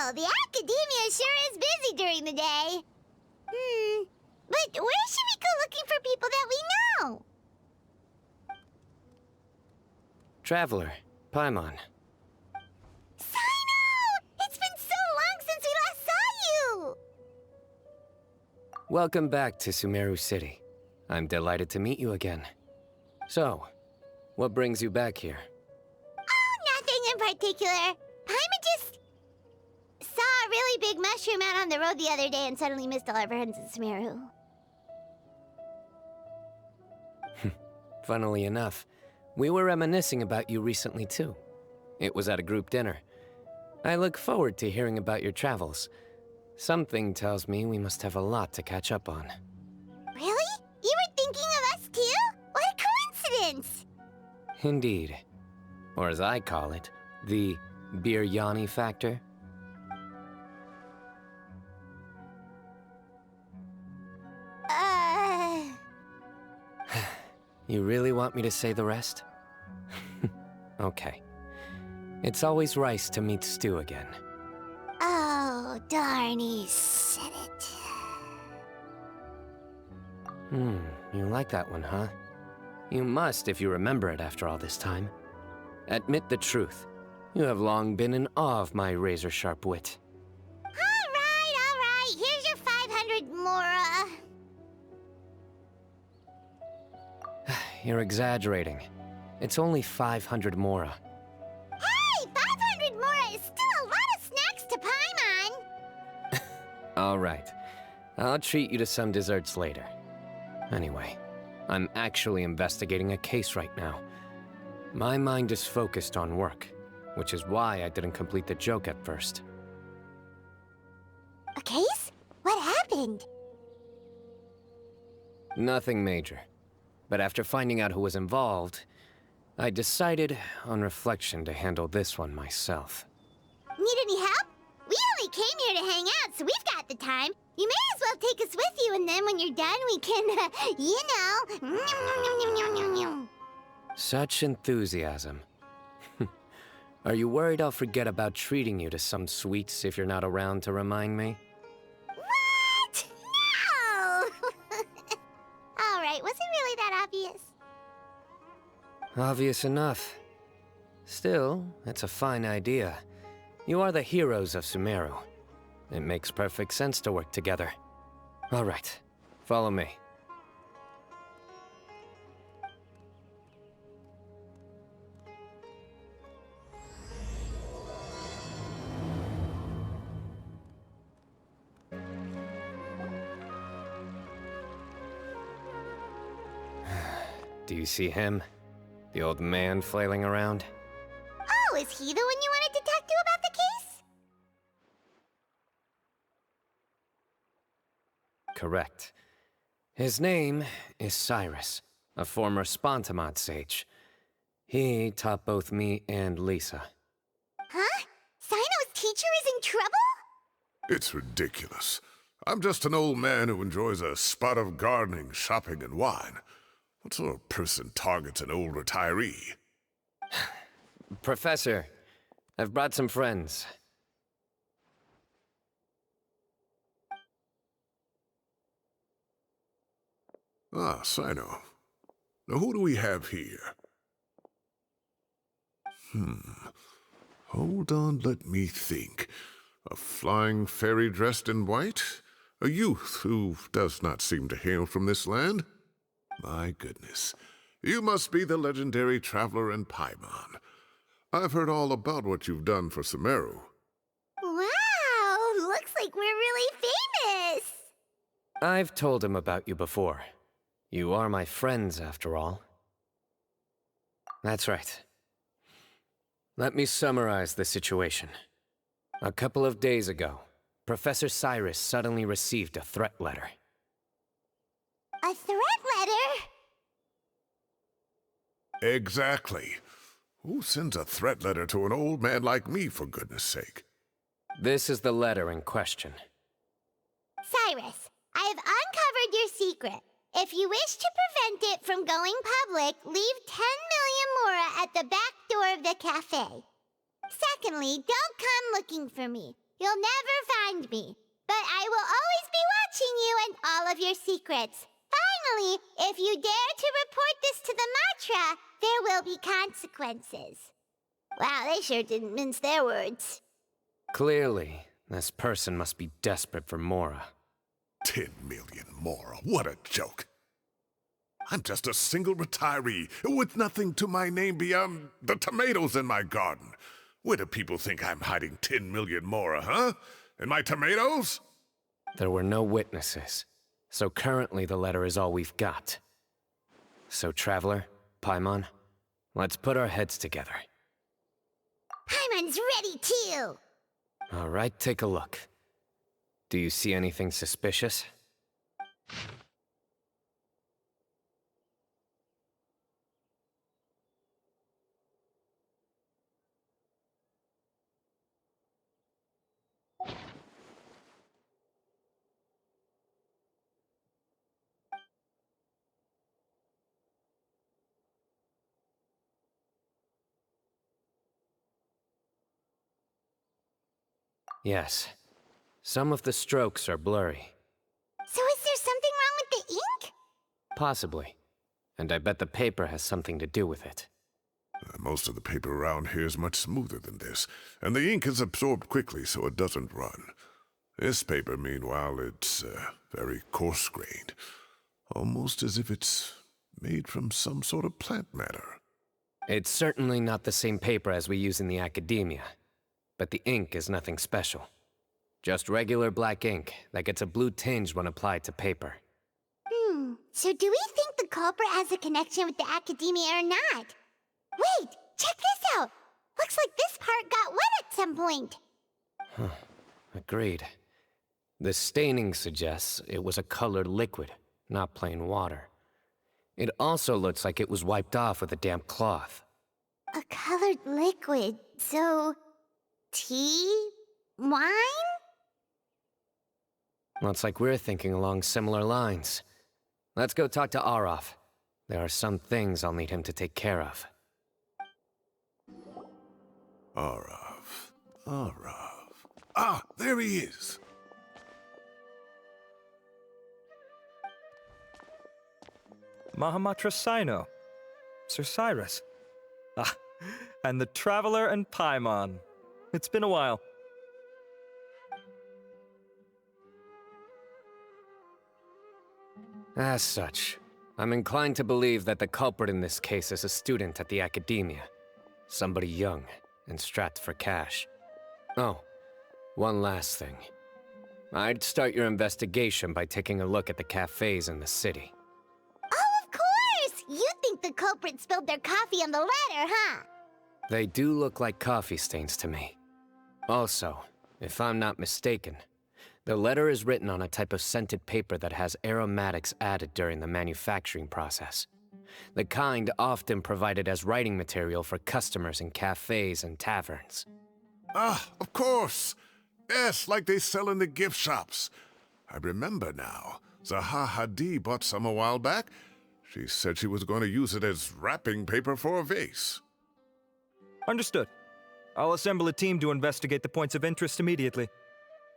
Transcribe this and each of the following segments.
Wow, the academia sure is busy during the day. But where should we go looking for people that we know? Traveler, Paimon. Sino! It's been so long since we last saw you! Welcome back to Sumeru City. I'm delighted to meet you again. So, what brings you back here? Oh, nothing in particular. Paimon just saw a really big mushroom out on the road the other day and suddenly missed all our friends in Sumeru. Funnily enough, we were reminiscing about you recently too. It was at a group dinner. I look forward to hearing about your travels. Something tells me we must have a lot to catch up on. Really? You were thinking of us too? What a coincidence! Indeed. Or as I call it, the Biryani factor. You really want me to say the rest? Okay. It's always rice to meet stew again. Oh, darn, he said it. You like that one, huh? You must if you remember it after all this time. Admit the truth. You have long been in awe of my razor-sharp wit. All right. Here's your 500 mora. You're exaggerating. It's only 500 mora. Hey, 500 mora is still a lot of snacks to Paimon. All right. I'll treat you to some desserts later. Anyway, I'm actually investigating a case right now. My mind is focused on work, which is why I didn't complete the joke at first. A case? What happened? Nothing major. But after finding out who was involved, I decided, on reflection, to handle this one myself. Need any help? We only came here to hang out, so we've got the time. You may as well take us with you, and then when you're done, we can, Such enthusiasm. Are you worried I'll forget about treating you to some sweets if you're not around to remind me? What? No! All right, was it really that obvious? Obvious enough. Still, it's a fine idea. You are the heroes of Sumeru. It makes perfect sense to work together. All right, follow me. Do you see him? The old man flailing around? Oh, is he the one you wanted to talk to about the case? Correct. His name is Cyrus, a former Spontamod sage. He taught both me and Lisa. Huh? Sino's teacher is in trouble? It's ridiculous. I'm just an old man who enjoys a spot of gardening, shopping, and wine. What sort of person targets an old retiree? Professor, I've brought some friends. Ah, Sino. Now who do we have here? Hold on, let me think. A flying fairy dressed in white? A youth who does not seem to hail from this land? My goodness. You must be the legendary traveler in Paimon. I've heard all about what you've done for Sumeru. Wow, looks like we're really famous. I've told him about you before. You are my friends, after all. That's right. Let me summarize the situation. A couple of days ago, Professor Cyrus suddenly received a threat letter. A threat letter? Exactly. Who sends a threat letter to an old man like me, for goodness sake? This is the letter in question. Cyrus, I have uncovered your secret. If you wish to prevent it from going public, leave 10 million mora at the back door of the cafe. Secondly, don't come looking for me. You'll never find me. But I will always be watching you and all of your secrets. Finally, if you dare to report this to the Matra, there will be consequences. Wow, they sure didn't mince their words. Clearly, this person must be desperate for Mora. 10 million Mora, what a joke. I'm just a single retiree with nothing to my name beyond the tomatoes in my garden. Where do people think I'm hiding 10 million Mora, huh? In my tomatoes? There were no witnesses, so currently the letter is all we've got. So, Traveler, Paimon, let's put our heads together. Paimon's ready too! All right, take a look. Do you see anything suspicious? Yes. Some of the strokes are blurry. So is there something wrong with the ink? Possibly. And I bet the paper has something to do with it. Most of the paper around here is much smoother than this, and the ink is absorbed quickly so it doesn't run. This paper, meanwhile, it's very coarse-grained. Almost as if it's made from some sort of plant matter. It's certainly not the same paper as we use in the academia. But the ink is nothing special. Just regular black ink that gets a blue tinge when applied to paper. So do we think the culprit has a connection with the academia or not? Wait, check this out! Looks like this part got wet at some point. Agreed. The staining suggests it was a colored liquid, not plain water. It also looks like it was wiped off with a damp cloth. A colored liquid, so... tea? Wine? Looks like we're thinking along similar lines. Let's go talk to Arav. There are some things I'll need him to take care of. Arav. Ah, there he is. Mahamatra Sino. Sir Cyrus. Ah, and the Traveler and Paimon. It's been a while. As such, I'm inclined to believe that the culprit in this case is a student at the academia. Somebody young and strapped for cash. Oh, one last thing. I'd start your investigation by taking a look at the cafes in the city. Oh, of course! You think the culprit spilled their coffee on the ladder, huh? They do look like coffee stains to me. Also, if I'm not mistaken, the letter is written on a type of scented paper that has aromatics added during the manufacturing process. The kind often provided as writing material for customers in cafes and taverns. Ah, of course. Yes, like they sell in the gift shops. I remember now. Zaha Hadi bought some a while back. She said she was going to use it as wrapping paper for a vase. Understood. I'll assemble a team to investigate the points of interest immediately.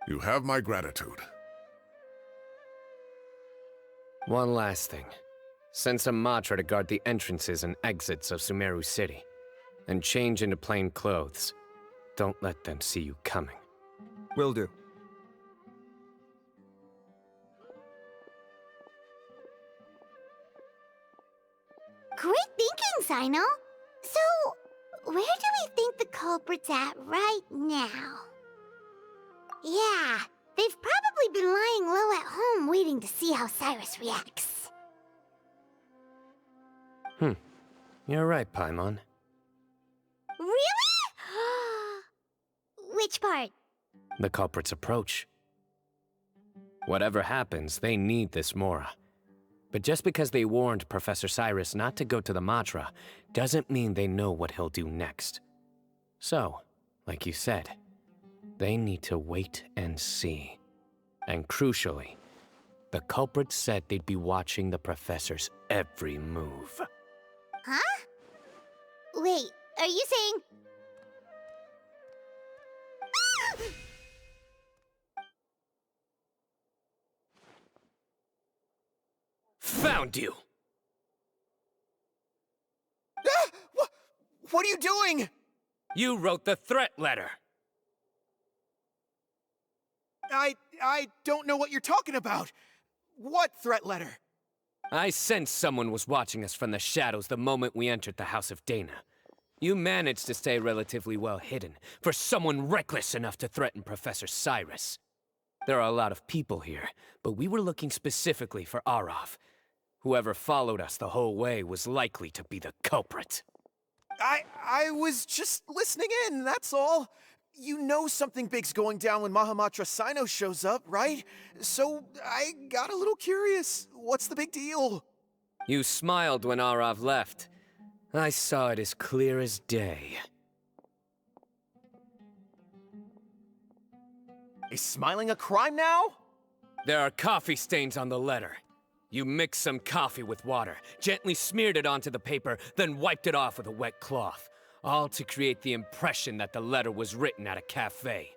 You have my gratitude. One last thing. Send some Matra to guard the entrances and exits of Sumeru City. And change into plain clothes. Don't let them see you coming. Will do. Great thinking, Sino. So, where do we think the culprit's at right now? Yeah, they've probably been lying low at home waiting to see how Cyrus reacts. You're right, Paimon. Really? Which part? The culprit's approach. Whatever happens, they need this Mora. But just because they warned Professor Cyrus not to go to the Matra, doesn't mean they know what he'll do next. So, like you said, they need to wait and see. And crucially, the culprit said they'd be watching the Professor's every move. Huh? Wait, are you saying... found you! What are you doing? You wrote the threat letter! I don't know what you're talking about. What threat letter? I sensed someone was watching us from the shadows the moment we entered the House of Dana. You managed to stay relatively well hidden for someone reckless enough to threaten Professor Cyrus. There are a lot of people here, but we were looking specifically for Arav. Whoever followed us the whole way was likely to be the culprit. I was just listening in, that's all. You know something big's going down when Mahamatra Sino shows up, right? So I got a little curious. What's the big deal? You smiled when Arav left. I saw it as clear as day. Is smiling a crime now? There are coffee stains on the letter. You mixed some coffee with water, gently smeared it onto the paper, then wiped it off with a wet cloth, all to create the impression that the letter was written at a cafe.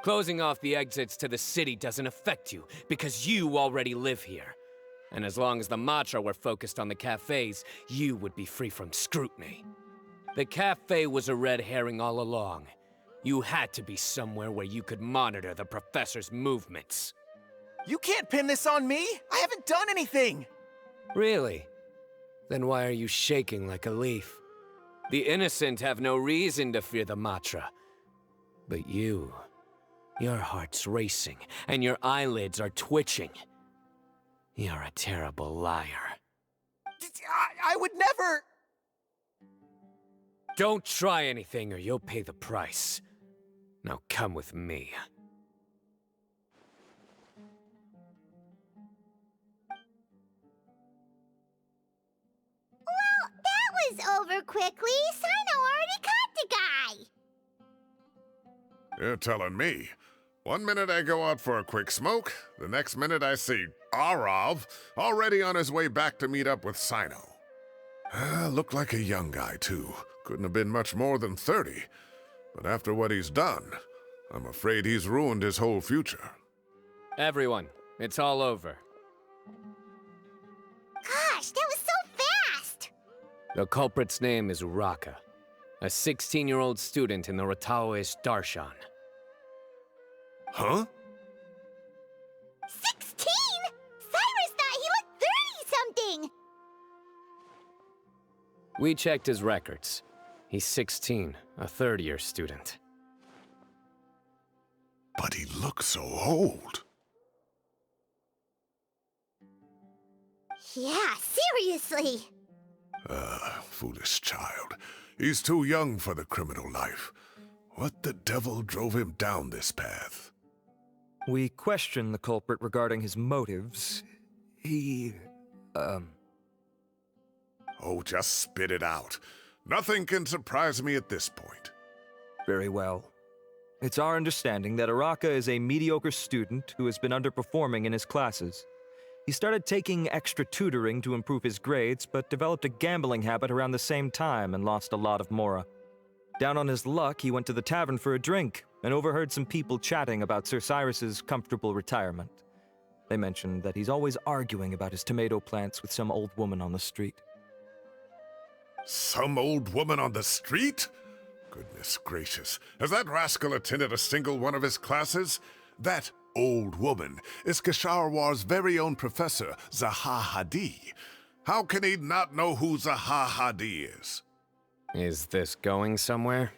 Closing off the exits to the city doesn't affect you, because you already live here. And as long as the Matra were focused on the cafes, you would be free from scrutiny. The cafe was a red herring all along. You had to be somewhere where you could monitor the professor's movements. You can't pin this on me! I haven't done anything! Really? Then why are you shaking like a leaf? The innocent have no reason to fear the Matra. But you... your heart's racing, and your eyelids are twitching. You're a terrible liar. I would never... Don't try anything or you'll pay the price. Now come with me. Well, that was over quickly. Sino already caught the guy. You're telling me. One minute I go out for a quick smoke, the next minute I see Arav already on his way back to meet up with Sino. Looked like a young guy, too. Couldn't have been much more than 30. But after what he's done, I'm afraid he's ruined his whole future. Everyone, it's all over. Gosh, that was so fast! The culprit's name is Uraka, a 16-year-old student in the Rataoist Darshan. Huh? 16? Cyrus thought he looked 30-something! We checked his records. He's 16, a third-year student. But he looks so old. Yeah, seriously. Foolish child. He's too young for the criminal life. What the devil drove him down this path? We questioned the culprit regarding his motives. Oh, just spit it out. Nothing can surprise me at this point. Very well. It's our understanding that Uraka is a mediocre student who has been underperforming in his classes. He started taking extra tutoring to improve his grades, but developed a gambling habit around the same time and lost a lot of mora. Down on his luck, he went to the tavern for a drink and overheard some people chatting about Sir Cyrus's comfortable retirement. They mentioned that he's always arguing about his tomato plants with some old woman on the street. Some old woman on the street? Goodness gracious, has that rascal attended a single one of his classes? That old woman is Kasharwar's very own professor, Zaha Hadi. How can he not know who Zaha Hadi is? Is this going somewhere?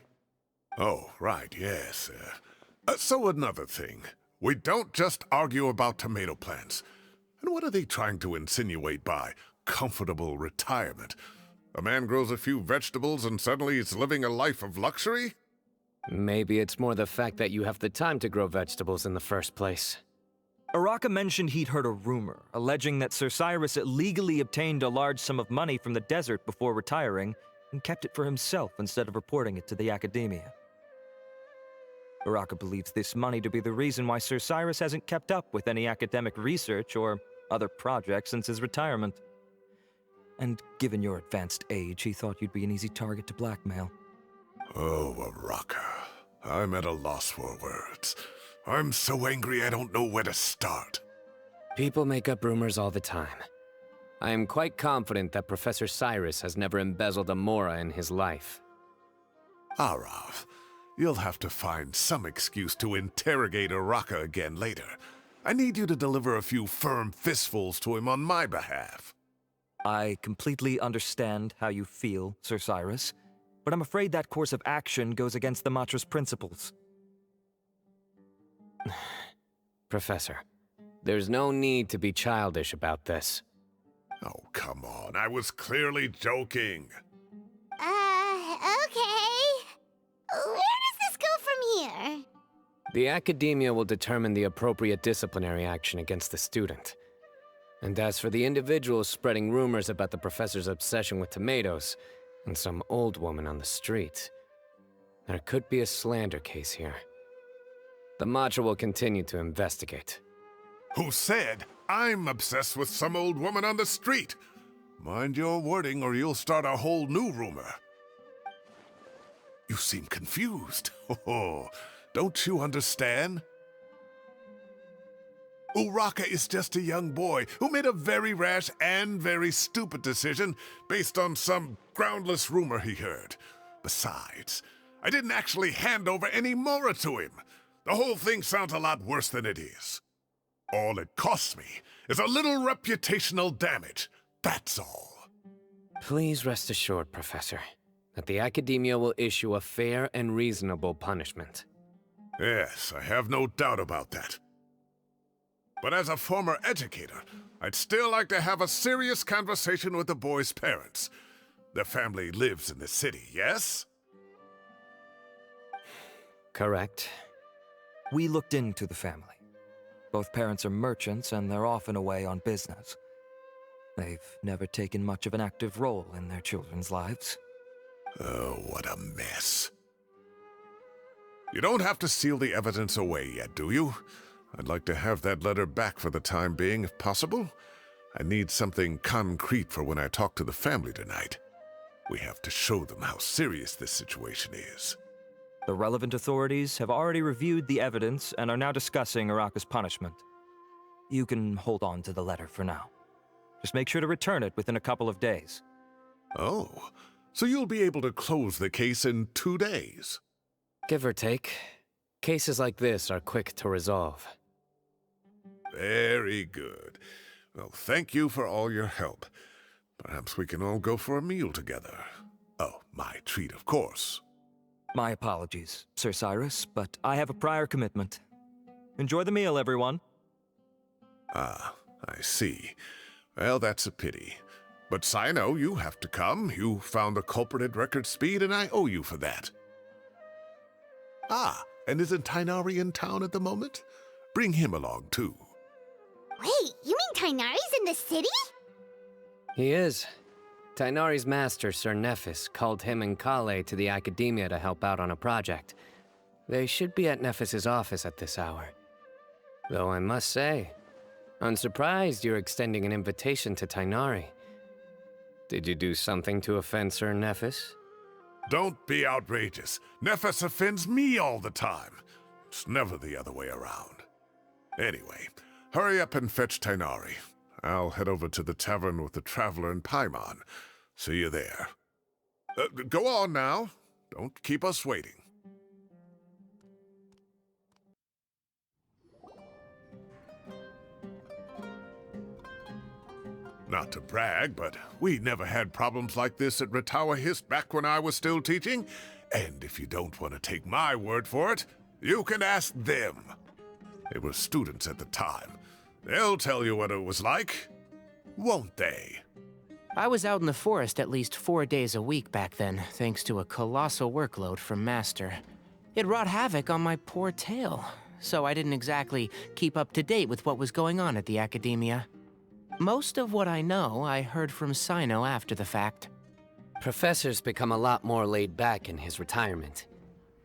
Oh, right, yes. So another thing. We don't just argue about tomato plants. And what are they trying to insinuate by comfortable retirement? A man grows a few vegetables and suddenly he's living a life of luxury? Maybe it's more the fact that you have the time to grow vegetables in the first place. Uraka mentioned he'd heard a rumor, alleging that Sir Cyrus illegally obtained a large sum of money from the desert before retiring, and kept it for himself instead of reporting it to the academia. Uraka believes this money to be the reason why Sir Cyrus hasn't kept up with any academic research or other projects since his retirement. And given your advanced age, he thought you'd be an easy target to blackmail. Oh, Uraka. I'm at a loss for words. I'm so angry I don't know where to start. People make up rumors all the time. I am quite confident that Professor Cyrus has never embezzled a mora in his life. Arav, you'll have to find some excuse to interrogate Araka again later. I need you to deliver a few firm fistfuls to him on my behalf. I completely understand how you feel, Sir Cyrus, but I'm afraid that course of action goes against the Matra's principles. Professor, there's no need to be childish about this. Oh, come on. I was clearly joking. Okay. Where does this go from here? The Academia will determine the appropriate disciplinary action against the student. And as for the individuals spreading rumors about the professor's obsession with tomatoes and some old woman on the street, there could be a slander case here. The Matra will continue to investigate. Who said I'm obsessed with some old woman on the street? Mind your wording or you'll start a whole new rumor. You seem confused. Oh, don't you understand? Uraka is just a young boy who made a very rash and very stupid decision based on some groundless rumor he heard. Besides, I didn't actually hand over any mora to him. The whole thing sounds a lot worse than it is. All it costs me is a little reputational damage. That's all. Please rest assured, Professor, that the Academia will issue a fair and reasonable punishment. Yes, I have no doubt about that. But as a former educator, I'd still like to have a serious conversation with the boy's parents. Their family lives in the city, yes? Correct. We looked into the family. Both parents are merchants and they're often away on business. They've never taken much of an active role in their children's lives. Oh, what a mess. You don't have to seal the evidence away yet, do you? I'd like to have that letter back for the time being, if possible. I need something concrete for when I talk to the family tonight. We have to show them how serious this situation is. The relevant authorities have already reviewed the evidence and are now discussing Araka's punishment. You can hold on to the letter for now. Just make sure to return it within a couple of days. Oh, so you'll be able to close the case in 2 days? Give or take. Cases like this are quick to resolve. Very good. Well, thank you for all your help. Perhaps we can all go for a meal together. Oh, my treat, of course. My apologies, Sir Cyrus, but I have a prior commitment. Enjoy the meal, everyone. Ah, I see. Well, that's a pity. But Sino, you have to come. You found the culprit at record speed, and I owe you for that. Ah, and isn't Tainari in town at the moment? Bring him along, too. Wait, you mean Tainari's in the city? He is. Tainari's master, Sir Nephis, called him and Kale to the Academia to help out on a project. They should be at Nephis's office at this hour. Though I must say, I'm surprised you're extending an invitation to Tainari. Did you do something to offend Sir Nephis? Don't be outrageous. Nephis offends me all the time. It's never the other way around. Anyway, hurry up and fetch Tainari. I'll head over to the tavern with the Traveler and Paimon. See you there. Go on now. Don't keep us waiting. Not to brag, but we never had problems like this at Ratawa Hist back when I was still teaching. And if you don't want to take my word for it, you can ask them. They were students at the time. They'll tell you what it was like, won't they? I was out in the forest at least 4 days a week back then, thanks to a colossal workload from Master. It wrought havoc on my poor tail, so I didn't exactly keep up to date with what was going on at the Academia. Most of what I know, I heard from Sino after the fact. Professor's become a lot more laid back in his retirement.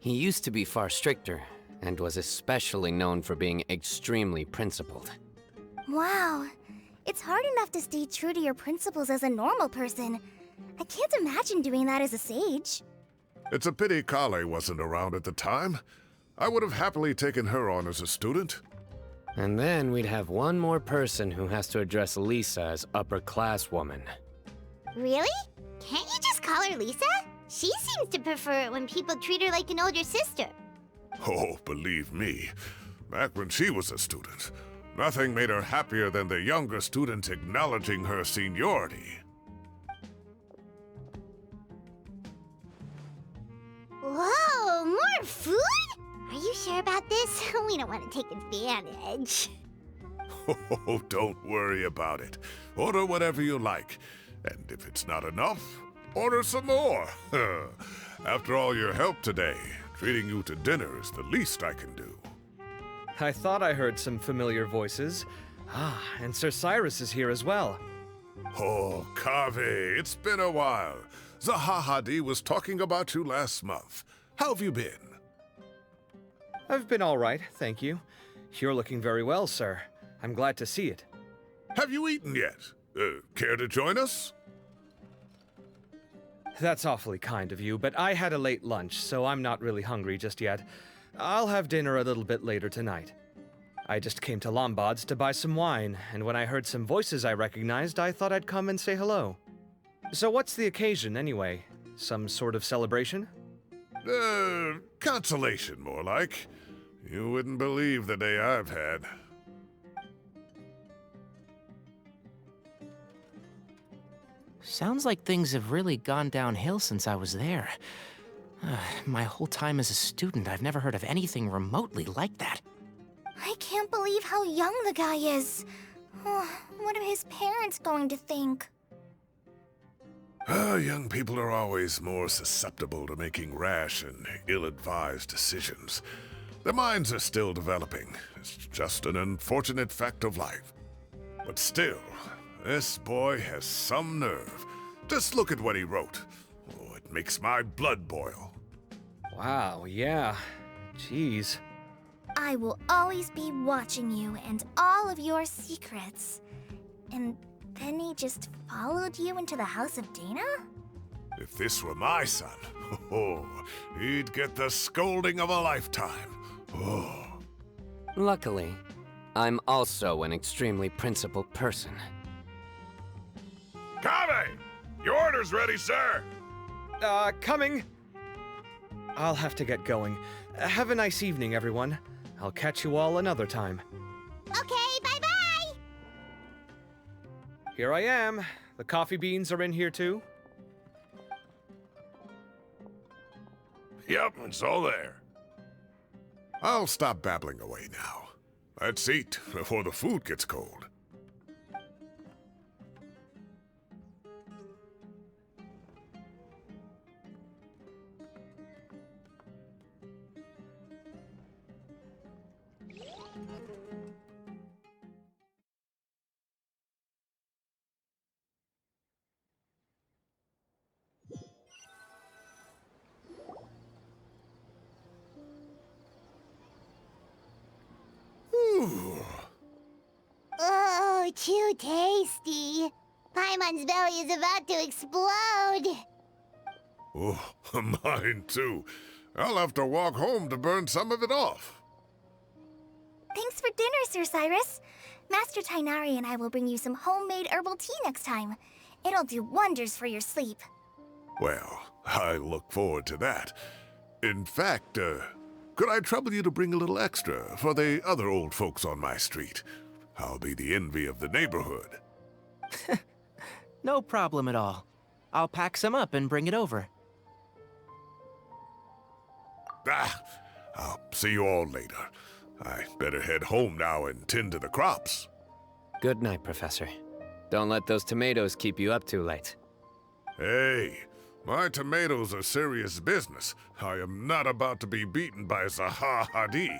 He used to be far stricter, and was especially known for being extremely principled. Wow. It's hard enough to stay true to your principles as a normal person. I can't imagine doing that as a sage. It's a pity Kale wasn't around at the time. I would have happily taken her on as a student. And then we'd have one more person who has to address Lisa as upper-class woman. Really? Can't you just call her Lisa? She seems to prefer it when people treat her like an older sister. Oh, believe me, back when she was a student, nothing made her happier than the younger students acknowledging her seniority. Whoa, more food? Are you sure about this? We don't want to take advantage. Oh, don't worry about it. Order whatever you like. And if it's not enough, order some more. After all your help today, treating you to dinner is the least I can do. I thought I heard some familiar voices. Ah, and Sir Cyrus is here as well. Oh, Kave, it's been a while. Zahahadi was talking about you last month. How have you been? I've been all right, thank you. You're looking very well, sir. I'm glad to see it. Have you eaten yet? Care to join us? That's awfully kind of you, but I had a late lunch, so I'm not really hungry just yet. I'll have dinner a little bit later tonight. I just came to Lombard's to buy some wine, and when I heard some voices I recognized, I thought I'd come and say hello. So what's the occasion, anyway? Some sort of celebration? Consolation, more like. You wouldn't believe the day I've had. Sounds like things have really gone downhill since I was there. My whole time as a student, I've never heard of anything remotely like that. I can't believe how young the guy is. What are his parents going to think? Young people are always more susceptible to making rash and ill-advised decisions. Their minds are still developing. It's just an unfortunate fact of life. But still, this boy has some nerve. Just look at what he wrote. Oh, it makes my blood boil. Wow, yeah. Jeez. I will always be watching you and all of your secrets. And then he just followed you into the house of Dana? If this were my son, he'd get the scolding of a lifetime. Oh. Luckily, I'm also an extremely principled person. Kave! Your order's ready, sir! Coming! I'll have to get going. Have a nice evening, everyone. I'll catch you all another time. Okay, bye-bye! Here I am. The coffee beans are in here too. Yep, it's all there. I'll stop babbling away now. Let's eat before the food gets cold. Oh, too tasty. Paimon's belly is about to explode. Oh, mine too. I'll have to walk home to burn some of it off. Thanks for dinner, Sir Cyrus. Master Tainari and I will bring you some homemade herbal tea next time. It'll do wonders for your sleep. Well, I look forward to that. In fact, could I trouble you to bring a little extra for the other old folks on my street? I'll be the envy of the neighborhood. No problem at all. I'll pack some up and bring it over. I'll see you all later. I better head home now and tend to the crops. Good night, Professor. Don't let those tomatoes keep you up too late. Hey, my tomatoes are serious business. I am not about to be beaten by Zahahadi.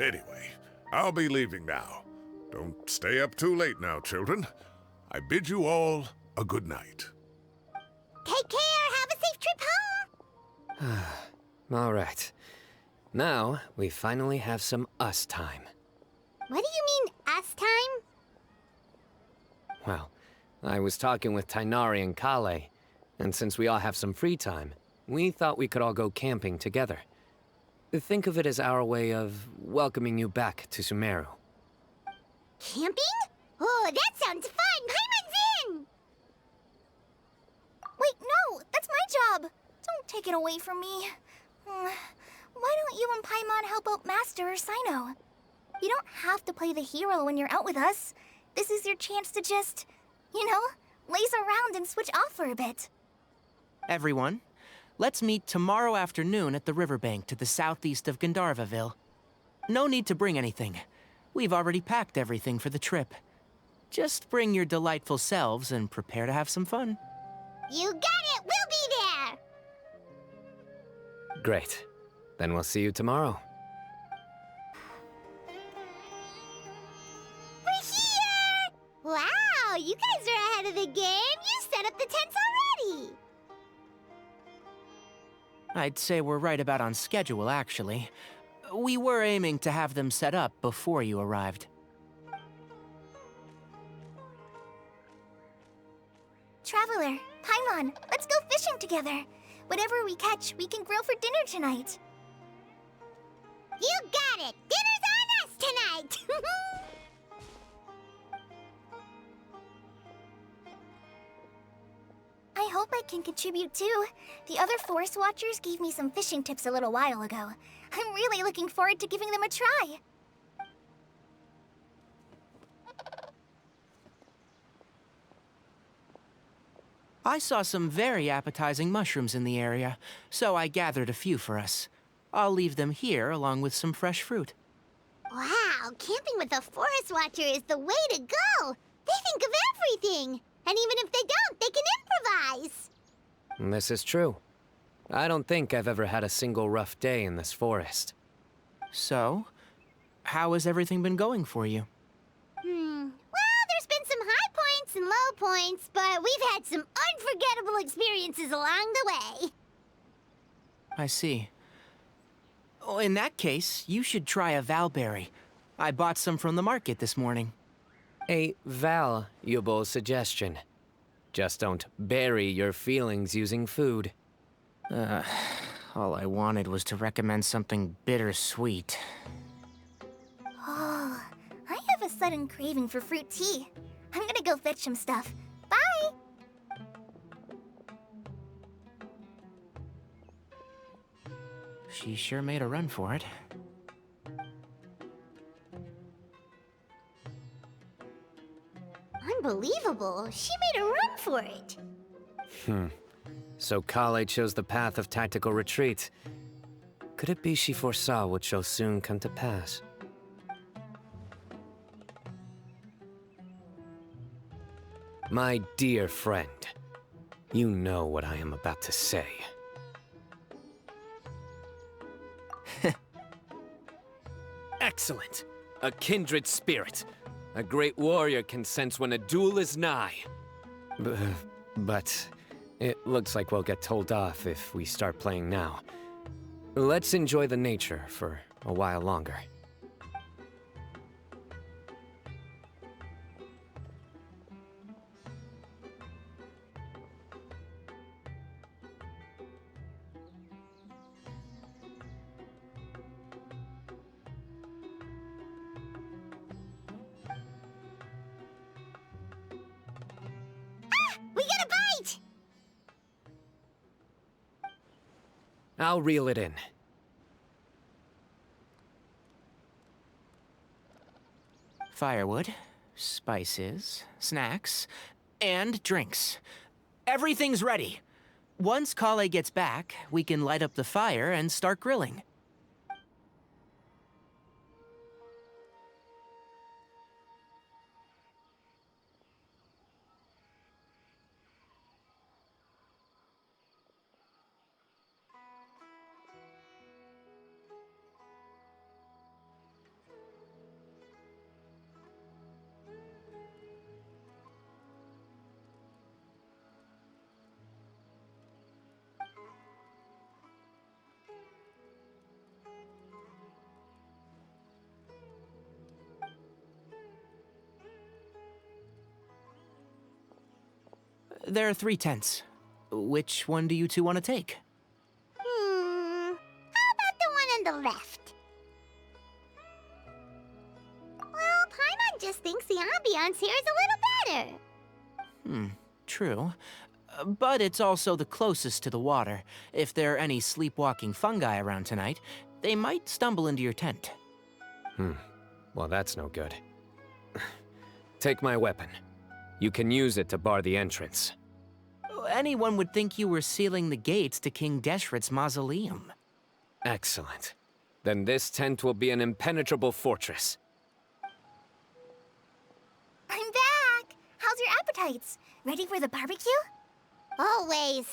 Anyway, I'll be leaving now. Don't stay up too late now, children. I bid you all a good night. Take care. Have a safe trip home. All right. Now, we finally have some us time. What do you mean, us time? Well, I was talking with Tainari and Kale, and since we all have some free time, we thought we could all go camping together. Think of it as our way of welcoming you back to Sumeru. Camping? Oh, that sounds fun! Paimon's in! Wait, no! That's my job! Don't take it away from me. Why don't you and Paimon help out Master or Sino? You don't have to play the hero when you're out with us. This is your chance to just, laze around and switch off for a bit. Everyone, let's meet tomorrow afternoon at the riverbank to the southeast of Gandharvaville. No need to bring anything. We've already packed everything for the trip. Just bring your delightful selves and prepare to have some fun. You got it! We'll be there! Great. Then we'll see you tomorrow. We're here! Wow, you guys are ahead of the game! You set up the tents already! I'd say we're right about on schedule, actually. We were aiming to have them set up before you arrived. Traveler, Paimon, let's go fishing together. Whatever we catch, we can grill for dinner tonight. You got it! Dinner's on us tonight! I hope I can contribute too. The other Forest Watchers gave me some fishing tips a little while ago. I'm really looking forward to giving them a try. I saw some very appetizing mushrooms in the area, so I gathered a few for us. I'll leave them here along with some fresh fruit. Wow, camping with a Forest Watcher is the way to go! They think of everything! And even if they don't, they can improvise! This is true. I don't think I've ever had a single rough day in this forest. So, how has everything been going for you? Well, there's been some high points and low points, but we've had some unforgettable experiences along the way. I see. Oh, in that case, you should try a valberry. I bought some from the market this morning. A valuable suggestion. Just don't bury your feelings using food. All I wanted was to recommend something bittersweet. Oh, I have a sudden craving for fruit tea. I'm gonna go fetch some stuff. Bye! She sure made a run for it. Unbelievable. She made a run for it. So Kale chose the path of tactical retreat. Could it be she foresaw what shall soon come to pass? My dear friend, you know what I am about to say. Excellent! A kindred spirit. A great warrior can sense when a duel is nigh. But it looks like we'll get told off if we start playing now. Let's enjoy the nature for a while longer. We got a bite! I'll reel it in. Firewood, spices, snacks, and drinks. Everything's ready. Once Kale gets back, we can light up the fire and start grilling. There are 3 tents. Which one do you two want to take? How about the one on the left? Well, Paimon just thinks the ambiance here is a little better. True. But it's also the closest to the water. If there are any sleepwalking fungi around tonight, they might stumble into your tent. Well, that's no good. Take my weapon. You can use it to bar the entrance. Anyone would think you were sealing the gates to King Deshret's mausoleum. Excellent. Then this tent will be an impenetrable fortress. I'm back! How's your appetites? Ready for the barbecue? Always.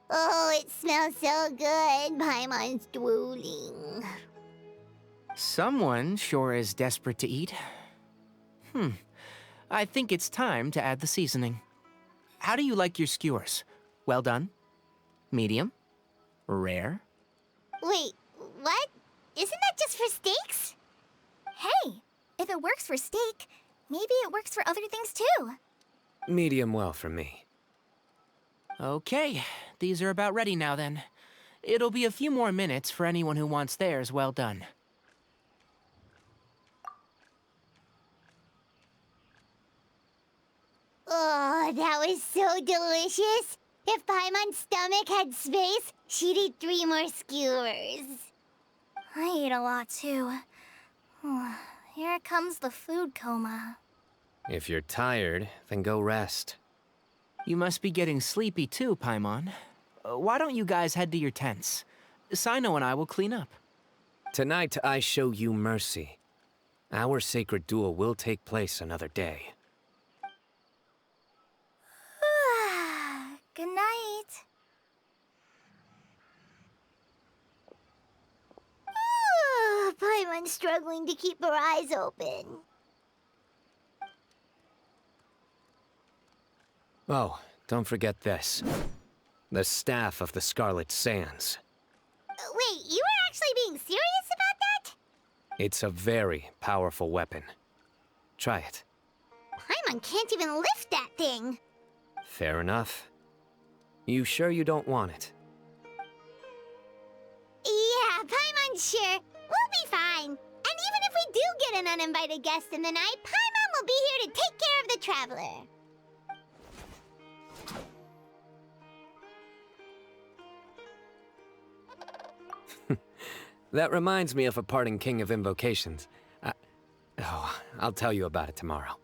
Oh, it smells so good. Paimon's drooling. Someone sure is desperate to eat. I think it's time to add the seasoning. How do you like your skewers? Well done? Medium? Rare? Wait, what? Isn't that just for steaks? Hey, if it works for steak, maybe it works for other things too. Medium well for me. Okay, these are about ready now then. It'll be a few more minutes for anyone who wants theirs well done. Oh, that was so delicious. If Paimon's stomach had space, she'd eat 3 more skewers. I ate a lot too. Here comes the food coma. If you're tired, then go rest. You must be getting sleepy too, Paimon. Why don't you guys head to your tents? Sino and I will clean up. Tonight, I show you mercy. Our sacred duel will take place another day. Good night. Paimon's struggling to keep her eyes open. Oh, don't forget this. The Staff of the Scarlet Sands. Wait, you were actually being serious about that? It's a very powerful weapon. Try it. Paimon can't even lift that thing. Fair enough. You sure you don't want it? Yeah, Paimon's sure. We'll be fine. And even if we do get an uninvited guest in the night, Paimon will be here to take care of the traveler. That reminds me of a parting king of invocations. I'll tell you about it tomorrow.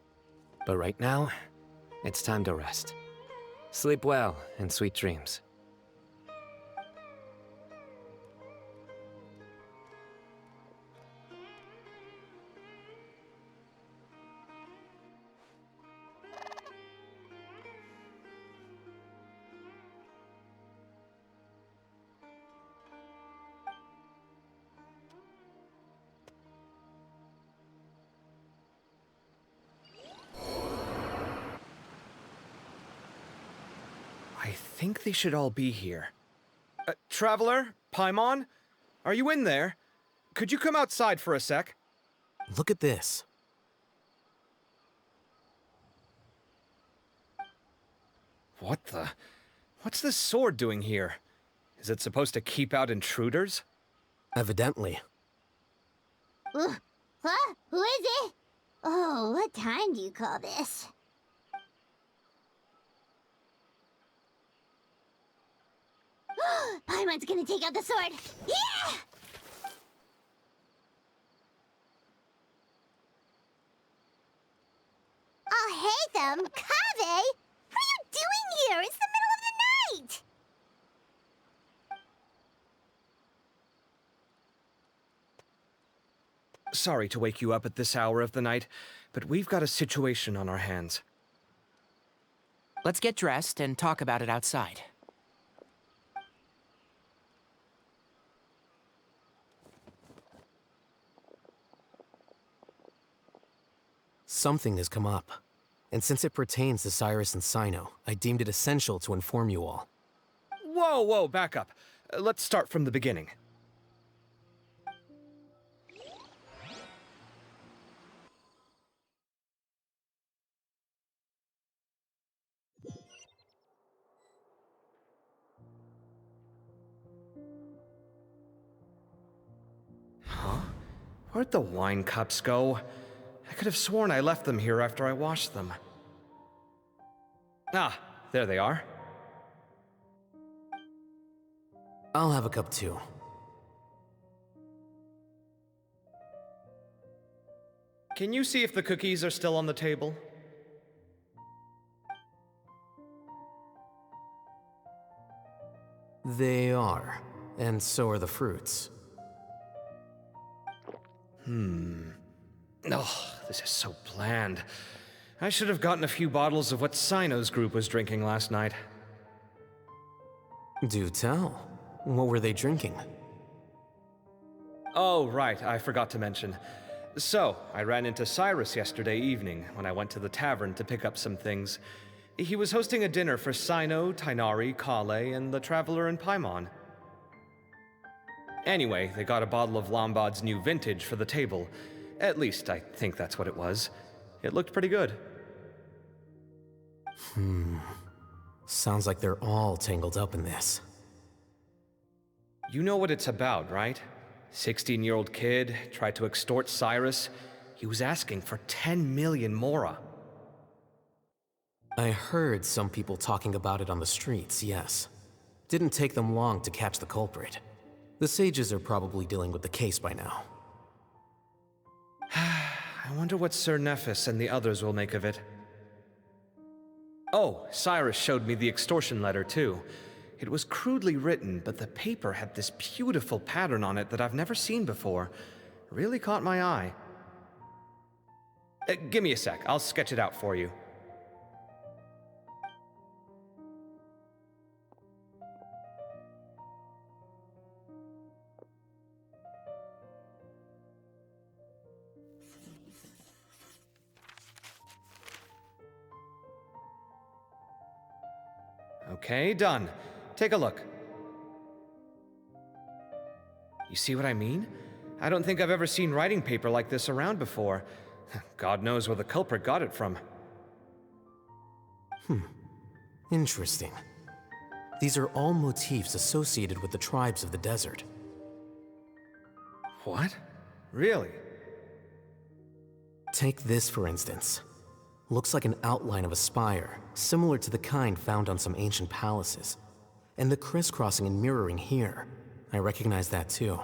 But right now, it's time to rest. Sleep well and sweet dreams. I think they should all be here. Traveler? Paimon? Are you in there? Could you come outside for a sec? Look at this. What the? What's this sword doing here? Is it supposed to keep out intruders? Evidently. Huh? Who is it? Oh, what time do you call this? Paimon's gonna take out the sword. Yeah! Oh, hey them, Kave! What are you doing here? It's the middle of the night! Sorry to wake you up at this hour of the night, but we've got a situation on our hands. Let's get dressed and talk about it outside. Something has come up. And since it pertains to Cyrus and Sino, I deemed it essential to inform you all. Whoa, back up. Let's start from the beginning. Where'd the wine cups go? I could have sworn I left them here after I washed them. Ah, there they are. I'll have a cup too. Can you see if the cookies are still on the table? They are, and so are the fruits. Oh, this is so bland. I should have gotten a few bottles of what Sino's group was drinking last night. Do tell. What were they drinking? Oh, right, I forgot to mention. So, I ran into Cyrus yesterday evening when I went to the tavern to pick up some things. He was hosting a dinner for Sino, Tighnari, Kale, and the Traveler and Paimon. Anyway, they got a bottle of Lombard's new vintage for the table. At least, I think that's what it was. It looked pretty good. Sounds like they're all tangled up in this. You know what it's about, right? 16-year-old kid tried to extort Cyrus. He was asking for 10 million mora. I heard some people talking about it on the streets, yes. Didn't take them long to catch the culprit. The sages are probably dealing with the case by now. I wonder what Sir Nephis and the others will make of it. Oh, Cyrus showed me the extortion letter too. It was crudely written, but the paper had this beautiful pattern on it that I've never seen before. Really caught my eye. Give me a sec, I'll sketch it out for you. Okay, done. Take a look. You see what I mean? I don't think I've ever seen writing paper like this around before. God knows where the culprit got it from. Interesting. These are all motifs associated with the tribes of the desert. What? Really? Take this, for instance. Looks like an outline of a spire, similar to the kind found on some ancient palaces. And the crisscrossing and mirroring here, I recognize that too.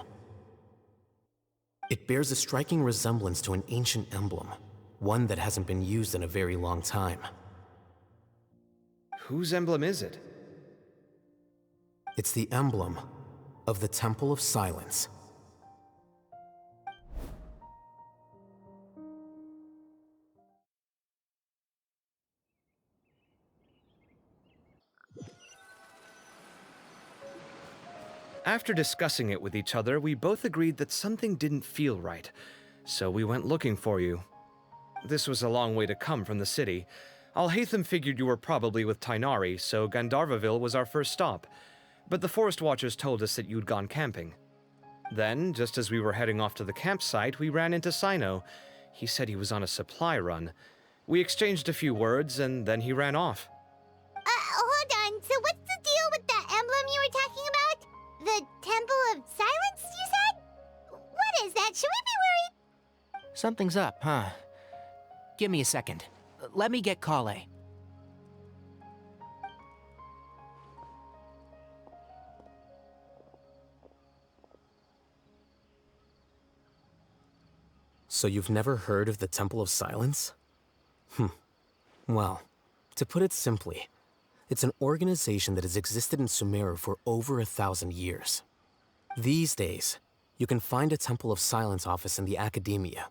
It bears a striking resemblance to an ancient emblem, one that hasn't been used in a very long time. Whose emblem is it? It's the emblem of the Temple of Silence. After discussing it with each other, we both agreed that something didn't feel right, so we went looking for you. This was a long way to come from the city. Alhaitham figured you were probably with Tighnari, so Gandharvaville was our first stop, but the Forest Watchers told us that you'd gone camping. Then, just as we were heading off to the campsite, we ran into Sino. He said he was on a supply run. We exchanged a few words, and then he ran off. Hold on, so what's the deal with the emblem you were talking about? The Temple of Silence, you said? What is that? Should we be worried? Something's up, huh? Give me a second. Let me get Kale. So you've never heard of the Temple of Silence? Well, to put it simply, it's an organization that has existed in Sumeru for over 1,000 years. These days, you can find a Temple of Silence office in the academia.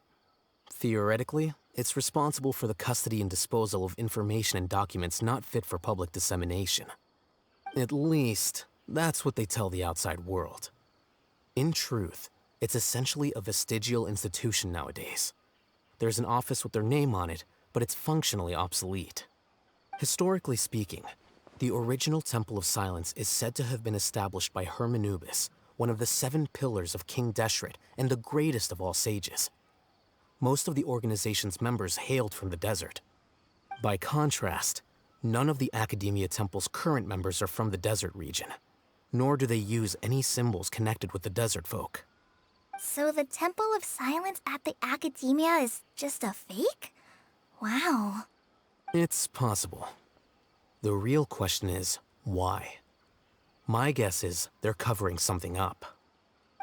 Theoretically, it's responsible for the custody and disposal of information and documents not fit for public dissemination. At least, that's what they tell the outside world. In truth, it's essentially a vestigial institution nowadays. There's an office with their name on it, but it's functionally obsolete. Historically speaking, the original Temple of Silence is said to have been established by Hermanubis, one of the 7 pillars of King Deshret and the greatest of all sages. Most of the organization's members hailed from the desert. By contrast, none of the Academia Temple's current members are from the desert region, nor do they use any symbols connected with the desert folk. So the Temple of Silence at the Academia is just a fake? Wow. It's possible. The real question is, why? My guess is they're covering something up.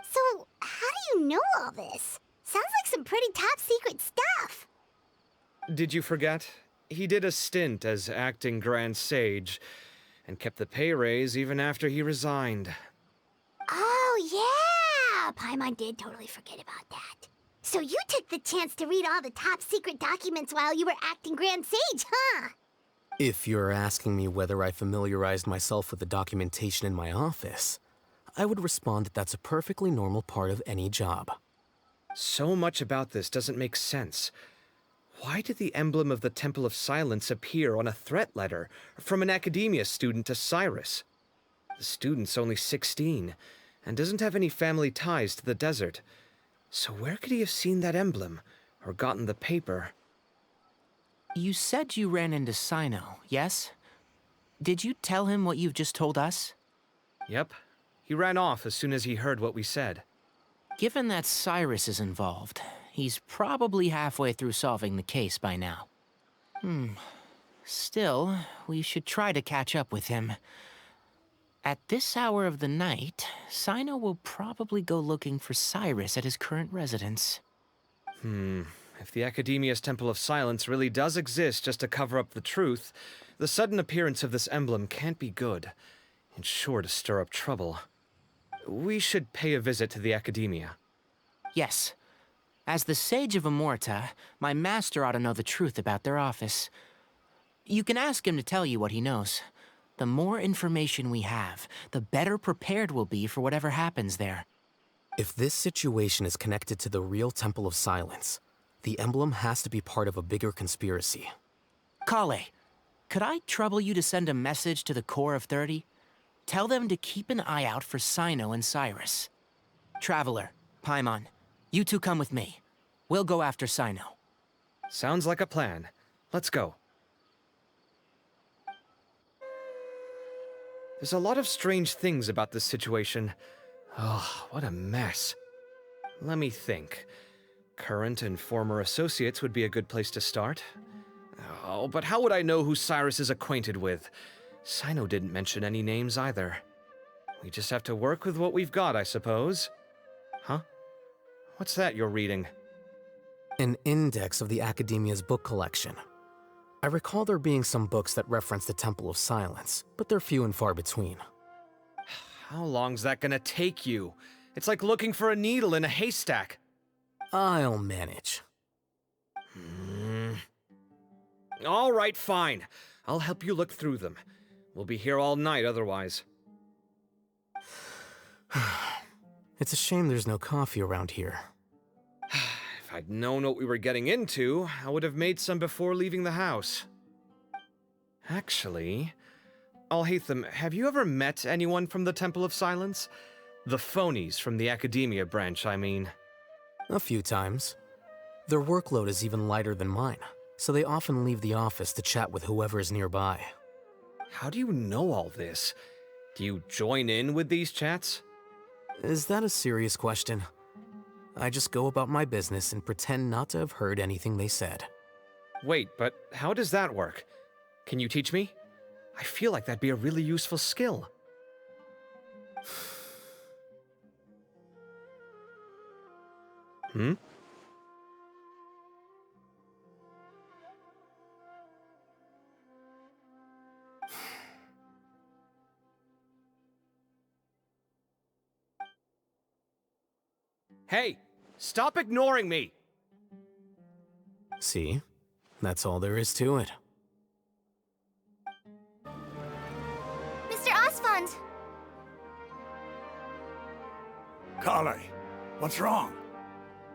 So, how do you know all this? Sounds like some pretty top secret stuff. Did you forget? He did a stint as acting Grand Sage, and kept the pay raise even after he resigned. Oh, yeah! Paimon did totally forget about that. So you took the chance to read all the top secret documents while you were acting Grand Sage, huh? If you're asking me whether I familiarized myself with the documentation in my office, I would respond that that's a perfectly normal part of any job. So much about this doesn't make sense. Why did the emblem of the Temple of Silence appear on a threat letter from an Academia student to Cyrus? The student's only 16, and doesn't have any family ties to the desert. So where could he have seen that emblem, or gotten the paper? You said you ran into Sino, yes? Did you tell him what you've just told us? Yep. He ran off as soon as he heard what we said. Given that Cyrus is involved, he's probably halfway through solving the case by now. Still, we should try to catch up with him. At this hour of the night, Sino will probably go looking for Cyrus at his current residence. If the Academia's Temple of Silence really does exist just to cover up the truth, the sudden appearance of this emblem can't be good, and sure to stir up trouble. We should pay a visit to the Academia. Yes. As the Sage of Amorta, my master ought to know the truth about their office. You can ask him to tell you what he knows. The more information we have, the better prepared we'll be for whatever happens there. If this situation is connected to the real Temple of Silence, the emblem has to be part of a bigger conspiracy. Kale, could I trouble you to send a message to the Core of 30? Tell them to keep an eye out for Sino and Cyrus. Traveler, Paimon, you two come with me. We'll go after Sino. Sounds like a plan. Let's go. There's a lot of strange things about this situation. Oh, what a mess. Let me think. Current and former associates would be a good place to start. Oh, but how would I know who Cyrus is acquainted with? Sino didn't mention any names either. We just have to work with what we've got, I suppose. Huh? What's that you're reading? An index of the Academia's book collection. I recall there being some books that reference the Temple of Silence, but they're few and far between. How long's that gonna take you? It's like looking for a needle in a haystack. I'll manage. All right, fine. I'll help you look through them. We'll be here all night otherwise. It's a shame there's no coffee around here. If I'd known what we were getting into, I would have made some before leaving the house. Actually, Alhaitham, have you ever met anyone from the Temple of Silence? The phonies from the Academia branch, I mean. A few times. Their workload is even lighter than mine, so they often leave the office to chat with whoever is nearby. How do you know all this? Do you join in with these chats? Is that a serious question? I just go about my business and pretend not to have heard anything they said. Wait, but how does that work? Can you teach me? I feel like that'd be a really useful skill. Hey, stop ignoring me! See? That's all there is to it. Mr. Osfond! Kale, what's wrong?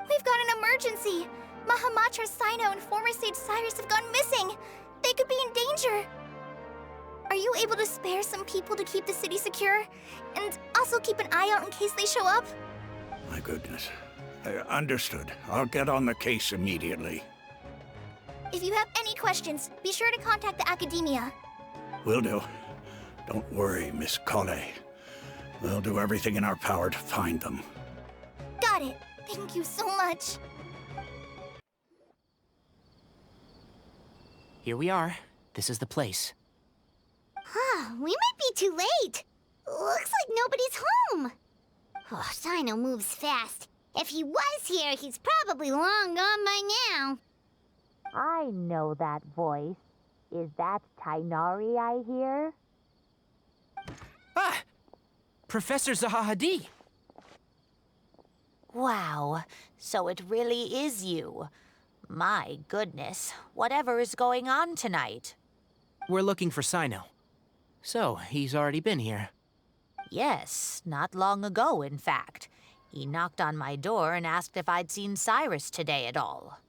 We've got an emergency! Mahamatra Sino and former Sage Cyrus have gone missing! They could be in danger! Are you able to spare some people to keep the city secure? And also keep an eye out in case they show up? My goodness. Understood. I'll get on the case immediately. If you have any questions, be sure to contact the Academia. Will do. Don't worry, Miss Kale. We'll do everything in our power to find them. Got it. Thank you so much. Here we are. This is the place. Huh, we might be too late. Looks like nobody's home. Oh, Sino moves fast. If he was here, he's probably long gone by now. I know that voice. Is that Tainari I hear? Ah! Professor Zahahadi! Wow, so it really is you. My goodness, whatever is going on tonight? We're looking for Sino. So, he's already been here. Yes, not long ago, in fact. He knocked on my door and asked if I'd seen Cyrus today at all.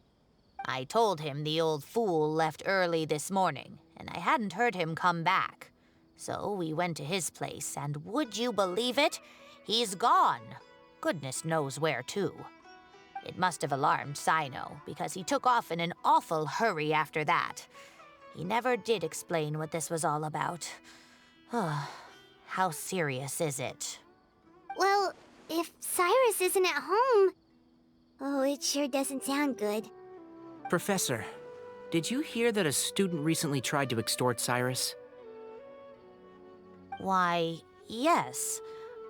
I told him the old fool left early this morning, and I hadn't heard him come back. So we went to his place, and would you believe it? He's gone. Goodness knows where to. It must have alarmed Sino, because he took off in an awful hurry after that. He never did explain what this was all about. How serious is it? Well, if Cyrus isn't at home... Oh, it sure doesn't sound good. Professor, did you hear that a student recently tried to extort Cyrus? Why, yes.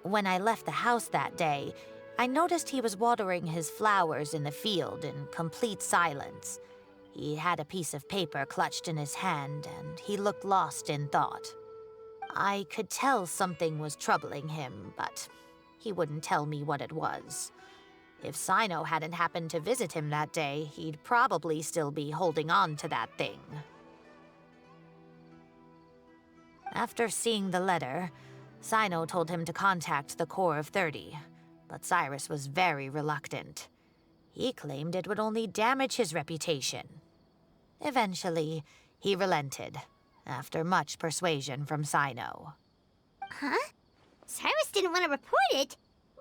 When I left the house that day, I noticed he was watering his flowers in the field in complete silence. He had a piece of paper clutched in his hand, and he looked lost in thought. I could tell something was troubling him, but he wouldn't tell me what it was. If Sino hadn't happened to visit him that day, he'd probably still be holding on to that thing. After seeing the letter, Sino told him to contact the Corps of 30, but Cyrus was very reluctant. He claimed it would only damage his reputation. Eventually, he relented, after much persuasion from Sino. Huh? Cyrus didn't want to report it?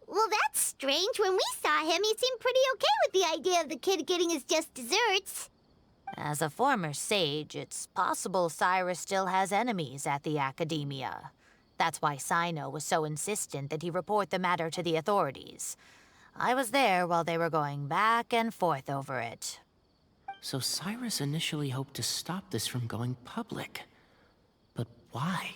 Well, that's strange. When we saw him, he seemed pretty okay with the idea of the kid getting his just desserts. As a former sage, it's possible Cyrus still has enemies at the Academia. That's why Sino was so insistent that he report the matter to the authorities. I was there while they were going back and forth over it. So Cyrus initially hoped to stop this from going public. But why?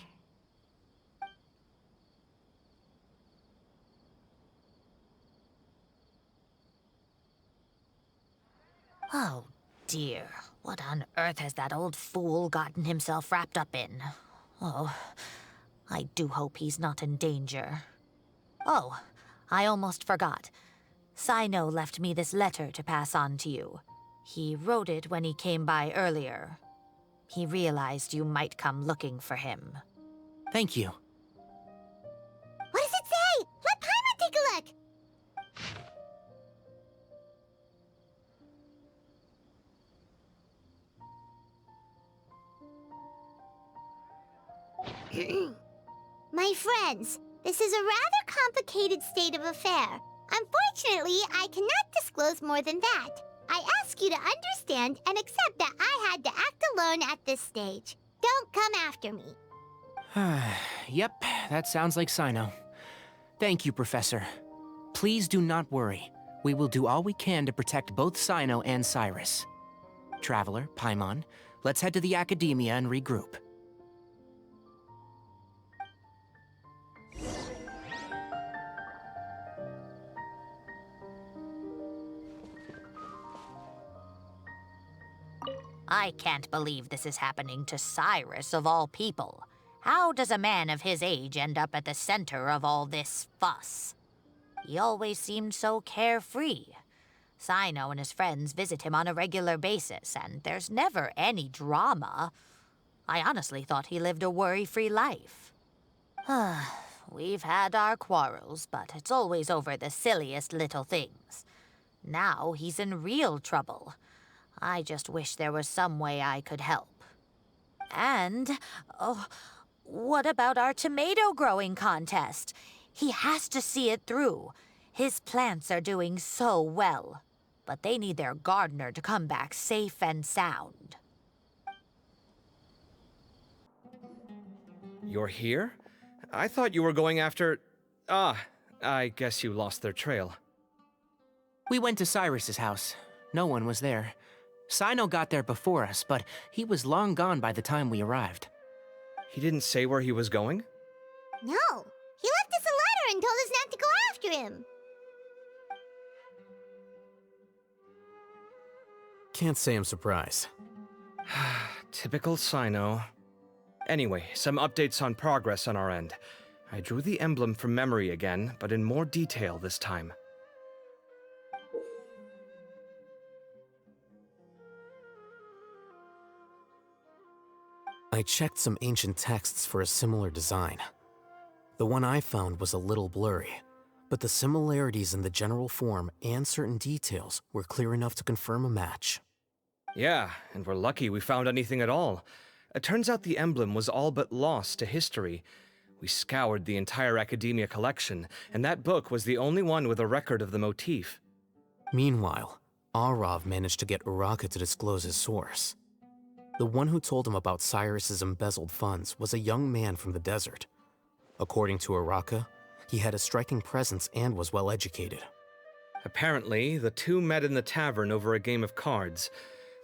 Oh, dear. What on earth has that old fool gotten himself wrapped up in? Oh, I do hope he's not in danger. Oh, I almost forgot. Sino left me this letter to pass on to you. He wrote it when he came by earlier. He realized you might come looking for him. Thank you. What does it say? Let Paimon take a look! My friends, this is a rather complicated state of affair. Unfortunately, I cannot disclose more than that. I ask you to understand and accept that I had to act alone at this stage. Don't come after me. Yep, that sounds like Sino. Thank you, Professor. Please do not worry. We will do all we can to protect both Sino and Cyrus. Traveler, Paimon, let's head to the Academia and regroup. I can't believe this is happening to Cyrus of all people. How does a man of his age end up at the center of all this fuss? He always seemed so carefree. Sino and his friends visit him on a regular basis, and there's never any drama. I honestly thought he lived a worry-free life. We've had our quarrels, but it's always over the silliest little things. Now he's in real trouble. I just wish there was some way I could help. And, what about our tomato growing contest? He has to see it through. His plants are doing so well, but they need their gardener to come back safe and sound. You're here? I thought you were going after... Ah, I guess you lost their trail. We went to Cyrus's house. No one was there. Sino got there before us, but he was long gone by the time we arrived. He didn't say where he was going? No, he left us a letter and told us not to go after him. Can't say I'm surprised. Typical Sino. Anyway, some updates on progress on our end. I drew the emblem from memory again, but in more detail this time. I checked some ancient texts for a similar design. The one I found was a little blurry, but the similarities in the general form and certain details were clear enough to confirm a match. Yeah, and we're lucky we found anything at all. It turns out the emblem was all but lost to history. We scoured the entire Academia collection, and that book was the only one with a record of the motif. Meanwhile, Arav managed to get Uraka to disclose his source. The one who told him about Cyrus's embezzled funds was a young man from the desert. According to Uraka, he had a striking presence and was well educated. Apparently, the two met in the tavern over a game of cards.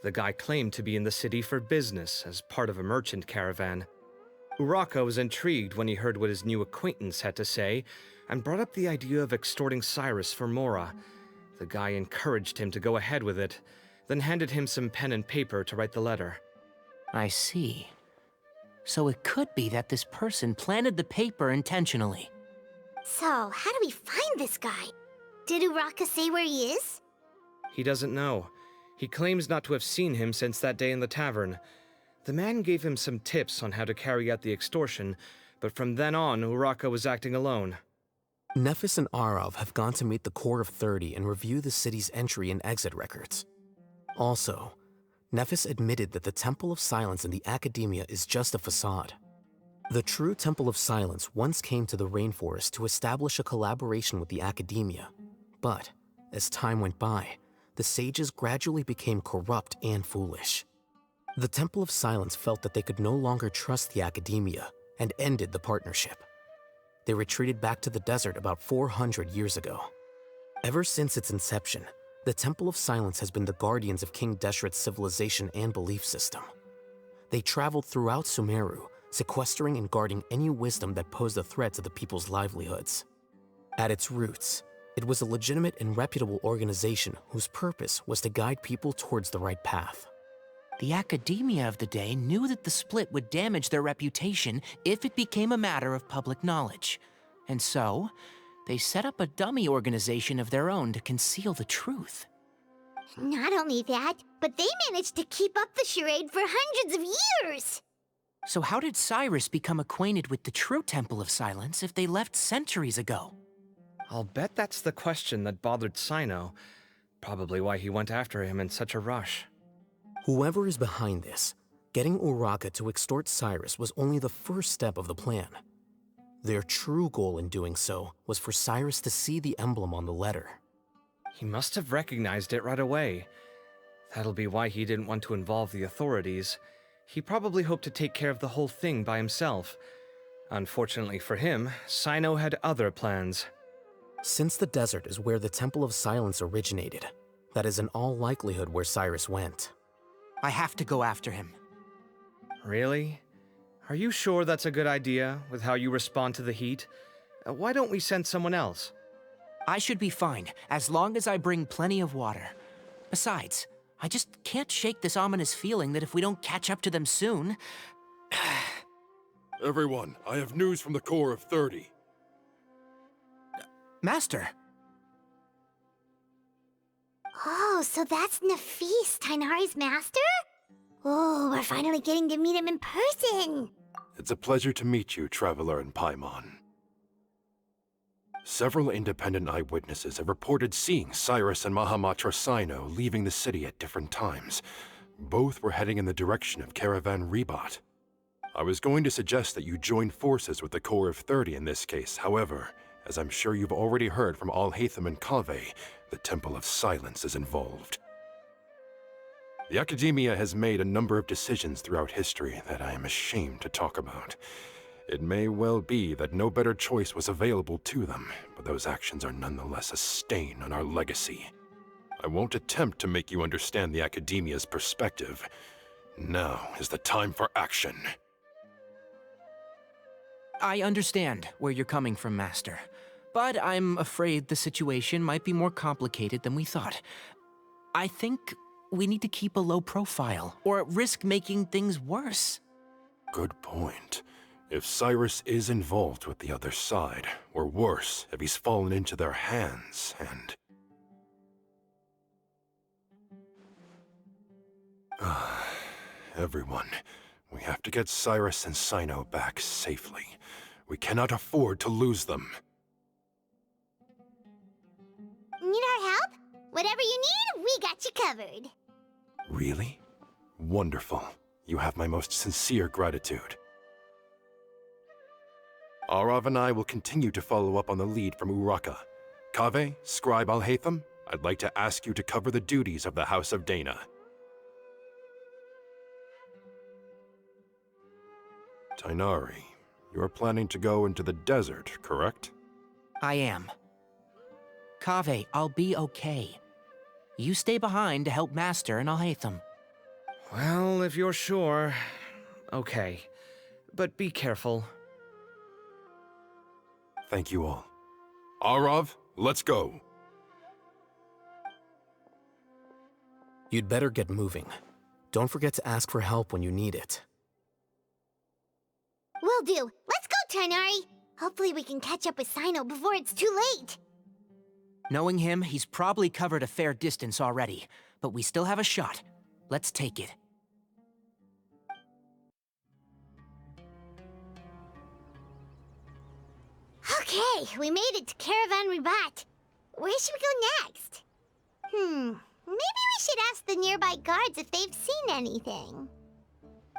The guy claimed to be in the city for business as part of a merchant caravan. Uraka was intrigued when he heard what his new acquaintance had to say and brought up the idea of extorting Cyrus for Mora. The guy encouraged him to go ahead with it, then handed him some pen and paper to write the letter. I see. So it could be that this person planted the paper intentionally. So, how do we find this guy? Did Uraka say where he is? He doesn't know. He claims not to have seen him since that day in the tavern. The man gave him some tips on how to carry out the extortion, but from then on, Uraka was acting alone. Nephis and Arav have gone to meet the Core of 30 and review the city's entry and exit records. Also, Nephis admitted that the Temple of Silence in the Academia is just a facade. The true Temple of Silence once came to the rainforest to establish a collaboration with the Academia, but as time went by, the sages gradually became corrupt and foolish. The Temple of Silence felt that they could no longer trust the Academia and ended the partnership. They retreated back to the desert about 400 years ago. Ever since its inception, the Temple of Silence has been the guardians of King Deshret's civilization and belief system. They traveled throughout Sumeru, sequestering and guarding any wisdom that posed a threat to the people's livelihoods. At its roots, it was a legitimate and reputable organization whose purpose was to guide people towards the right path. The Academia of the day knew that the split would damage their reputation if it became a matter of public knowledge. And so, they set up a dummy organization of their own to conceal the truth. Not only that, but they managed to keep up the charade for hundreds of years! So how did Cyrus become acquainted with the true Temple of Silence if they left centuries ago? I'll bet that's the question that bothered Sino. Probably why he went after him in such a rush. Whoever is behind this, getting Uraka to extort Cyrus was only the first step of the plan. Their true goal in doing so was for Cyrus to see the emblem on the letter. He must have recognized it right away. That'll be why he didn't want to involve the authorities. He probably hoped to take care of the whole thing by himself. Unfortunately for him, Sino had other plans. Since the desert is where the Temple of Silence originated, that is in all likelihood where Cyrus went. I have to go after him. Really? Are you sure that's a good idea, with how you respond to the heat? Why don't we send someone else? I should be fine, as long as I bring plenty of water. Besides, I just can't shake this ominous feeling that if we don't catch up to them soon... Everyone, I have news from the Core of 30. Master! Oh, so that's Nafis, Tainari's master? Oh, we're finally getting to meet him in person! It's a pleasure to meet you, Traveler in Paimon. Several independent eyewitnesses have reported seeing Cyrus and Mahamatra Sino leaving the city at different times. Both were heading in the direction of Caravan Ribat. I was going to suggest that you join forces with the Core of 30 in this case. However, as I'm sure you've already heard from Al-Haytham and Kaveh, the Temple of Silence is involved. The Academia has made a number of decisions throughout history that I am ashamed to talk about. It may well be that no better choice was available to them, but those actions are nonetheless a stain on our legacy. I won't attempt to make you understand the Academia's perspective. Now is the time for action. I understand where you're coming from, Master. But I'm afraid the situation might be more complicated than we thought. I think we need to keep a low profile, or risk making things worse. Good point. If Cyrus is involved with the other side, or worse, if he's fallen into their hands, and... Everyone, we have to get Cyrus and Cyno back safely. We cannot afford to lose them. Need our help? Whatever you need, we got you covered. Really? Wonderful. You have my most sincere gratitude. Arav and I will continue to follow up on the lead from Uraka. Kaveh, Scribe Alhaitham, I'd like to ask you to cover the duties of the House of Dana. Tighnari, you are planning to go into the desert, correct? I am. Kaveh, I'll be okay. You stay behind to help Master and Alhaitham. Well, if you're sure... Okay. But be careful. Thank you all. Arav, let's go. You'd better get moving. Don't forget to ask for help when you need it. Will do. Let's go, Tighnari. Hopefully we can catch up with Cyno before it's too late. Knowing him, he's probably covered a fair distance already. But we still have a shot. Let's take it. Okay, we made it to Caravan Ribat. Where should we go next? Maybe we should ask the nearby guards if they've seen anything.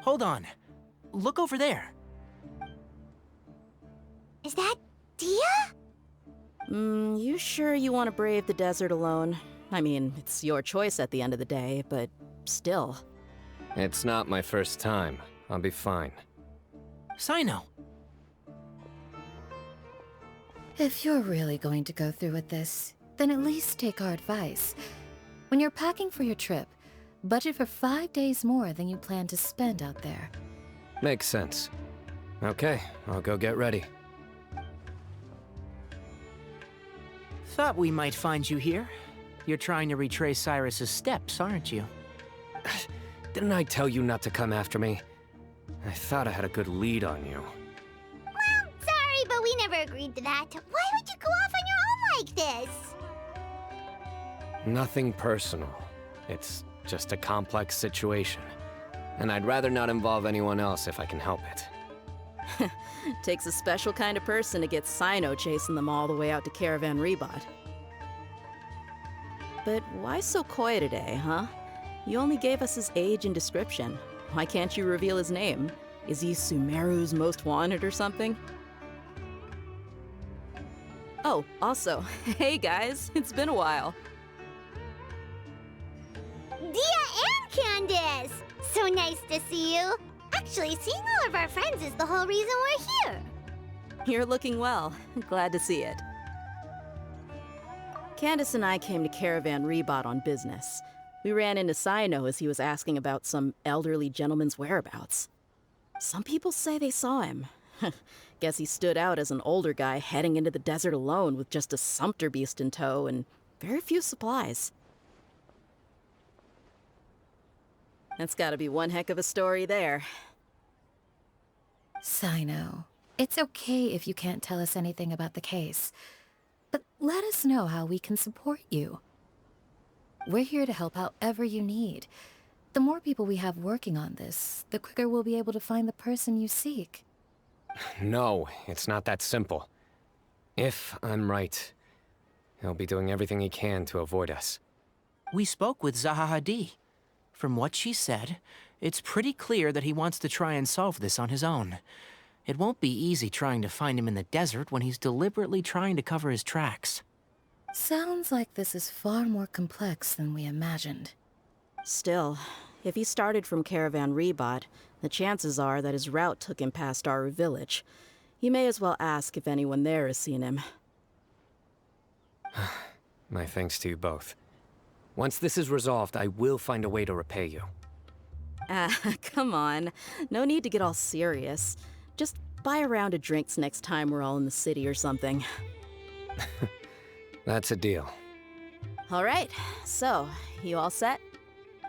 Hold on. Look over there. Is that Dia? You sure you want to brave the desert alone? I mean, it's your choice at the end of the day, but still. It's not my first time. I'll be fine. Cyno. If you're really going to go through with this, then at least take our advice. When you're packing for your trip, budget for 5 days more than you plan to spend out there. Makes sense. Okay, I'll go get ready. Thought we might find you here. You're trying to retrace Cyrus's steps, aren't you? Didn't I tell you not to come after me? I thought I had a good lead on you. Well, sorry, but we never agreed to that. Why would you go off on your own like this? Nothing personal. It's just a complex situation. And I'd rather not involve anyone else if I can help it. Takes a special kind of person to get Cyno chasing them all the way out to Caravan Ribat. But why so coy today, huh? You only gave us his age and description. Why can't you reveal his name? Is he Sumeru's most wanted or something? Oh, also, hey guys, it's been a while. Dia and Candace! So nice to see you. Actually, seeing all of our friends is the whole reason we're here. You're looking well. Glad to see it. Candace and I came to Caravan Ribat on business. We ran into Cyno as he was asking about some elderly gentleman's whereabouts. Some people say they saw him. Guess he stood out as an older guy heading into the desert alone with just a sumpter beast in tow and very few supplies. That's gotta be one heck of a story there. Cyno, it's okay if you can't tell us anything about the case. But let us know how we can support you. We're here to help however you need. The more people we have working on this, the quicker we'll be able to find the person you seek. No, it's not that simple. If I'm right, he'll be doing everything he can to avoid us. We spoke with Zaha Hadid. From what she said, it's pretty clear that he wants to try and solve this on his own. It won't be easy trying to find him in the desert when he's deliberately trying to cover his tracks. Sounds like this is far more complex than we imagined. Still, if he started from Caravan Ribat, the chances are that his route took him past our village. You may as well ask if anyone there has seen him. My thanks to you both. Once this is resolved, I will find a way to repay you. Ah, come on. No need to get all serious. Just buy a round of drinks next time we're all in the city or something. That's a deal. All right, so, you all set?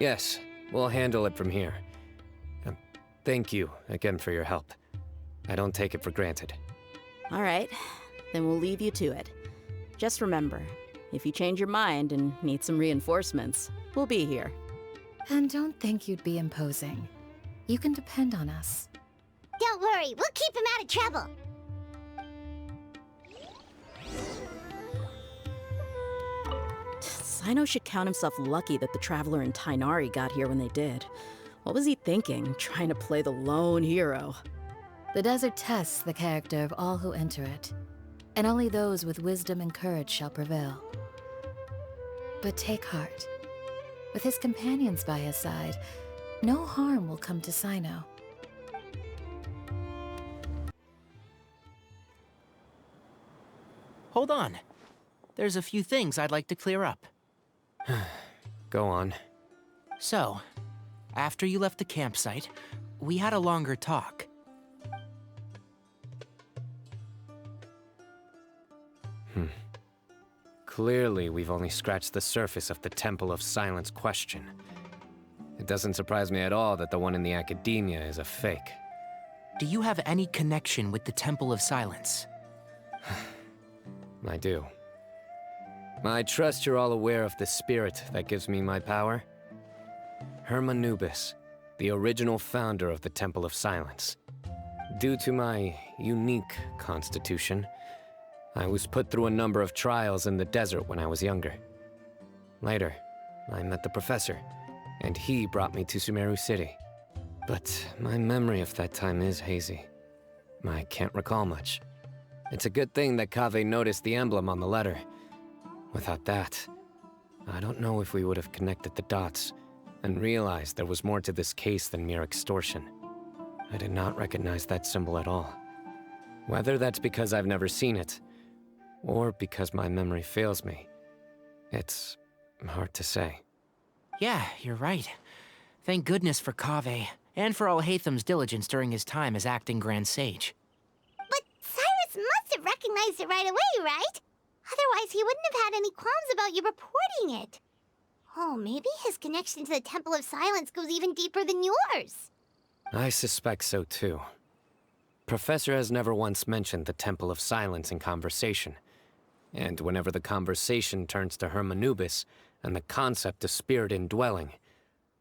Yes, we'll handle it from here. Thank you again for your help. I don't take it for granted. All right, then we'll leave you to it. Just remember, if you change your mind and need some reinforcements, we'll be here. And don't think you'd be imposing. You can depend on us. Don't worry, we'll keep him out of trouble. Cyno should count himself lucky that the Traveler and Tainari got here when they did. What was he thinking, trying to play the lone hero? The desert tests the character of all who enter it, and only those with wisdom and courage shall prevail. But take heart. With his companions by his side, no harm will come to Cyno. Hold on. There's a few things I'd like to clear up. Go on. So, after you left the campsite, we had a longer talk. Clearly, we've only scratched the surface of the Temple of Silence question. It doesn't surprise me at all that the one in the academia is a fake. Do you have any connection with the Temple of Silence? I do. I trust you're all aware of the spirit that gives me my power. Hermanubis, the original founder of the Temple of Silence. Due to my unique constitution, I was put through a number of trials in the desert when I was younger. Later, I met the professor, and he brought me to Sumeru City. But my memory of that time is hazy. I can't recall much. It's a good thing that Kaveh noticed the emblem on the letter. Without that, I don't know if we would have connected the dots and realized there was more to this case than mere extortion. I did not recognize that symbol at all. Whether that's because I've never seen it, or because my memory fails me, it's hard to say. Yeah, you're right. Thank goodness for Kaveh, and for Alhaitham's diligence during his time as acting Grand Sage. But Cyrus must have recognized it right away, right? Otherwise, he wouldn't have had any qualms about you reporting it. Oh, maybe his connection to the Temple of Silence goes even deeper than yours. I suspect so too. Professor has never once mentioned the Temple of Silence in conversation. And whenever the conversation turns to Hermanubis and the concept of spirit indwelling,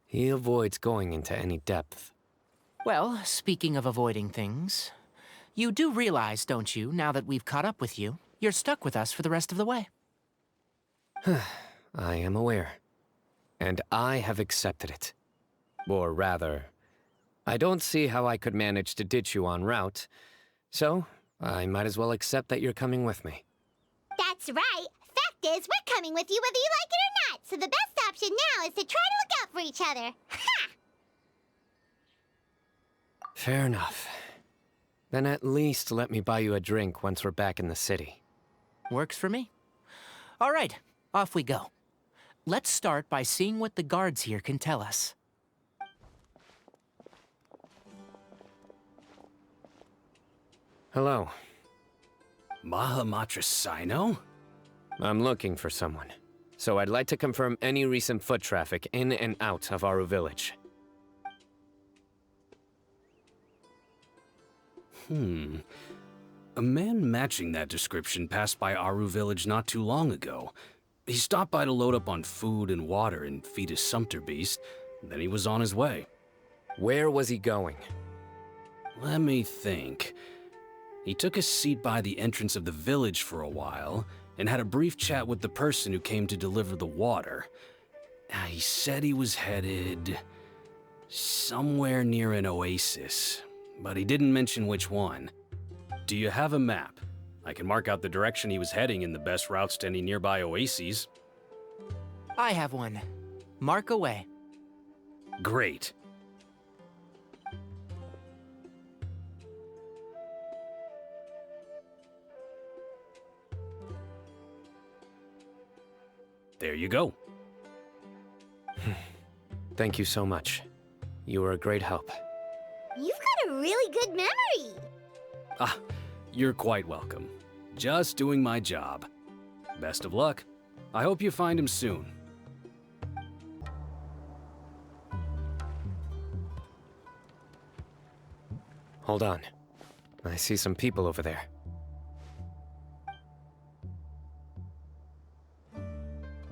he avoids going into any depth. Well, speaking of avoiding things, you do realize, don't you, now that we've caught up with you, you're stuck with us for the rest of the way. I am aware. And I have accepted it. Or rather, I don't see how I could manage to ditch you en route, so I might as well accept that you're coming with me. That's right. Fact is, we're coming with you whether you like it or not, so the best option now is to try to look out for each other. Ha! Fair enough. Then at least let me buy you a drink once we're back in the city. Works for me. All right, off we go. Let's start by seeing what the guards here can tell us. Hello. Mahamatra Cyno? I'm looking for someone. So I'd like to confirm any recent foot traffic in and out of Aru Village. A man matching that description passed by Aru Village not too long ago. He stopped by to load up on food and water and feed his sumpter beast, then he was on his way. Where was he going? Let me think. He took a seat by the entrance of the village for a while, and had a brief chat with the person who came to deliver the water. He said he was headed somewhere near an oasis, but he didn't mention which one. Do you have a map? I can mark out the direction he was heading and the best routes to any nearby oases. I have one. Mark away. Great. There you go. Thank you so much. You were a great help. You've got a really good memory. Ah, you're quite welcome. Just doing my job. Best of luck. I hope you find him soon. Hold on. I see some people over there.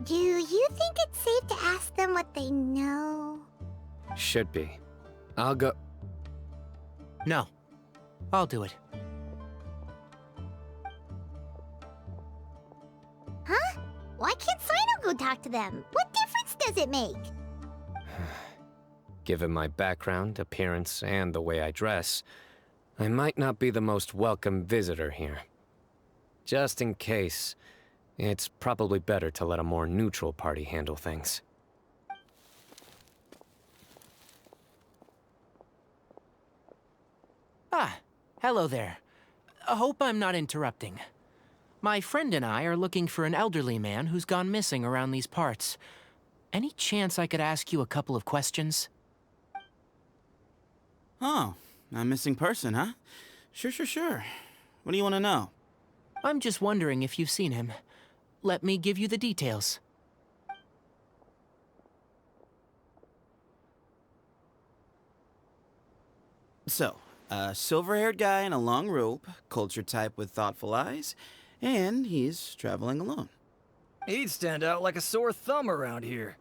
Do you think it's safe to ask them what they know? Should be. I'll go. No. I'll do it. Huh? Why can't Sino go talk to them? What difference does it make? Given my background, appearance, and the way I dress, I might not be the most welcome visitor here. Just in case, it's probably better to let a more neutral party handle things. Ah, hello there. I hope I'm not interrupting. My friend and I are looking for an elderly man who's gone missing around these parts. Any chance I could ask you a couple of questions? Oh, a missing person, huh? Sure. What do you want to know? I'm just wondering if you've seen him. Let me give you the details. So, a silver-haired guy in a long robe, culture type with thoughtful eyes, and he's traveling alone. He'd stand out like a sore thumb around here.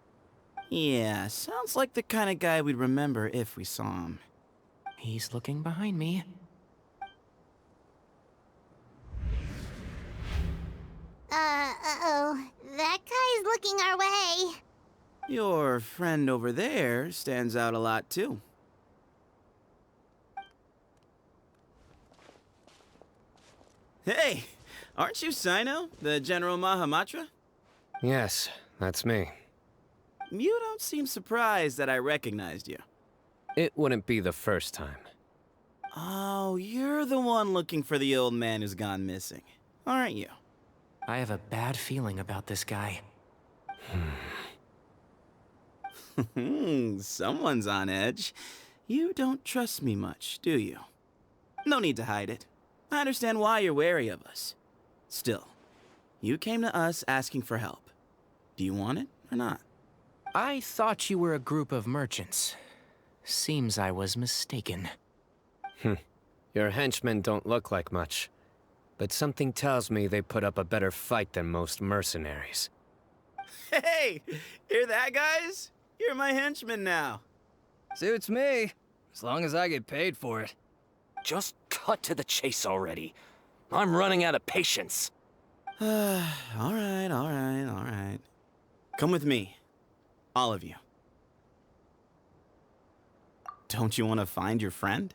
Yeah, sounds like the kind of guy we'd remember if we saw him. He's looking behind me. Uh-oh. That guy's looking our way. Your friend over there stands out a lot, too. Hey! Aren't you Sino, the General Mahamatra? Yes, that's me. You don't seem surprised that I recognized you. It wouldn't be the first time. Oh, you're the one looking for the old man who's gone missing, aren't you? I have a bad feeling about this guy. Someone's on edge. You don't trust me much, do you? No need to hide it. I understand why you're wary of us. Still, you came to us asking for help. Do you want it or not? I thought you were a group of merchants. Seems I was mistaken. Your henchmen don't look like much, but something tells me they put up a better fight than most mercenaries. Hey! Hear that, guys? You're my henchmen now. Suits me, as long as I get paid for it. Just cut to the chase already. I'm running out of patience. All right. Come with me. All of you. Don't you want to find your friend?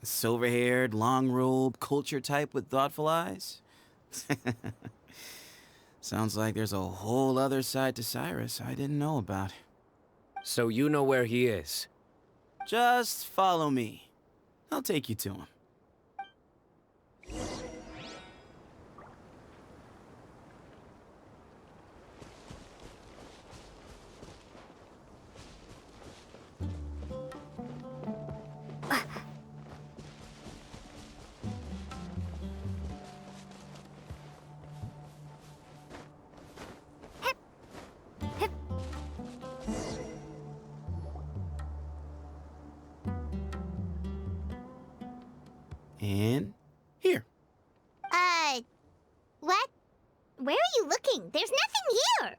A silver-haired, long-robe, culture type with thoughtful eyes? Sounds like there's a whole other side to Cyrus I didn't know about. So you know where he is? Just follow me. I'll take you to him. And here. What? Where are you looking? There's nothing here.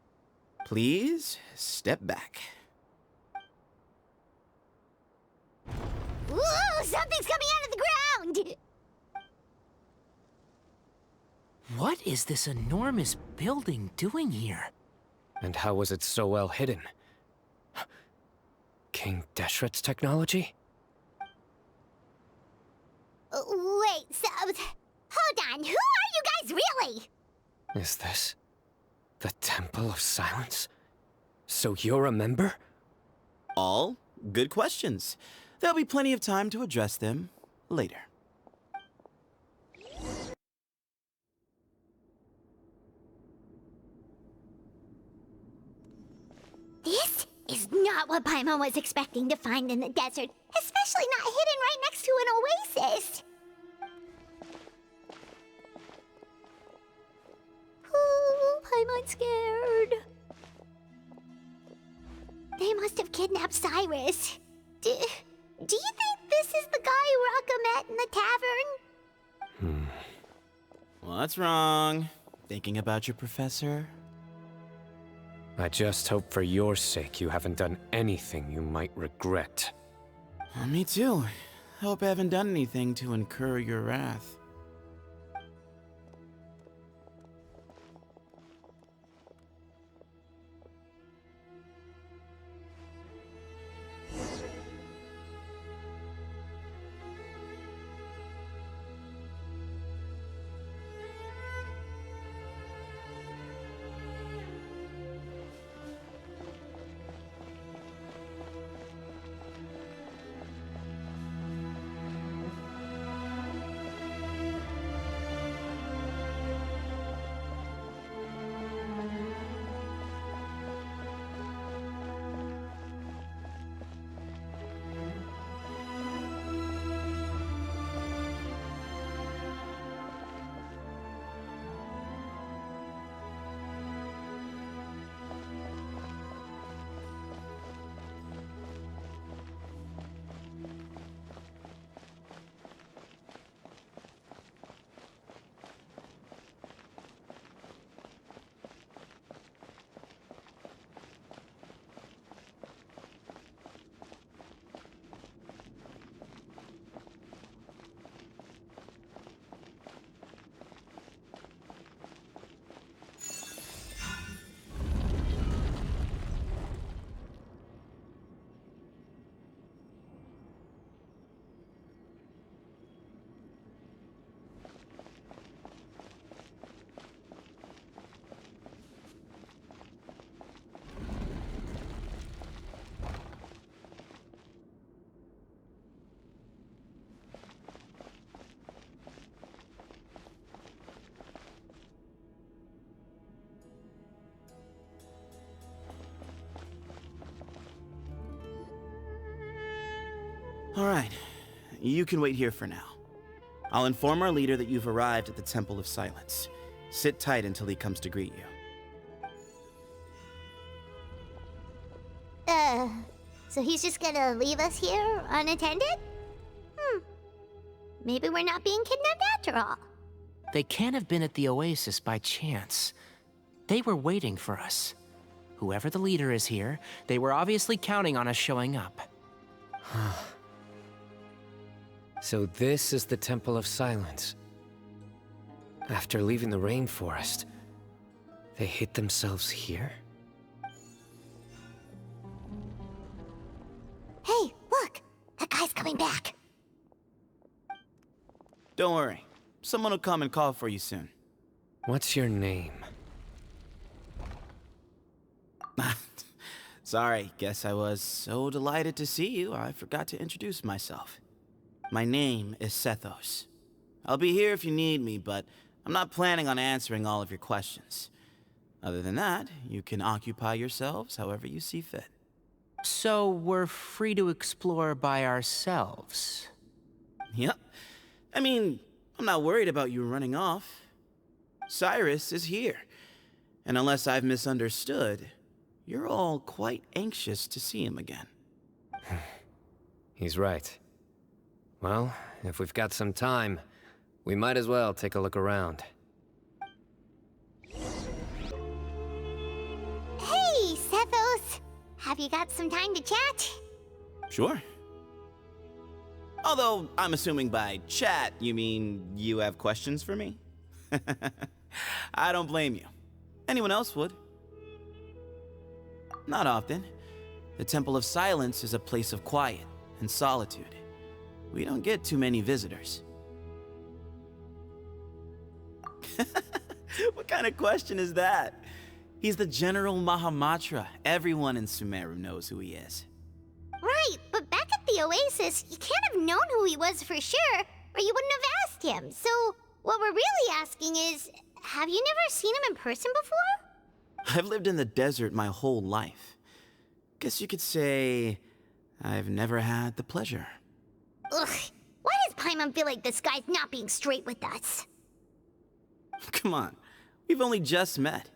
Please step back. Whoa, something's coming out of the ground! What is this enormous building doing here? And how was it so well hidden? King Deshret's technology? Wait, so... Hold on, who are you guys really? Is this the Temple of Silence? So you're a member? All good questions. There'll be plenty of time to address them later. This is not not what Paimon was expecting to find in the desert, especially not hidden right next to an oasis. Ooh, Paimon's scared. They must have kidnapped Cyrus. Do you think this is the guy Raka met in the tavern? What's wrong? Thinking about your professor? I just hope for your sake you haven't done anything you might regret. Me too. Hope I haven't done anything to incur your wrath. Alright, you can wait here for now. I'll inform our leader that you've arrived at the Temple of Silence. Sit tight until he comes to greet you. So he's just gonna leave us here unattended? Maybe we're not being kidnapped after all. They can't have been at the oasis by chance. They were waiting for us. Whoever the leader is here, they were obviously counting on us showing up. So this is the Temple of Silence. After leaving the rainforest, they hid themselves here? Hey, look! That guy's coming back. Don't worry. Someone will come and call for you soon. What's your name? Sorry, guess I was so delighted to see you, I forgot to introduce myself. My name is Sethos. I'll be here if you need me, but I'm not planning on answering all of your questions. Other than that, you can occupy yourselves however you see fit. So we're free to explore by ourselves? Yep. I mean, I'm not worried about you running off. Cyrus is here. And unless I've misunderstood, you're all quite anxious to see him again. He's right. Well, if we've got some time, we might as well take a look around. Hey, Sethos! Have you got some time to chat? Sure. Although, I'm assuming by chat, you mean you have questions for me? I don't blame you. Anyone else would. Not often. The Temple of Silence is a place of quiet and solitude. We don't get too many visitors. What kind of question is that? He's the General Mahamatra. Everyone in Sumeru knows who he is. Right, but back at the Oasis, you can't have known who he was for sure, or you wouldn't have asked him. So, what we're really asking is, have you never seen him in person before? I've lived in the desert my whole life. guess you could say I've never had the pleasure. Ugh, why does Paimon feel like this guy's not being straight with us? Come on, we've only just met.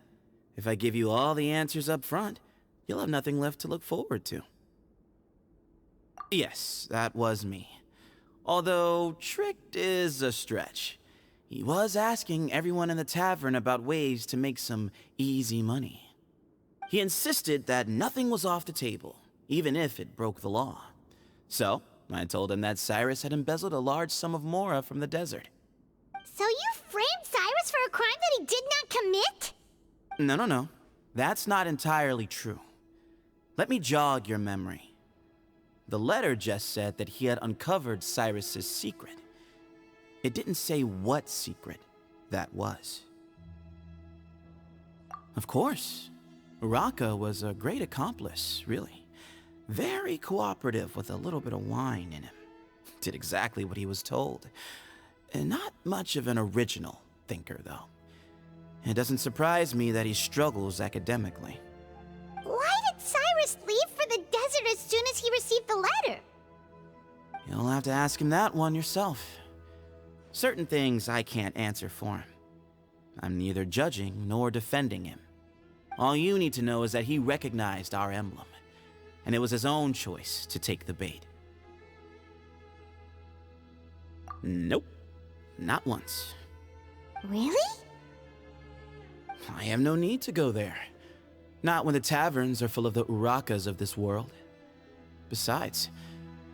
If I give you all the answers up front, you'll have nothing left to look forward to. Yes, that was me. Although, tricked is a stretch. He was asking everyone in the tavern about ways to make some easy money. He insisted that nothing was off the table, even if it broke the law. So, I told him that Cyrus had embezzled a large sum of mora from the desert. So you framed Cyrus for a crime that he did not commit? No. That's not entirely true. Let me jog your memory. The letter just said that he had uncovered Cyrus's secret. It didn't say what secret that was. Of course, Uraka was a great accomplice, really. Very cooperative with a little bit of wine in him. Did exactly what he was told. And not much of an original thinker, though. It doesn't surprise me that he struggles academically. Why did Cyrus leave for the desert as soon as he received the letter? You'll have to ask him that one yourself. Certain things I can't answer for him. I'm neither judging nor defending him. All you need to know is that he recognized our emblem, and it was his own choice to take the bait. Nope, not once. Really? I have no need to go there. Not when the taverns are full of the Urakas of this world. Besides,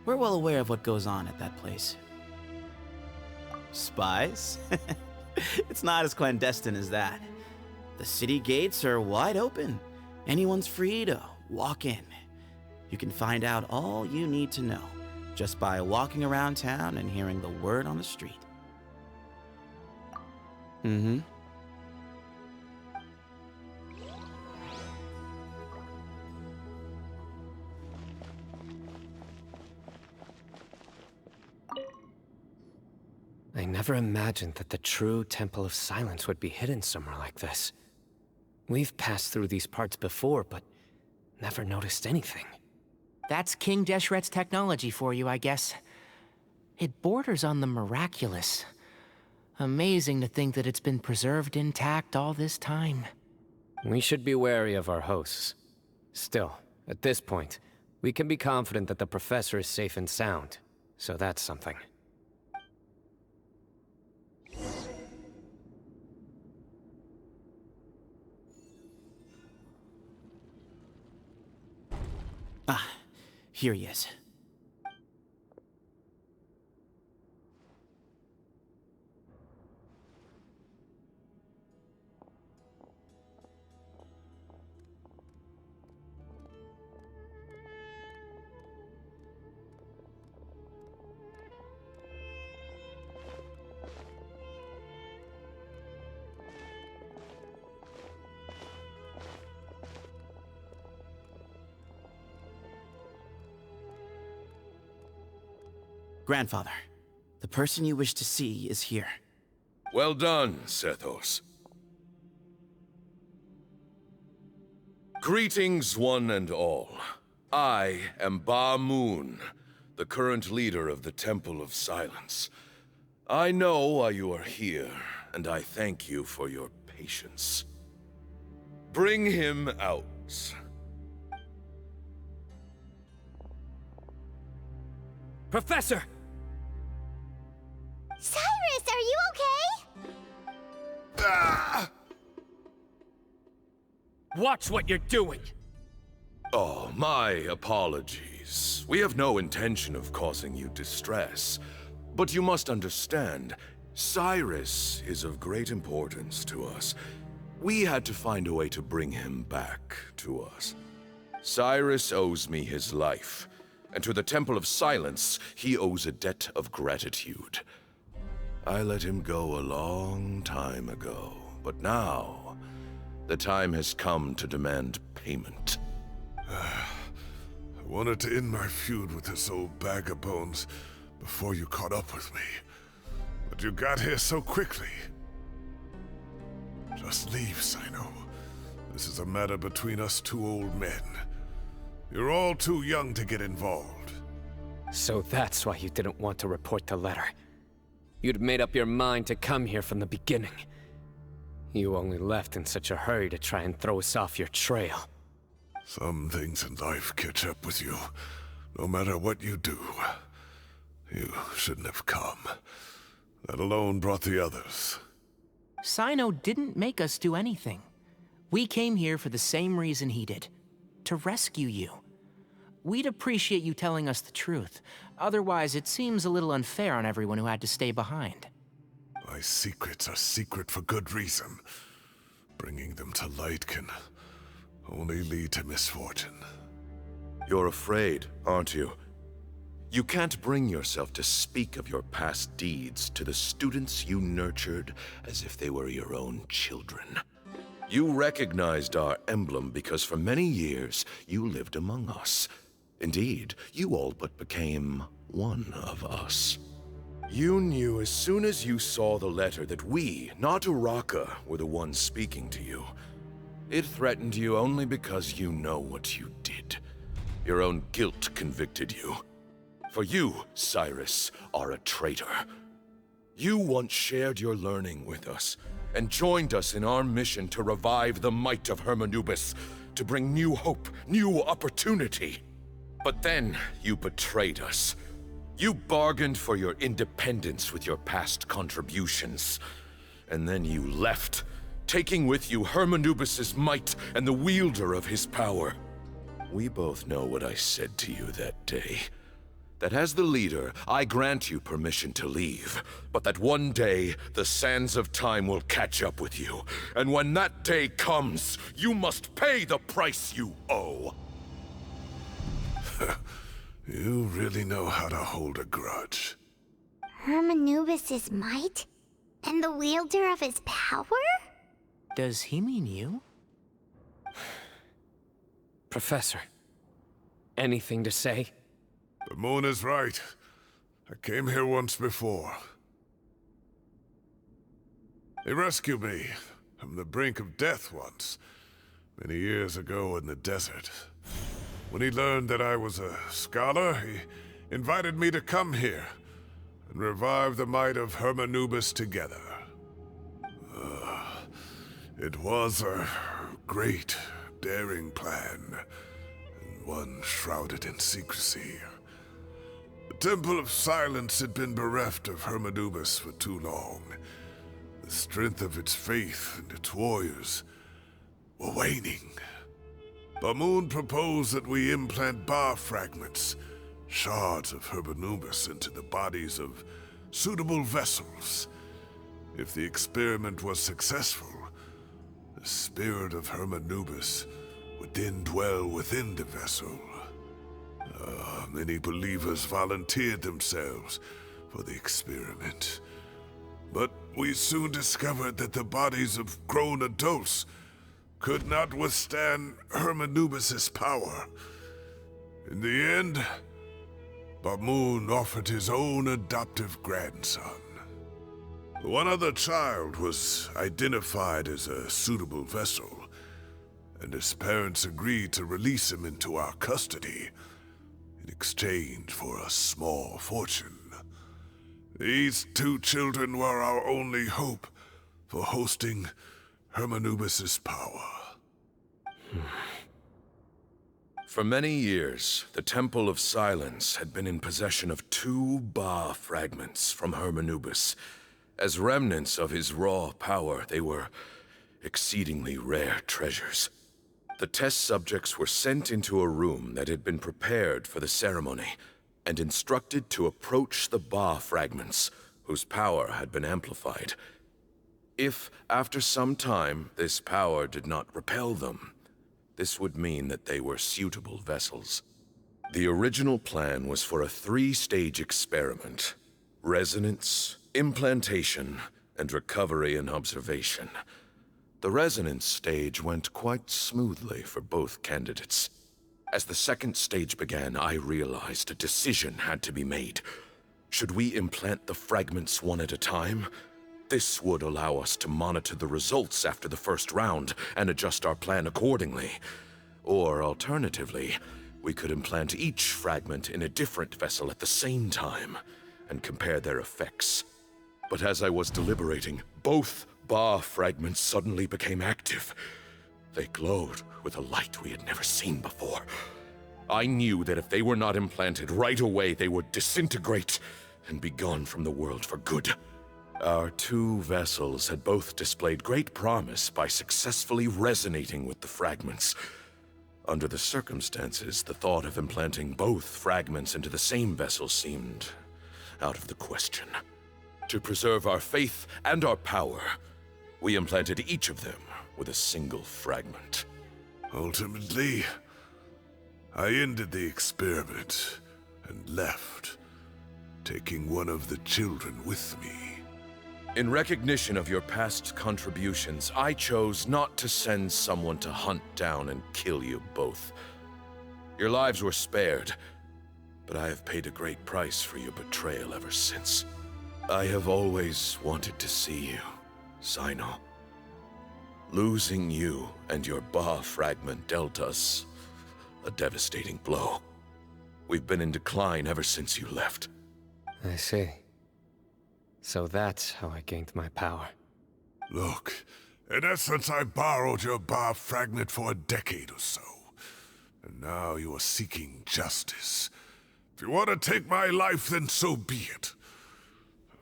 we're well aware of what goes on at that place. Spies? It's not as clandestine as that. The city gates are wide open. Anyone's free to walk in. You can find out all you need to know just by walking around town and hearing the word on the street. Mm-hmm. I never imagined that the true Temple of Silence would be hidden somewhere like this. We've passed through these parts before, but never noticed anything. That's King Deshret's technology for you, I guess. It borders on the miraculous. Amazing to think that it's been preserved intact all this time. We should be wary of our hosts. Still, at this point, we can be confident that the professor is safe and sound, so that's something. Ah, here he is. Grandfather, the person you wish to see is here. Well done, Sethos. Greetings, one and all. I am Ba Moon, the current leader of the Temple of Silence. I know why you are here, and I thank you for your patience. Bring him out. Professor! Cyrus, are you okay? Ah! Watch what you're doing! Oh, my apologies. We have no intention of causing you distress. But you must understand, Cyrus is of great importance to us. We had to find a way to bring him back to us. Cyrus owes me his life, and to the Temple of Silence, he owes a debt of gratitude. I let him go a long time ago, but now, the time has come to demand payment. I wanted to end my feud with this old bag of bones before you caught up with me, but you got here so quickly. Just leave, Sino. This is a matter between us two old men. You're all too young to get involved. So that's why you didn't want to report the letter. You'd made up your mind to come here from the beginning. You only left in such a hurry to try and throw us off your trail. Some things in life catch up with you, no matter what you do. You shouldn't have come. That alone brought the others. Sino didn't make us do anything. We came here for the same reason he did. To rescue you. We'd appreciate you telling us the truth. Otherwise, it seems a little unfair on everyone who had to stay behind. My secrets are secret for good reason. Bringing them to light can only lead to misfortune. You're afraid, aren't you? You can't bring yourself to speak of your past deeds to the students you nurtured as if they were your own children. You recognized our emblem because for many years you lived among us. Indeed, you all but became one of us. You knew as soon as you saw the letter that we, not Uraka, were the ones speaking to you. It threatened you only because you know what you did. Your own guilt convicted you. For you, Cyrus, are a traitor. You once shared your learning with us, and joined us in our mission to revive the might of Hermanubis, to bring new hope, new opportunity. But then you betrayed us. You bargained for your independence with your past contributions. And then you left, taking with you Hermanubis' might and the wielder of his power. We both know what I said to you that day. That as the leader, I grant you permission to leave, but that one day, the sands of time will catch up with you. And when that day comes, you must pay the price you owe. You really know how to hold a grudge. Hermanubis' might? And the wielder of his power? Does he mean you? Professor, anything to say? The moon is right. I came here once before. He rescued me from the brink of death once, many years ago in the desert. When he learned that I was a scholar, he invited me to come here and revive the might of Hermanubis together. It was a great, daring plan, and one shrouded in secrecy. The Temple of Silence had been bereft of Hermanubis for too long. The strength of its faith and its warriors were waning. Bamoon proposed that we implant bar fragments, shards of Hermanubis, into the bodies of suitable vessels. If the experiment was successful, the spirit of Hermanubis would then dwell within the vessel. Many believers volunteered themselves for the experiment. But we soon discovered that the bodies of grown adults could not withstand Hermanubis' power. In the end, Bamoon offered his own adoptive grandson. One other child was identified as a suitable vessel, and his parents agreed to release him into our custody in exchange for a small fortune. These two children were our only hope for hosting Hermanubis' power. For many years, the Temple of Silence had been in possession of 2 Ba fragments from Hermanubis. As remnants of his raw power, they were exceedingly rare treasures. The test subjects were sent into a room that had been prepared for the ceremony, and instructed to approach the Ba fragments, whose power had been amplified. If, after some time, this power did not repel them, this would mean that they were suitable vessels. The original plan was for a 3-stage experiment: resonance, implantation, and recovery and observation. The resonance stage went quite smoothly for both candidates. As the 2nd stage began, I realized a decision had to be made. Should we implant the fragments one at a time? This would allow us to monitor the results after the first round and adjust our plan accordingly. Or alternatively, We could implant each fragment in a different vessel at the same time and compare their effects. But as I was deliberating, both Ba fragments suddenly became active. They glowed with a light we had never seen before. I knew that if they were not implanted right away, they would disintegrate and be gone from the world for good. Our two vessels had both displayed great promise by successfully resonating with the fragments. Under the circumstances, the thought of implanting both fragments into the same vessel seemed out of the question. To preserve our faith and our power, we implanted each of them with a single fragment. Ultimately, I ended the experiment and left, taking one of the children with me. In recognition of your past contributions, I chose not to send someone to hunt down and kill you both. Your lives were spared, but I have paid a great price for your betrayal ever since. I have always wanted to see you, Sino. Losing you and your Ba fragment dealt us a devastating blow. We've been in decline ever since you left. I see. So that's how I gained my power. Look, in essence, I borrowed your Ba fragment for a decade or so. And now you are seeking justice. If you want to take my life, then so be it.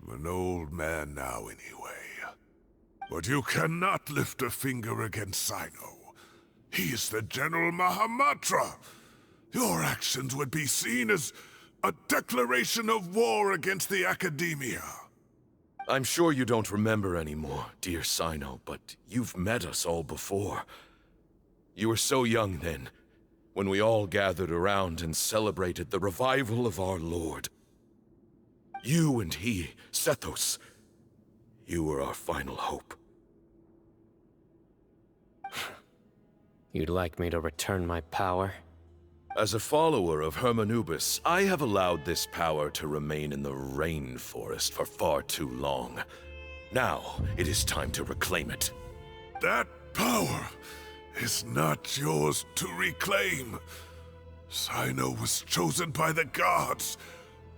I'm an old man now anyway. But you cannot lift a finger against Sino. He is the General Mahamatra. Your actions would be seen as a declaration of war against the Academia. I'm sure you don't remember anymore, dear Sino, but you've met us all before. You were so young then, when we all gathered around and celebrated the revival of our Lord. You and he, Sethos, you were our final hope. You'd like me to return my power? As a follower of Hermanubis, I have allowed this power to remain in the rainforest for far too long. Now, it is time to reclaim it. That power is not yours to reclaim. Sino was chosen by the gods.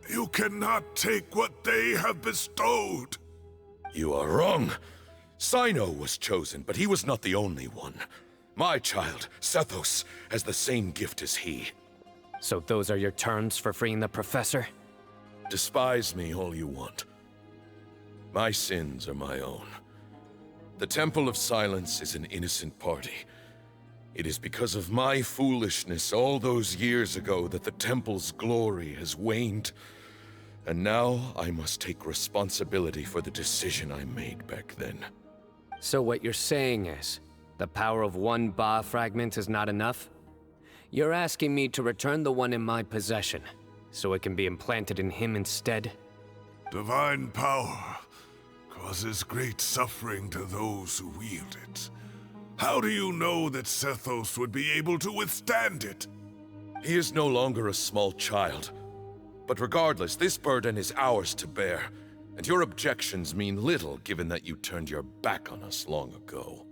You cannot take what they have bestowed. You are wrong. Sino was chosen, but he was not the only one. My child, Sethos, has the same gift as he. So those are your terms for freeing the professor? Despise me all you want. My sins are my own. The Temple of Silence is an innocent party. It is because of my foolishness all those years ago that the Temple's glory has waned. And now I must take responsibility for the decision I made back then. So what you're saying is, the power of one Ba fragment is not enough? You're asking me to return the one in my possession, so it can be implanted in him instead? Divine power causes great suffering to those who wield it. How do you know that Sethos would be able to withstand it? He is no longer a small child. But regardless, this burden is ours to bear, and your objections mean little given that you turned your back on us long ago.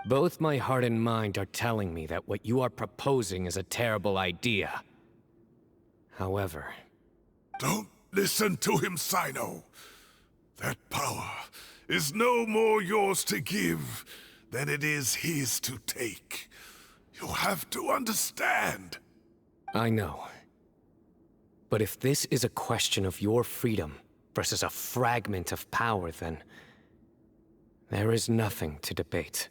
Both my heart and mind are telling me that what you are proposing is a terrible idea. However... Don't listen to him, Sino. That power is no more yours to give than it is his to take. You have to understand. I know. But if this is a question of your freedom versus a fragment of power, then... there is nothing to debate.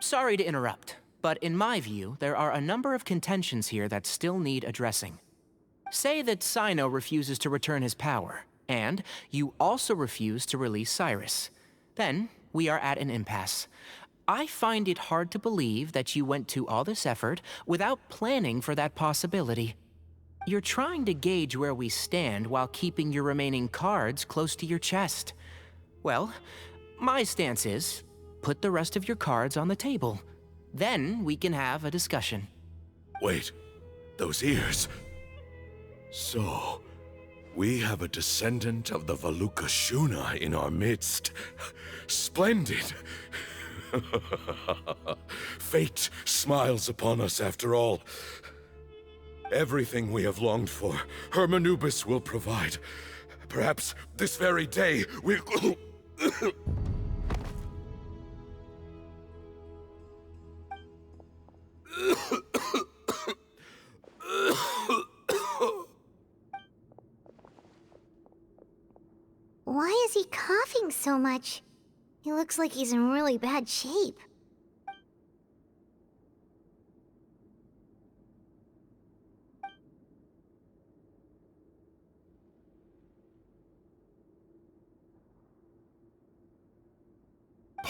Sorry to interrupt, but in my view, there are a number of contentions here that still need addressing. Say that Sino refuses to return his power, and you also refuse to release Cyrus. Then, we are at an impasse. I find it hard to believe that you went to all this effort without planning for that possibility. You're trying to gauge where we stand while keeping your remaining cards close to your chest. Well, my stance is, put the rest of your cards on the table. Then we can have a discussion. Wait, those ears... So, we have a descendant of the Valukashuna in our midst. Splendid. Fate smiles upon us after all. Everything we have longed for, Hermanubis will provide. Perhaps this very day we'll... Why is he coughing so much? He looks like he's in really bad shape.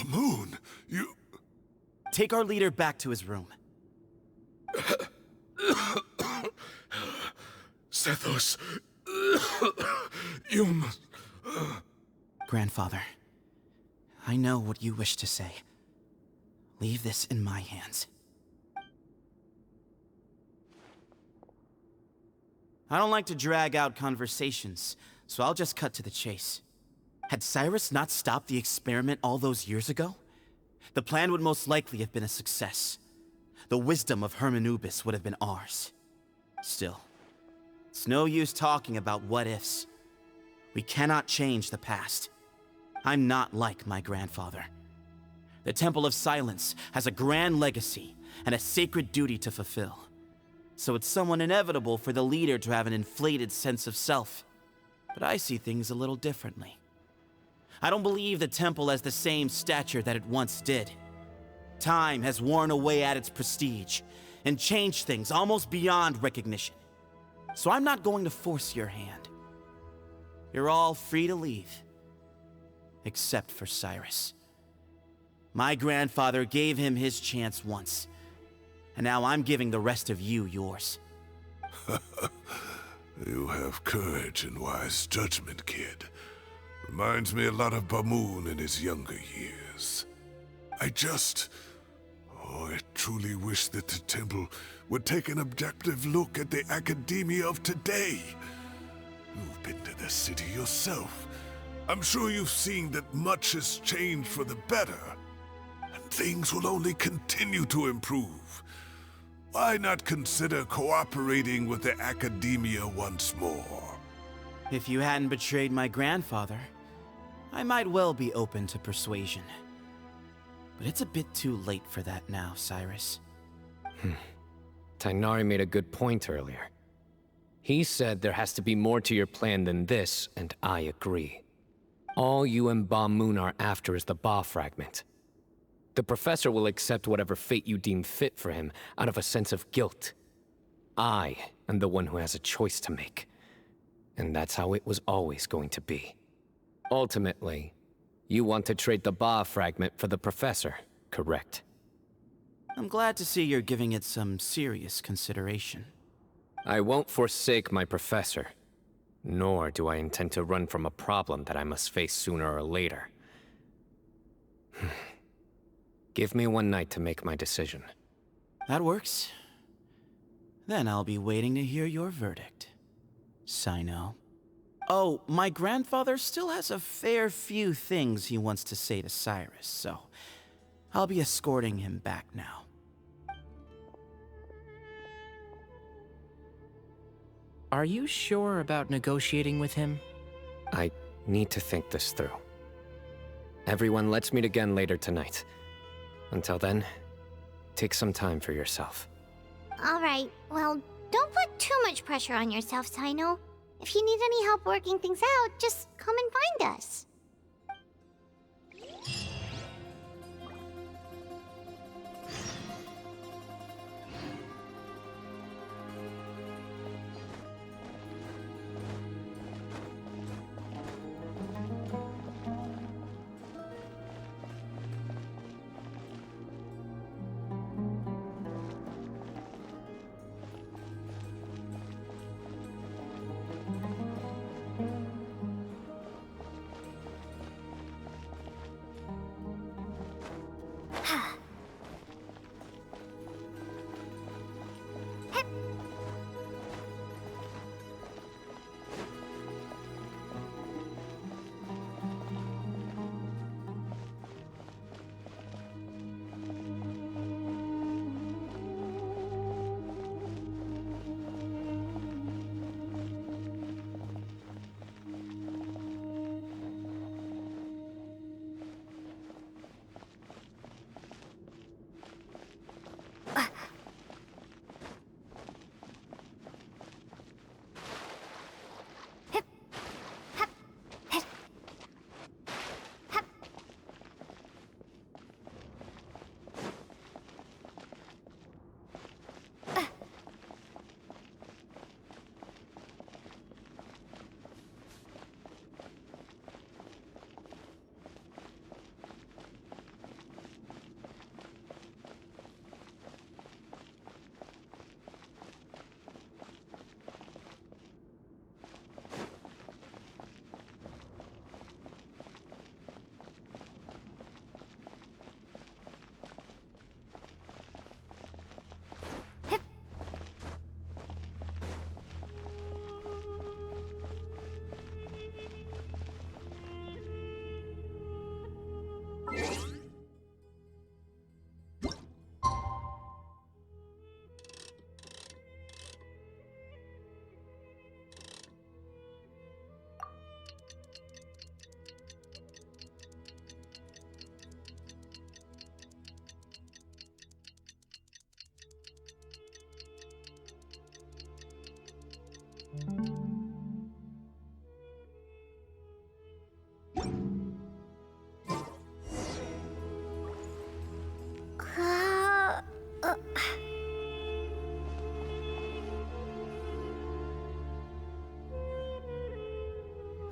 Moon, you... Take our leader back to his room. Sethos, you must... Grandfather, I know what you wish to say. Leave this in my hands. I don't like to drag out conversations, so I'll just cut to the chase. Had Cyrus not stopped the experiment all those years ago, the plan would most likely have been a success. The wisdom of Hermanubis would have been ours. Still, it's no use talking about what-ifs. We cannot change the past. I'm not like my grandfather. The Temple of Silence has a grand legacy and a sacred duty to fulfill. So it's somewhat inevitable for the leader to have an inflated sense of self. But I see things a little differently. I don't believe the temple has the same stature that it once did. Time has worn away at its prestige and changed things almost beyond recognition. So I'm not going to force your hand. You're all free to leave. Except for Cyrus. My grandfather gave him his chance once, and now I'm giving the rest of you yours. You have courage and wise judgment, kid. Reminds me a lot of Bamoon in his younger years. I truly wish that the temple would take an objective look at the academia of today. You've been to the city yourself. I'm sure you've seen that much has changed for the better, and things will only continue to improve. Why not consider cooperating with the academia once more? If you hadn't betrayed my grandfather, I might well be open to persuasion. But it's a bit too late for that now, Cyrus. Tainari made a good point earlier. He said there has to be more to your plan than this, and I agree. All you and Ba Moon are after is the Ba fragment. The professor will accept whatever fate you deem fit for him out of a sense of guilt. I am the one who has a choice to make. And that's how it was always going to be. Ultimately, you want to trade the Ba fragment for the professor, correct? I'm glad to see you're giving it some serious consideration. I won't forsake my professor, nor do I intend to run from a problem that I must face sooner or later. Give me one night to make my decision. That works. Then I'll be waiting to hear your verdict, Sino. Oh, my grandfather still has a fair few things he wants to say to Cyrus, so I'll be escorting him back now. Are you sure about negotiating with him? I need to think this through. Everyone, let's meet again later tonight. Until then, take some time for yourself. Alright, well, don't put too much pressure on yourself, Sino. If you need any help working things out, just come and find us.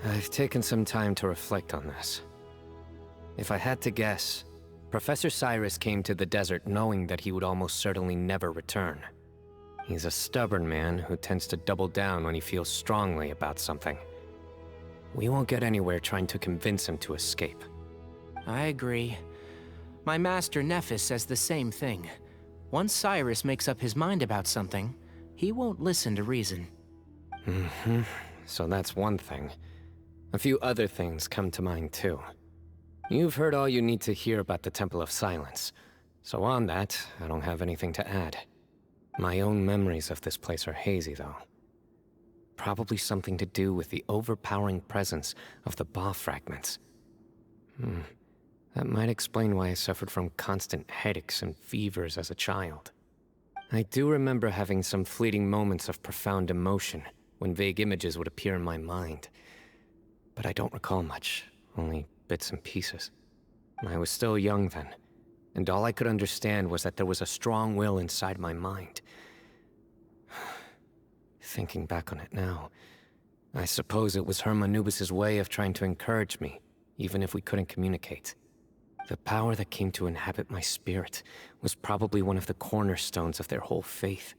I've taken some time to reflect on this. If I had to guess, Professor Cyrus came to the desert knowing that he would almost certainly never return. He's a stubborn man who tends to double down when he feels strongly about something. We won't get anywhere trying to convince him to escape. I agree. My master Nephis says the same thing. Once Cyrus makes up his mind about something, he won't listen to reason. So that's one thing. A few other things come to mind too. You've heard all you need to hear about the Temple of Silence, so on that, I don't have anything to add. My own memories of this place are hazy, though. Probably something to do with the overpowering presence of the Ba fragments. That might explain why I suffered from constant headaches and fevers as a child. I do remember having some fleeting moments of profound emotion when vague images would appear in my mind. But I don't recall much, only bits and pieces. I was still young then, and all I could understand was that there was a strong will inside my mind. Thinking back on it now, I suppose it was Hermanubis' way of trying to encourage me, even if we couldn't communicate. The power that came to inhabit my spirit was probably one of the cornerstones of their whole faith.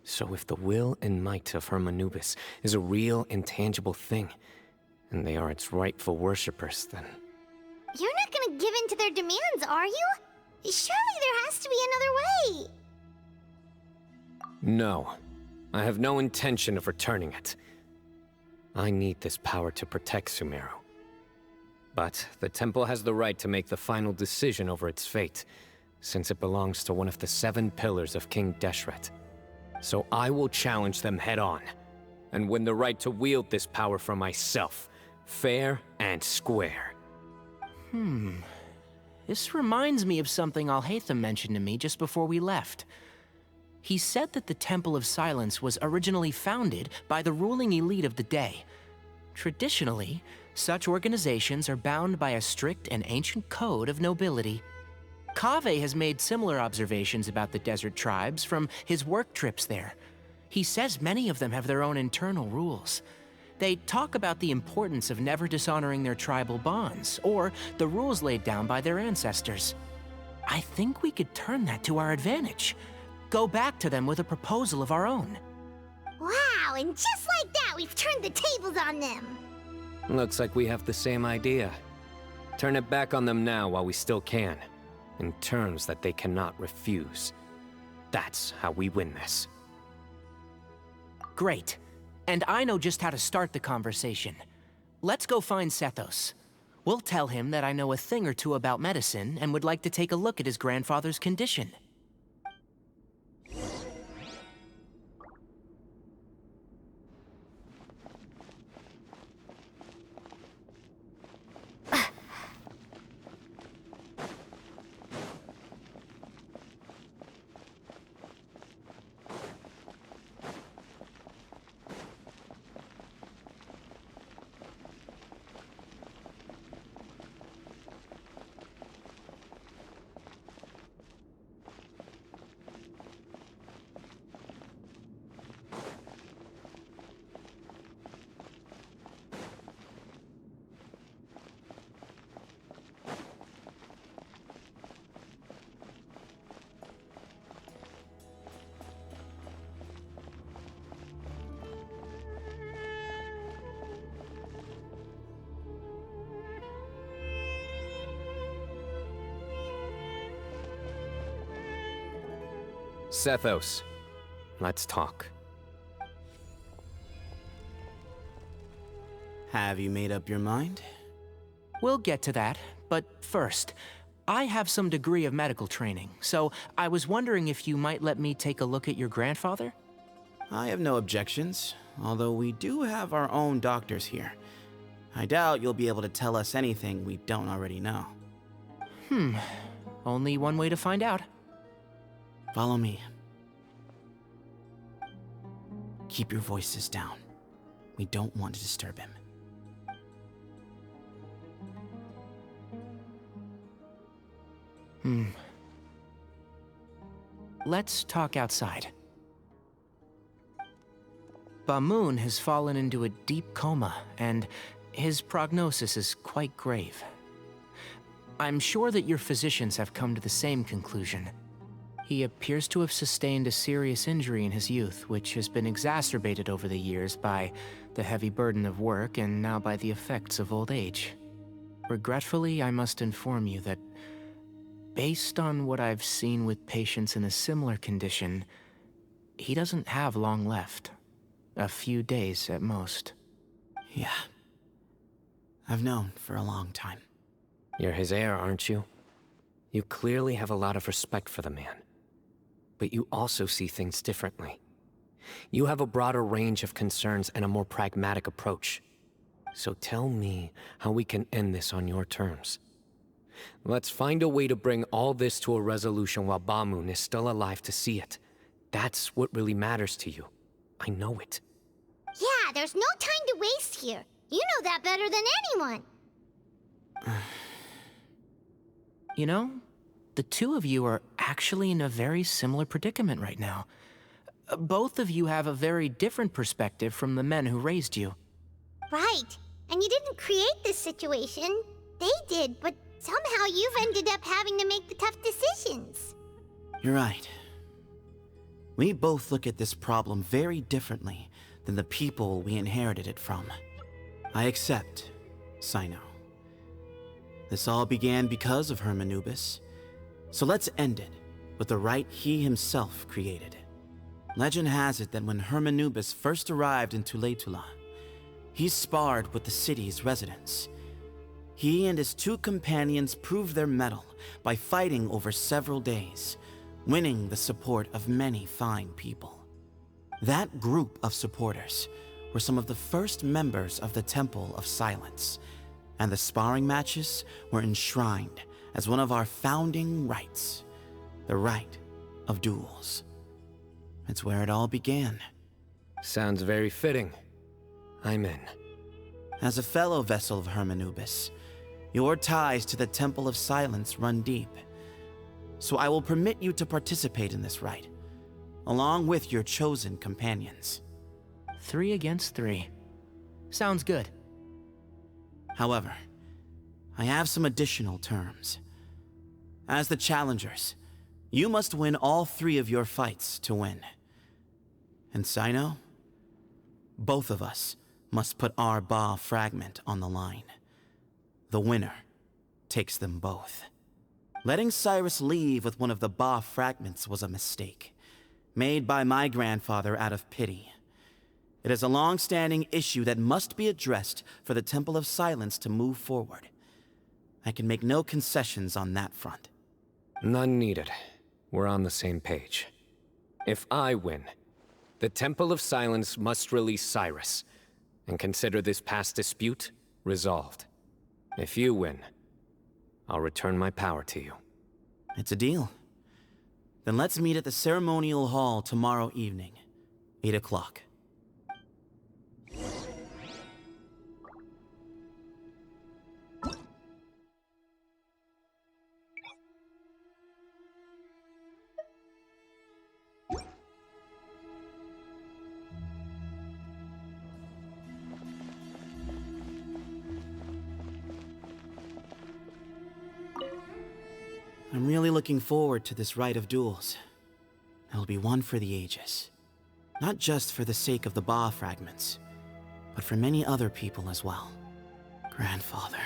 So if the will and might of Hermanubis is a real, intangible thing, and they are its rightful worshippers, then... You're not gonna give in to their demands, are you? Surely there has to be another way! No. I have no intention of returning it. I need this power to protect Sumeru. But the temple has the right to make the final decision over its fate, since it belongs to one of the 7 pillars of King Deshret. So I will challenge them head-on, and win the right to wield this power for myself, fair and square. This reminds me of something Alhaitham mentioned to me just before we left. He said that the Temple of Silence was originally founded by the ruling elite of the day. Traditionally, such organizations are bound by a strict and ancient code of nobility. Kaveh has made similar observations about the desert tribes from his work trips there. He says many of them have their own internal rules. They talk about the importance of never dishonoring their tribal bonds, or the rules laid down by their ancestors. I think we could turn that to our advantage. Go back to them with a proposal of our own. Wow, and just like that, we've turned the tables on them! Looks like we have the same idea. Turn it back on them now while we still can, in terms that they cannot refuse. That's how we win this. Great. And I know just how to start the conversation. Let's go find Sethos. We'll tell him that I know a thing or two about medicine and would like to take a look at his grandfather's condition. Sethos, let's talk. Have you made up your mind? We'll get to that, but first, I have some degree of medical training, so I was wondering if you might let me take a look at your grandfather? I have no objections, although we do have our own doctors here. I doubt you'll be able to tell us anything we don't already know. Only one way to find out. Follow me. keep your voices down. We don't want to disturb him. Let's talk outside. Bamoon has fallen into a deep coma, and his prognosis is quite grave. I'm sure that your physicians have come to the same conclusion. He appears to have sustained a serious injury in his youth, which has been exacerbated over the years by the heavy burden of work and now by the effects of old age. Regretfully, I must inform you that, based on what I've seen with patients in a similar condition, he doesn't have long left. A few days at most. Yeah. I've known for a long time. You're his heir, aren't you? You clearly have a lot of respect for the man. But you also see things differently. You have a broader range of concerns and a more pragmatic approach. So tell me how we can end this on your terms. Let's find a way to bring all this to a resolution while Bamoon is still alive to see it. That's what really matters to you. I know it. Yeah, there's no time to waste here. You know that better than anyone. You know, the two of you are actually in a very similar predicament right now. Both of you have a very different perspective from the men who raised you. Right. And you didn't create this situation. They did, but somehow you've ended up having to make the tough decisions. You're right. We both look at this problem very differently than the people we inherited it from. I accept, Cyno. This all began because of Hermanubis. So let's end it with the rite he himself created. Legend has it that when Hermanubis first arrived in Tuletula, he sparred with the city's residents. He and his two companions proved their mettle by fighting over several days, winning the support of many fine people. That group of supporters were some of the first members of the Temple of Silence, and the sparring matches were enshrined as one of our founding rites, the rite of duels. It's where it all began. Sounds very fitting. I'm in. As a fellow vessel of Hermanubis, your ties to the Temple of Silence run deep. So I will permit you to participate in this rite, along with your chosen companions. 3 against 3. Sounds good. However, I have some additional terms. As the challengers, you must win all 3 of your fights to win. And Cyno, both of us must put our Ba fragment on the line. The winner takes them both. Letting Cyrus leave with one of the Ba fragments was a mistake, made by my grandfather out of pity. It is a long-standing issue that must be addressed for the Temple of Silence to move forward. I can make no concessions on that front. None needed. We're on the same page. If I win, the Temple of Silence must release Cyrus, and consider this past dispute resolved. If you win, I'll return my power to you. It's a deal. Then let's meet at the ceremonial hall tomorrow evening, 8 o'clock. I'm really looking forward to this rite of duels. It'll be one for the ages. Not just for the sake of the Ba fragments, but for many other people as well. Grandfather.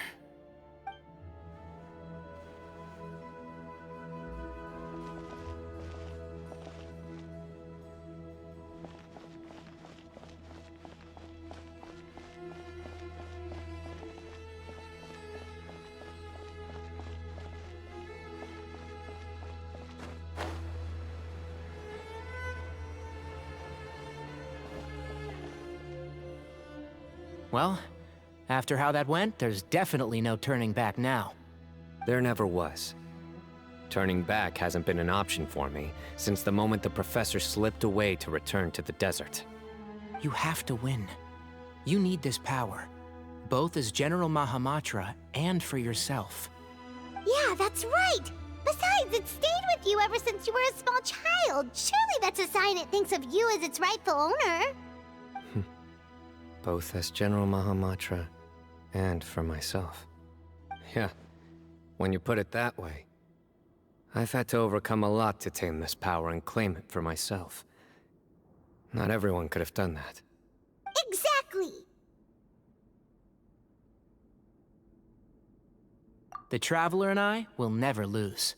Well, after how that went, there's definitely no turning back now. There never was. Turning back hasn't been an option for me since the moment the professor slipped away to return to the desert. You have to win. You need this power, both as General Mahamatra and for yourself. Yeah, that's right! Besides, it stayed with you ever since you were a small child. Surely that's a sign it thinks of you as its rightful owner. Both as General Mahamatra and for myself. Yeah, when you put it that way, I've had to overcome a lot to tame this power and claim it for myself. Not everyone could have done that. Exactly! The Traveler and I will never lose.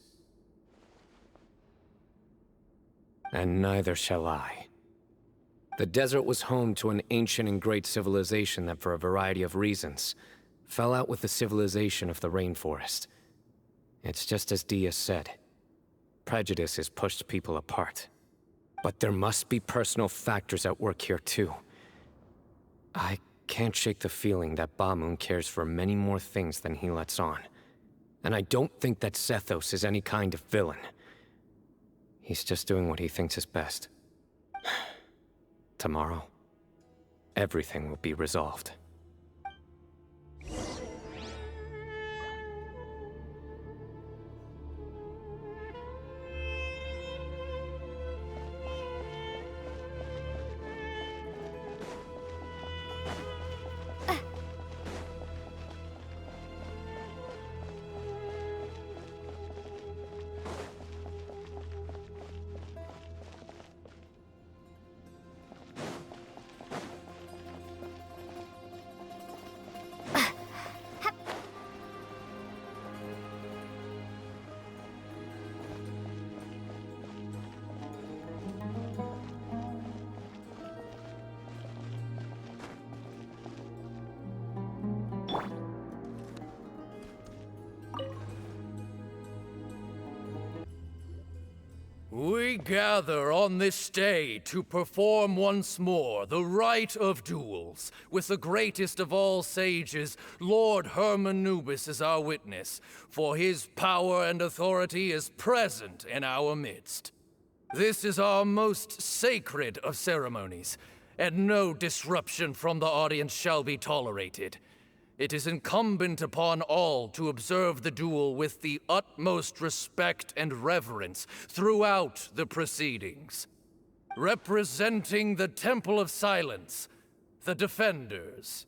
And neither shall I. The desert was home to an ancient and great civilization that, for a variety of reasons, fell out with the civilization of the rainforest. It's just as Dia said. Prejudice has pushed people apart. But there must be personal factors at work here too. I can't shake the feeling that Bamun cares for many more things than he lets on. And I don't think that Sethos is any kind of villain. He's just doing what he thinks is best. Tomorrow, everything will be resolved. We gather on this day to perform once more the rite of duels, with the greatest of all sages, Lord Hermanubis, as our witness, for his power and authority is present in our midst. This is our most sacred of ceremonies, and no disruption from the audience shall be tolerated. It is incumbent upon all to observe the duel with the utmost respect and reverence throughout the proceedings. Representing the Temple of Silence, the Defenders.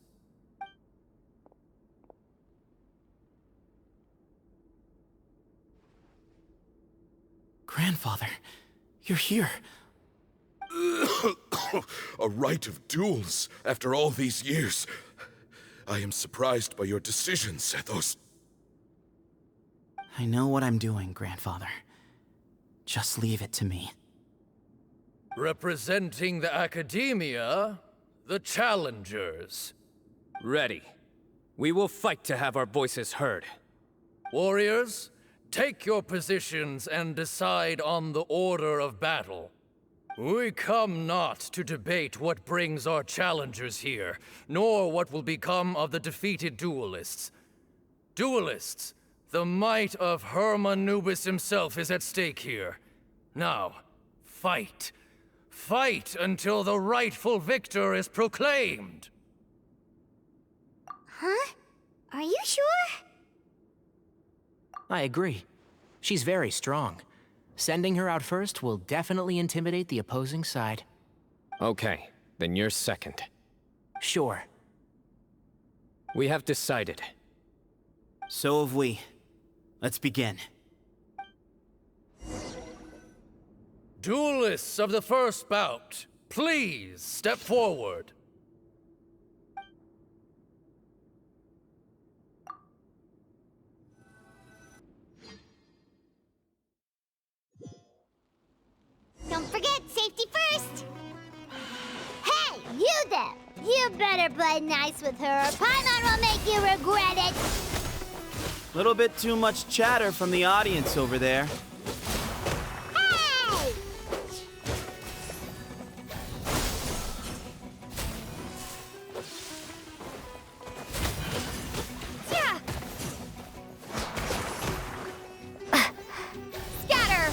Grandfather, you're here. A rite of duels after all these years. I am surprised by your decision, Sethos. I know what I'm doing, Grandfather. Just leave it to me. Representing the Academia, the Challengers. Ready. We will fight to have our voices heard. Warriors, take your positions and decide on the order of battle. We come not to debate what brings our challengers here, nor what will become of the defeated duelists. Duelists, the might of Hermanubis himself is at stake here. Now, fight. Fight until the rightful victor is proclaimed. Huh? Are you sure? I agree. She's very strong. Sending her out first will definitely intimidate the opposing side. Okay, then you're second. Sure. We have decided. So have we. Let's begin. Duelists of the first bout, please step forward. Don't forget, safety first! Hey, you there! You better play nice with her, or Paimon will make you regret it! Little bit too much chatter from the audience over there. Hey! Yeah! Scatter!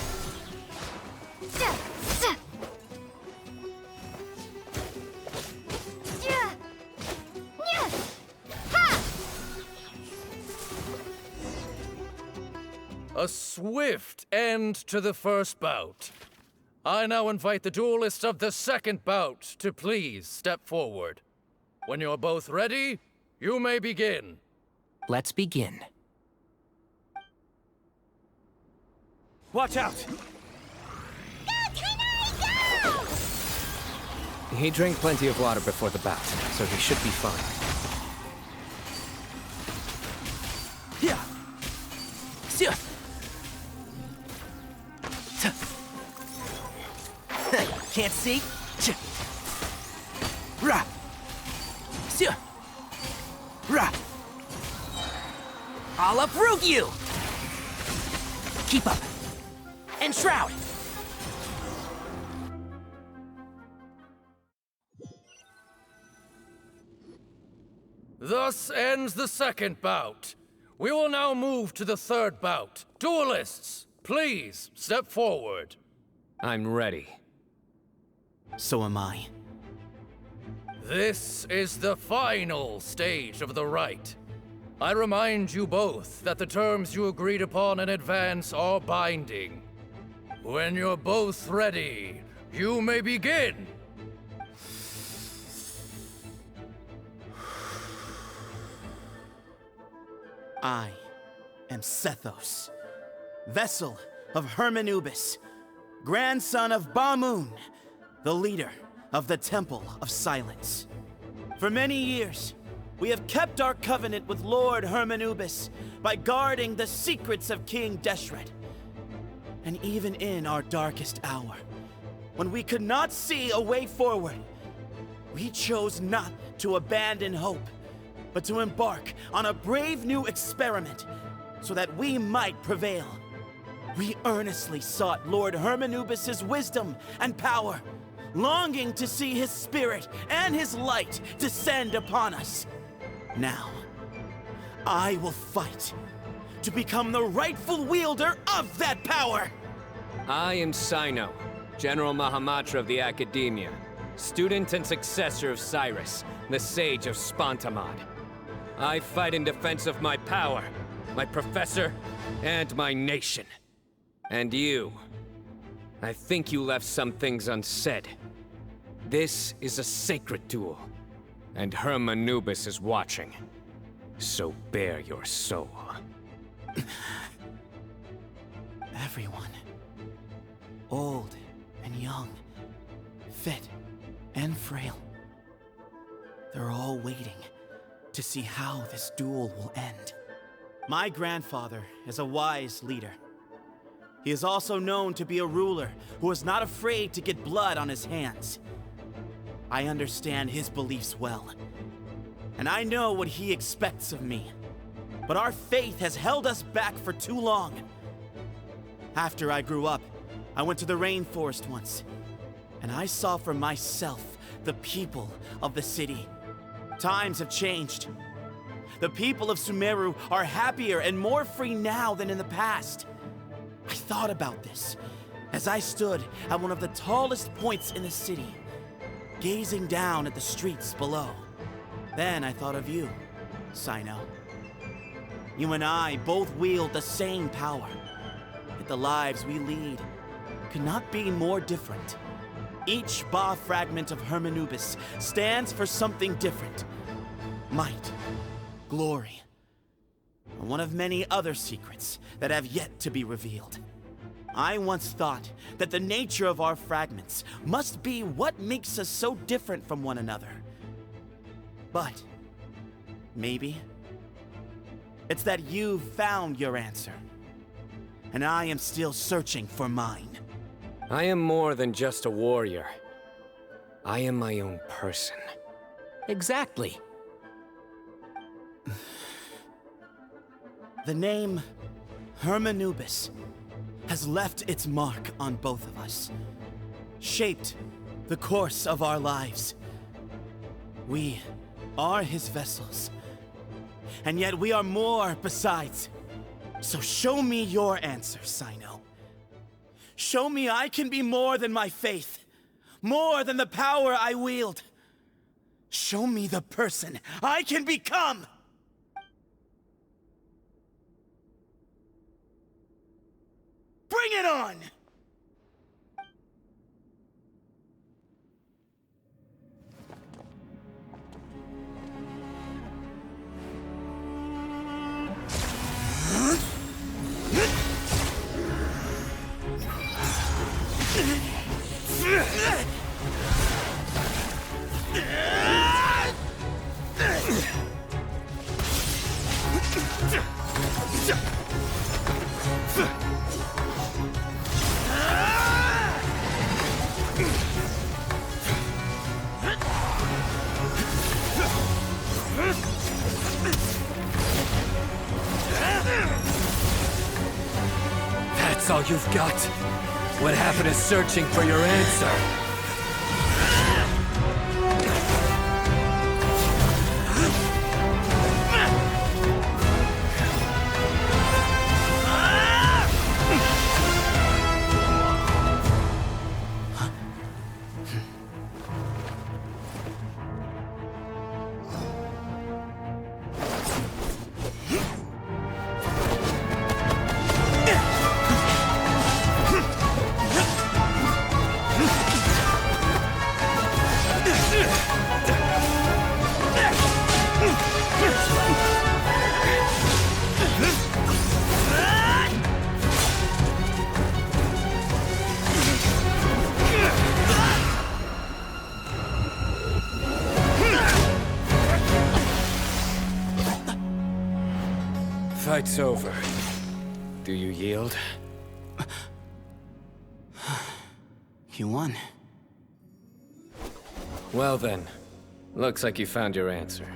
a swift end to the first bout. I now invite the duelists of the second bout to please step forward. When you're both ready, you may begin. Let's begin. Watch out! He drank plenty of water before the bout, so he should be fine. Yeah. Can't see? Ra. Ra. I'll uproot you! Keep up. And shroud! Thus ends the second bout. We will now move to the third bout. Duelists, please step forward. I'm ready. So am I. This is the final stage of the rite. I remind you both that the terms you agreed upon in advance are binding. When you're both ready, you may begin. I am Sethos, vessel of Hermanubis, grandson of Bamun, the leader of the Temple of Silence. For many years, we have kept our covenant with Lord Hermanubis by guarding the secrets of King Deshret. And even in our darkest hour, when we could not see a way forward, we chose not to abandon hope, but to embark on a brave new experiment so that we might prevail. We earnestly sought Lord Hermanubis' wisdom and power, longing to see his spirit and his light descend upon us. Now, I will fight to become the rightful wielder of that power! I am Sino, General Mahamatra of the Academia, student and successor of Cyrus, the Sage of Spontamod. I fight in defense of my power, my professor, and my nation. And you, I think you left some things unsaid. This is a sacred duel, and Hermanubis is watching. So bare your soul. Everyone, old and young, fit and frail, they're all waiting to see how this duel will end. My grandfather is a wise leader. He is also known to be a ruler who is not afraid to get blood on his hands. I understand his beliefs well, and I know what he expects of me. But our faith has held us back for too long. After I grew up, I went to the rainforest once, and I saw for myself the people of the city. Times have changed. The people of Sumeru are happier and more free now than in the past. I thought about this as I stood at one of the tallest points in the city, gazing down at the streets below. Then I thought of you, Sino. You and I both wield the same power, yet the lives we lead could not be more different. Each Ba fragment of Hermanubis stands for something different. Might, glory, and one of many other secrets that have yet to be revealed. I once thought that the nature of our fragments must be what makes us so different from one another. But maybe it's that you've found your answer, and I am still searching for mine. I am more than just a warrior. I am my own person. Exactly. The name Hermanubis has left its mark on both of us, shaped the course of our lives. We are his vessels, and yet we are more besides. So show me your answer, Sino. Show me I can be more than my faith, more than the power I wield. Show me the person I can become! Bring it on! That's all you've got? What happened to searching for your answer? Fight's over. Do you yield? You won. Well then, looks like you found your answer.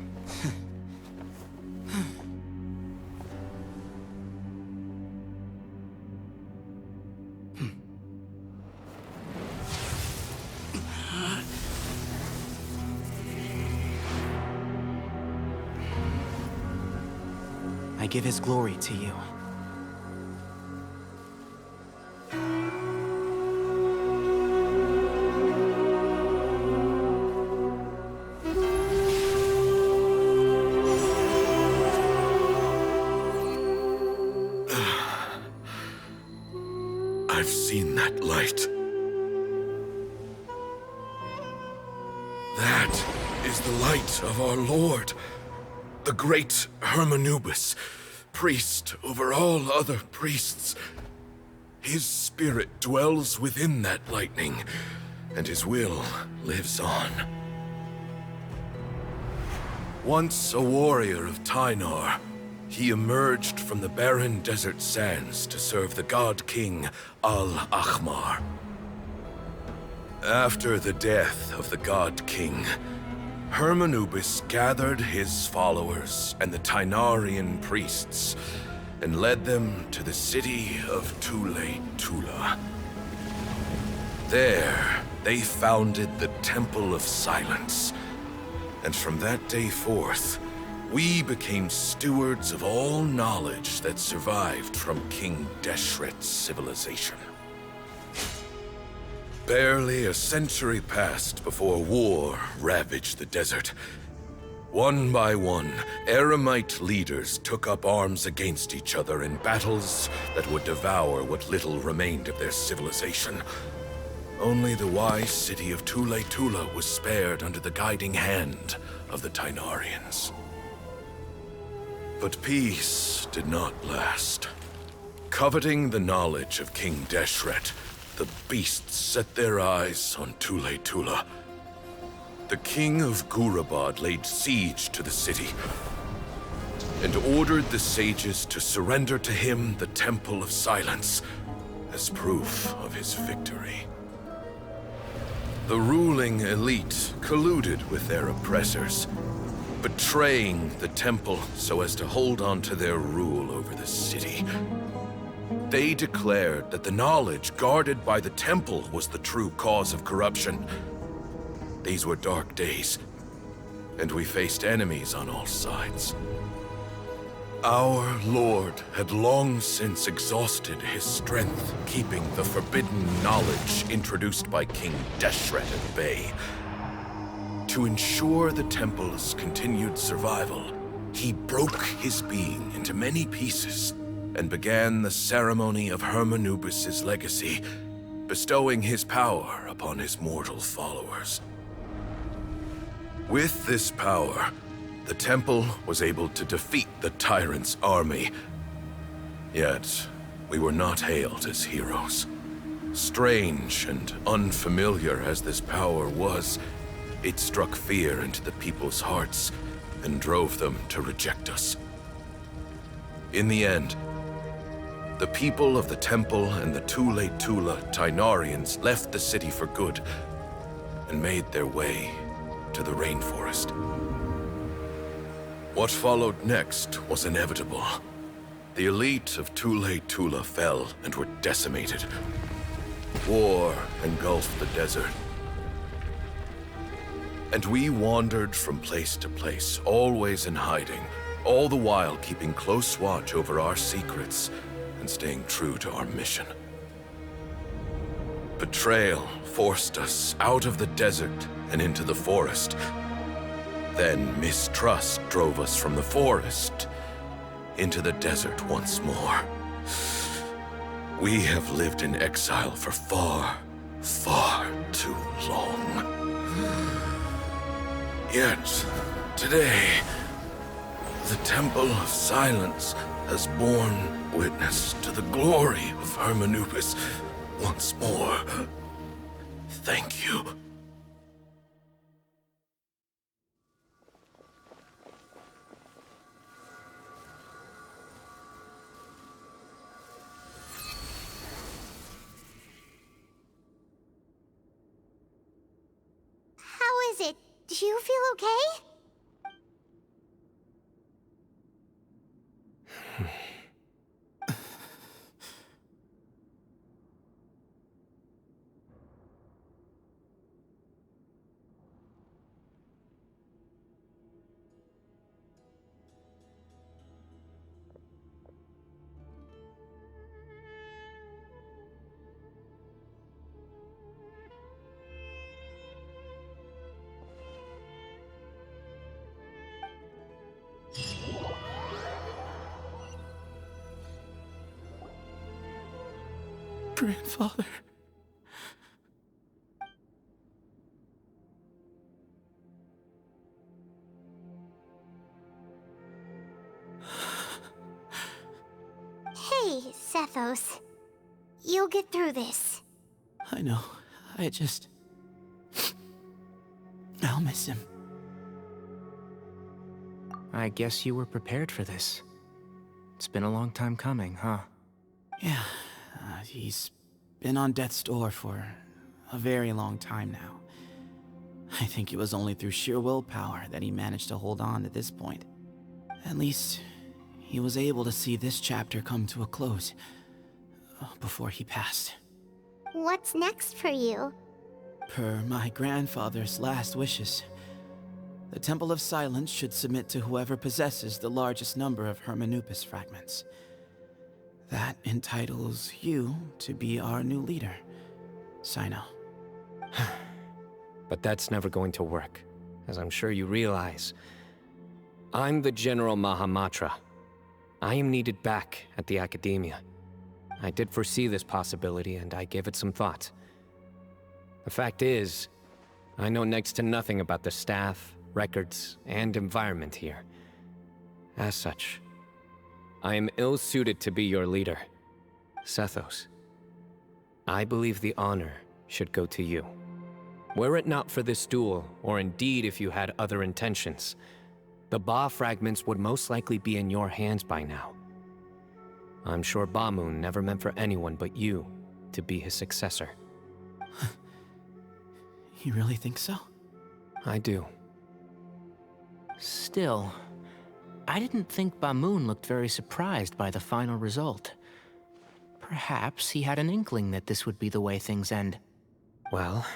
I give his glory to you. I've seen that light. That is the light of our Lord, the great Hermanubis, priest over all other priests. His spirit dwells within that lightning, and his will lives on. Once a warrior of Tynar, he emerged from the barren desert sands to serve the god king Al-Ahmar. After the death of the god king, Hermanubis gathered his followers and the Tynarian priests and led them to the city of Tula. There, they founded the Temple of Silence, and from that day forth, we became stewards of all knowledge that survived from King Deshret's civilization. Barely a century passed before war ravaged the desert. One by one, Eremite leaders took up arms against each other in battles that would devour what little remained of their civilization. Only the wise city of Tula was spared under the guiding hand of the Tynarians. But peace did not last. Coveting the knowledge of King Deshret, the beasts set their eyes on Tula. The king of Gurabad laid siege to the city and ordered the sages to surrender to him the Temple of Silence as proof of his victory. The ruling elite colluded with their oppressors, betraying the temple so as to hold on to their rule over the city. They declared that the knowledge guarded by the temple was the true cause of corruption. These were dark days, and we faced enemies on all sides. Our Lord had long since exhausted his strength, keeping the forbidden knowledge introduced by King Deshret at bay. To ensure the temple's continued survival, he broke his being into many pieces and began the ceremony of Hermanubis' legacy, bestowing his power upon his mortal followers. With this power, the temple was able to defeat the tyrant's army. Yet, we were not hailed as heroes. Strange and unfamiliar as this power was, it struck fear into the people's hearts and drove them to reject us. In the end, the people of the temple and the Tule Tula Tainarians left the city for good and made their way to the rainforest. What followed next was inevitable. The elite of Tule Tula fell and were decimated. War engulfed the desert. And we wandered from place to place, always in hiding, all the while keeping close watch over our secrets and staying true to our mission. Betrayal forced us out of the desert and into the forest. Then mistrust drove us from the forest into the desert once more. We have lived in exile for far, far too long. Yet, today, the Temple of Silence has borne witness to the glory of Hermanubis once more. Thank you. How is it? Do you feel okay? Grandfather. Hey, Sethos. You'll get through this. I know. I'll miss him. I guess you were prepared for this. It's been a long time coming, huh? Yeah, he's been on death's door for a very long time now. I think it was only through sheer willpower that he managed to hold on to this point. At least, he was able to see this chapter come to a close before he passed. What's next for you? Per my grandfather's last wishes, the Temple of Silence should submit to whoever possesses the largest number of Hermanubis fragments. That entitles you to be our new leader, Sino. But that's never going to work, as I'm sure you realize. I'm the General Mahamatra. I am needed back at the Academia. I did foresee this possibility, and I gave it some thought. The fact is, I know next to nothing about the staff, records, and environment here. As such, I am ill-suited to be your leader. Sethos, I believe the honor should go to you. Were it not for this duel, or indeed if you had other intentions, the Ba fragments would most likely be in your hands by now. I'm sure Bamun never meant for anyone but you to be his successor. You really think so? I do. Still, I didn't think Bamun looked very surprised by the final result. Perhaps he had an inkling that this would be the way things end. Well,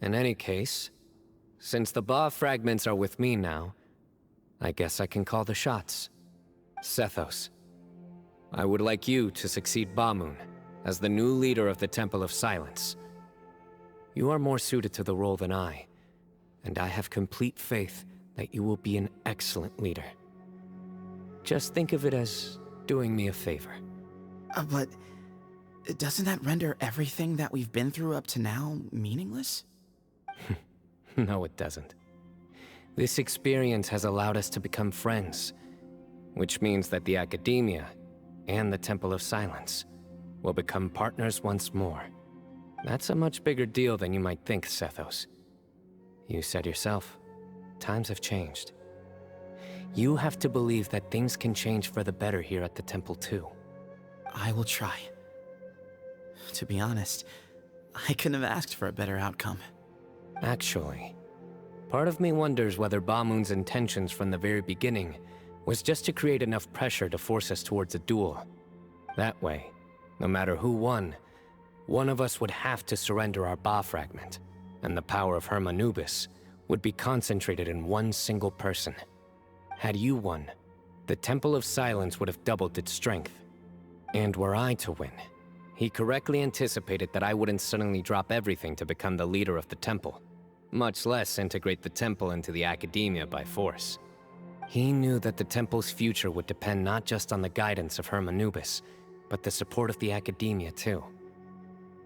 in any case, since the Ba fragments are with me now, I guess I can call the shots. Sethos, I would like you to succeed Bamun as the new leader of the Temple of Silence. You are more suited to the role than I, and I have complete faith that you will be an excellent leader. Just think of it as doing me a favor. But doesn't that render everything that we've been through up to now meaningless? No, it doesn't. This experience has allowed us to become friends, which means that the Academia and the Temple of Silence will become partners once more. That's a much bigger deal than you might think, Sethos. You said yourself, times have changed. You have to believe that things can change for the better here at the Temple too. I will try. To be honest, I couldn't have asked for a better outcome. Actually, part of me wonders whether Bamun's intentions from the very beginning was just to create enough pressure to force us towards a duel. That way, no matter who won, one of us would have to surrender our Ba fragment, and the power of Hermanubis would be concentrated in one single person. Had you won, the Temple of Silence would have doubled its strength. And were I to win, he correctly anticipated that I wouldn't suddenly drop everything to become the leader of the Temple, much less integrate the Temple into the Academia by force. He knew that the Temple's future would depend not just on the guidance of Hermanubis, but the support of the Academia too.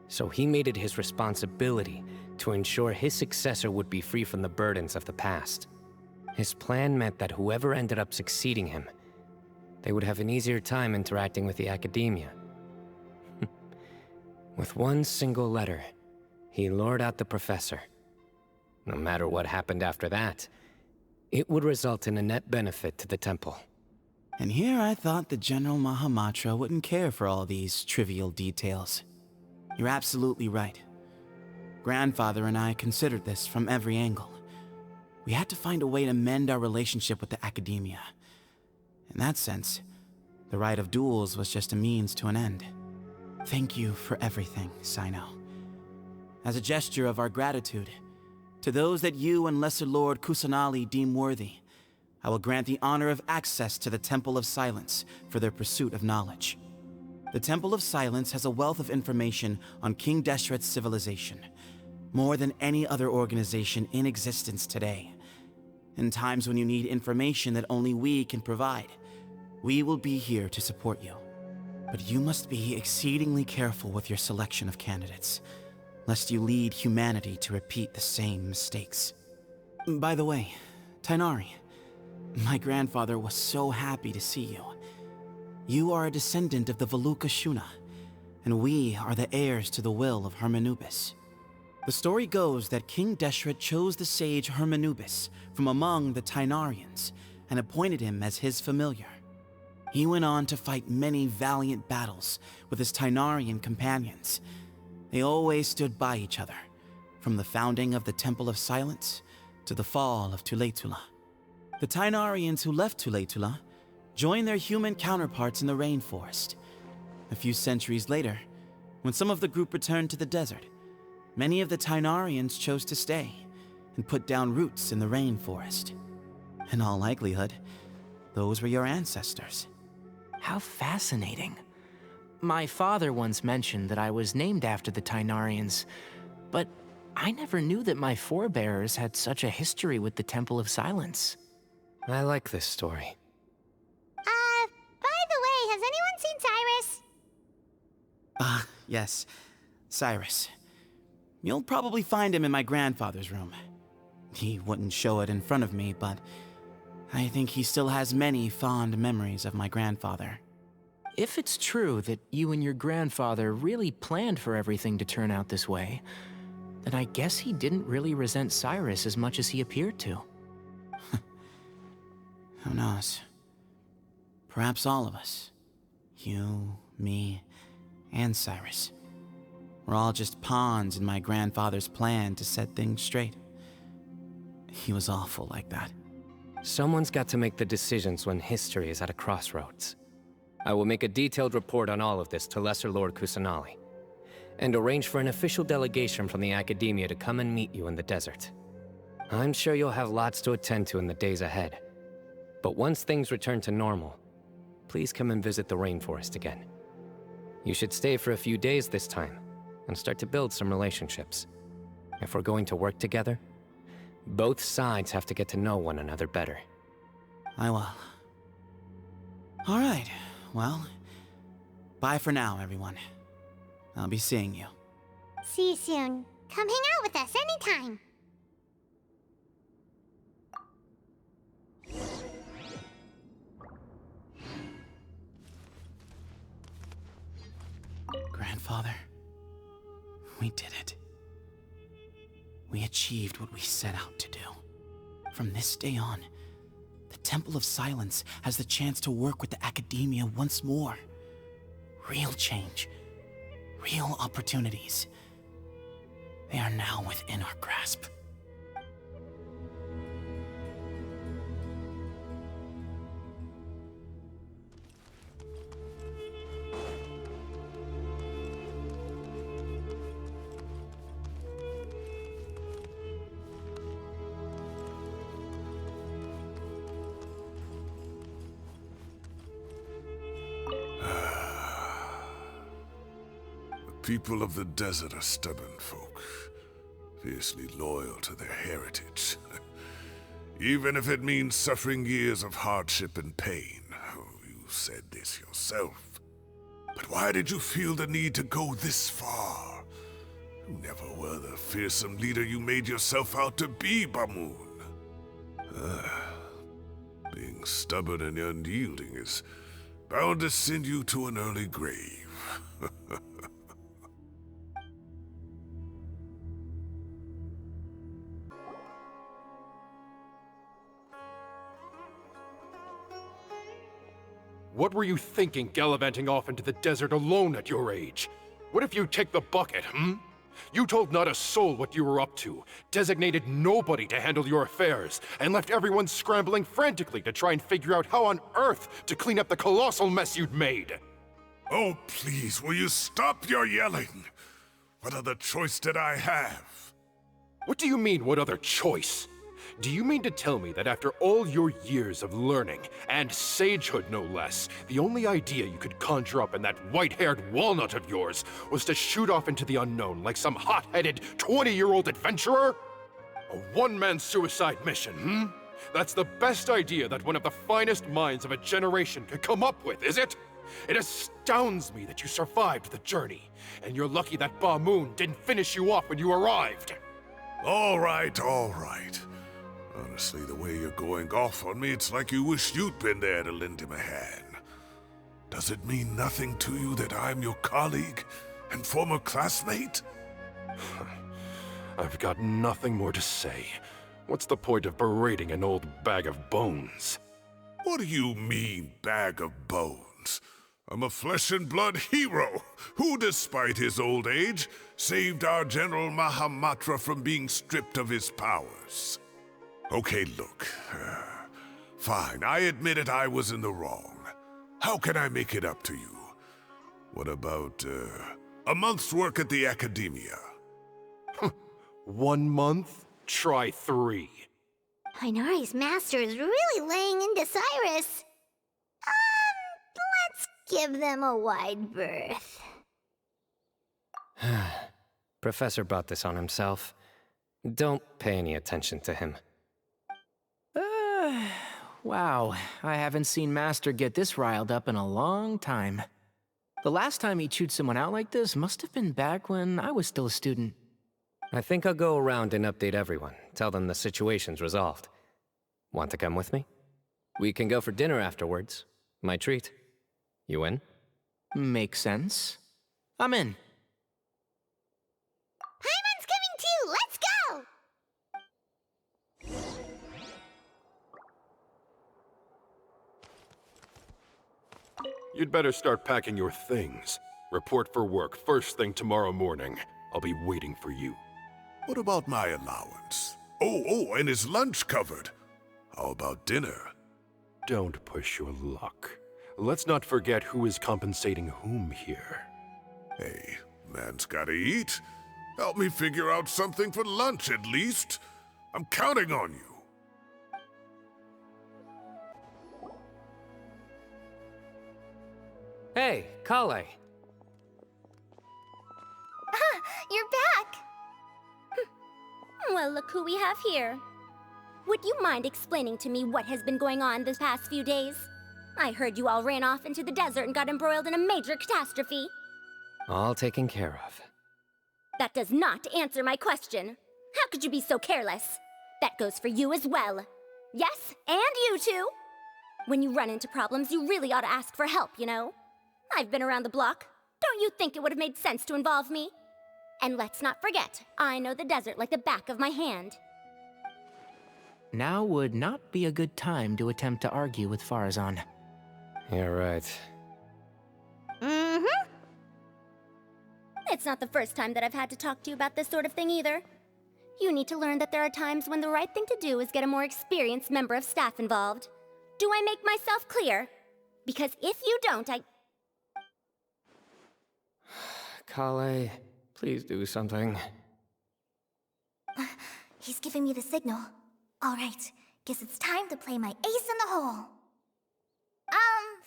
So he made it his responsibility to ensure his successor would be free from the burdens of the past. His plan meant that whoever ended up succeeding him, they would have an easier time interacting with the Academia. With one single letter, he lured out the professor. No matter what happened after that, it would result in a net benefit to the Temple. And here I thought the General Mahamatra wouldn't care for all these trivial details. You're absolutely right. Grandfather and I considered this from every angle. We had to find a way to mend our relationship with the Academia. In that sense, the right of duels was just a means to an end. Thank you for everything, Sino. As a gesture of our gratitude, to those that you and Lesser Lord Kusanali deem worthy, I will grant the honor of access to the Temple of Silence for their pursuit of knowledge. The Temple of Silence has a wealth of information on King Deshret's civilization, more than any other organization in existence today. In times when you need information that only we can provide, we will be here to support you. But you must be exceedingly careful with your selection of candidates, lest you lead humanity to repeat the same mistakes. By the way, Tainari, my grandfather was so happy to see you. You are a descendant of the Veluca Shuna, and we are the heirs to the will of Hermanubis. The story goes that King Deshret chose the sage Hermanubis from among the Tainarians and appointed him as his familiar. He went on to fight many valiant battles with his Tainarian companions. They always stood by each other, from the founding of the Temple of Silence to the fall of Tuletula. The Tainarians who left Tuletula joined their human counterparts in the rainforest. A few centuries later, when some of the group returned to the desert, many of the Tainarians chose to stay and put down roots in the rainforest. In all likelihood, those were your ancestors. How fascinating. My father once mentioned that I was named after the Tainarians, but I never knew that my forebears had such a history with the Temple of Silence. I like this story. By the way, has anyone seen Cyrus? Yes, Cyrus. You'll probably find him in my grandfather's room. He wouldn't show it in front of me, but I think he still has many fond memories of my grandfather. If it's true that you and your grandfather really planned for everything to turn out this way, then I guess he didn't really resent Cyrus as much as he appeared to. Who knows? Perhaps all of us. You, me, and Cyrus. We're all just pawns in my grandfather's plan to set things straight. He was awful like that. Someone's got to make the decisions when history is at a crossroads. I will make a detailed report on all of this to Lesser Lord Kusanali, and arrange for an official delegation from the Academia to come and meet you in the desert. I'm sure you'll have lots to attend to in the days ahead. But once things return to normal, please come and visit the rainforest again. You should stay for a few days this time, and start to build some relationships. If we're going to work together, both sides have to get to know one another better. I will. All right, well, Bye for now, everyone. I'll be seeing you. See you soon. Come hang out with us anytime. Grandfather, we did it. We achieved what we set out to do. From this day on, the Temple of Silence has the chance to work with the Academia once more. Real change, real opportunities. They are now within our grasp. People of the desert are stubborn folk, fiercely loyal to their heritage. Even if it means suffering years of hardship and pain. Oh, you said this yourself. But why did you feel the need to go this far? You never were the fearsome leader you made yourself out to be, Bamoon. Being stubborn and unyielding is bound to send you to an early grave. What were you thinking gallivanting off into the desert alone at your age? What if you take the bucket, You told not a soul what you were up to, designated nobody to handle your affairs, and left everyone scrambling frantically to try and figure out how on earth to clean up the colossal mess you'd made. Oh, please, will you stop your yelling? What other choice did I have? What do you mean, what other choice? Do you mean to tell me that after all your years of learning, and sagehood no less, the only idea you could conjure up in that white-haired walnut of yours was to shoot off into the unknown like some hot-headed 20-year-old adventurer? A one-man suicide mission, That's the best idea that one of the finest minds of a generation could come up with, is it? It astounds me that you survived the journey, and you're lucky that Bamoon didn't finish you off when you arrived. All right, all right. Honestly, the way you're going off on me, it's like you wish you'd been there to lend him a hand. Does it mean nothing to you that I'm your colleague and former classmate? I've got nothing more to say. What's the point of berating an old bag of bones? What do you mean, bag of bones? I'm a flesh-and-blood hero who, despite his old age, saved our General Mahamatra from being stripped of his powers. Okay, look. Fine, I admit it, I was in the wrong. How can I make it up to you? What about, a month's work at the Academia? 1 month? Try 3. Inari's master is really laying into Cyrus. Let's give them a wide berth. Professor brought this on himself. Don't pay any attention to him. Wow, I haven't seen Master get this riled up in a long time. The last time he chewed someone out like this must have been back when I was still a student. I think I'll go around and update everyone, tell them the situation's resolved. Want to come with me? We can go for dinner afterwards. My treat. You in? Makes sense. I'm in. Paimon's coming too! Let's go! You'd better start packing your things. Report for work first thing tomorrow morning. I'll be waiting for you. What about my allowance? Oh, and is lunch covered? How about dinner? Don't push your luck. Let's not forget who is compensating whom here. Hey, man's gotta eat. Help me figure out something for lunch at least. I'm counting on you. Hey, Kale. You're back! Well, look who we have here. Would you mind explaining to me what has been going on the past few days? I heard you all ran off into the desert and got embroiled in a major catastrophe. All taken care of. That does not answer my question. How could you be so careless? That goes for you as well. Yes, and you too. When you run into problems, you really ought to ask for help, you know? I've been around the block. Don't you think it would have made sense to involve me? And let's not forget, I know the desert like the back of my hand. Now would not be a good time to attempt to argue with Farazan. You're right. Mm-hmm. It's not the first time that I've had to talk to you about this sort of thing either. You need to learn that there are times when the right thing to do is get a more experienced member of staff involved. Do I make myself clear? Because if you don't, Kale, please do something. He's giving me the signal. All right, guess it's time to play my ace in the hole.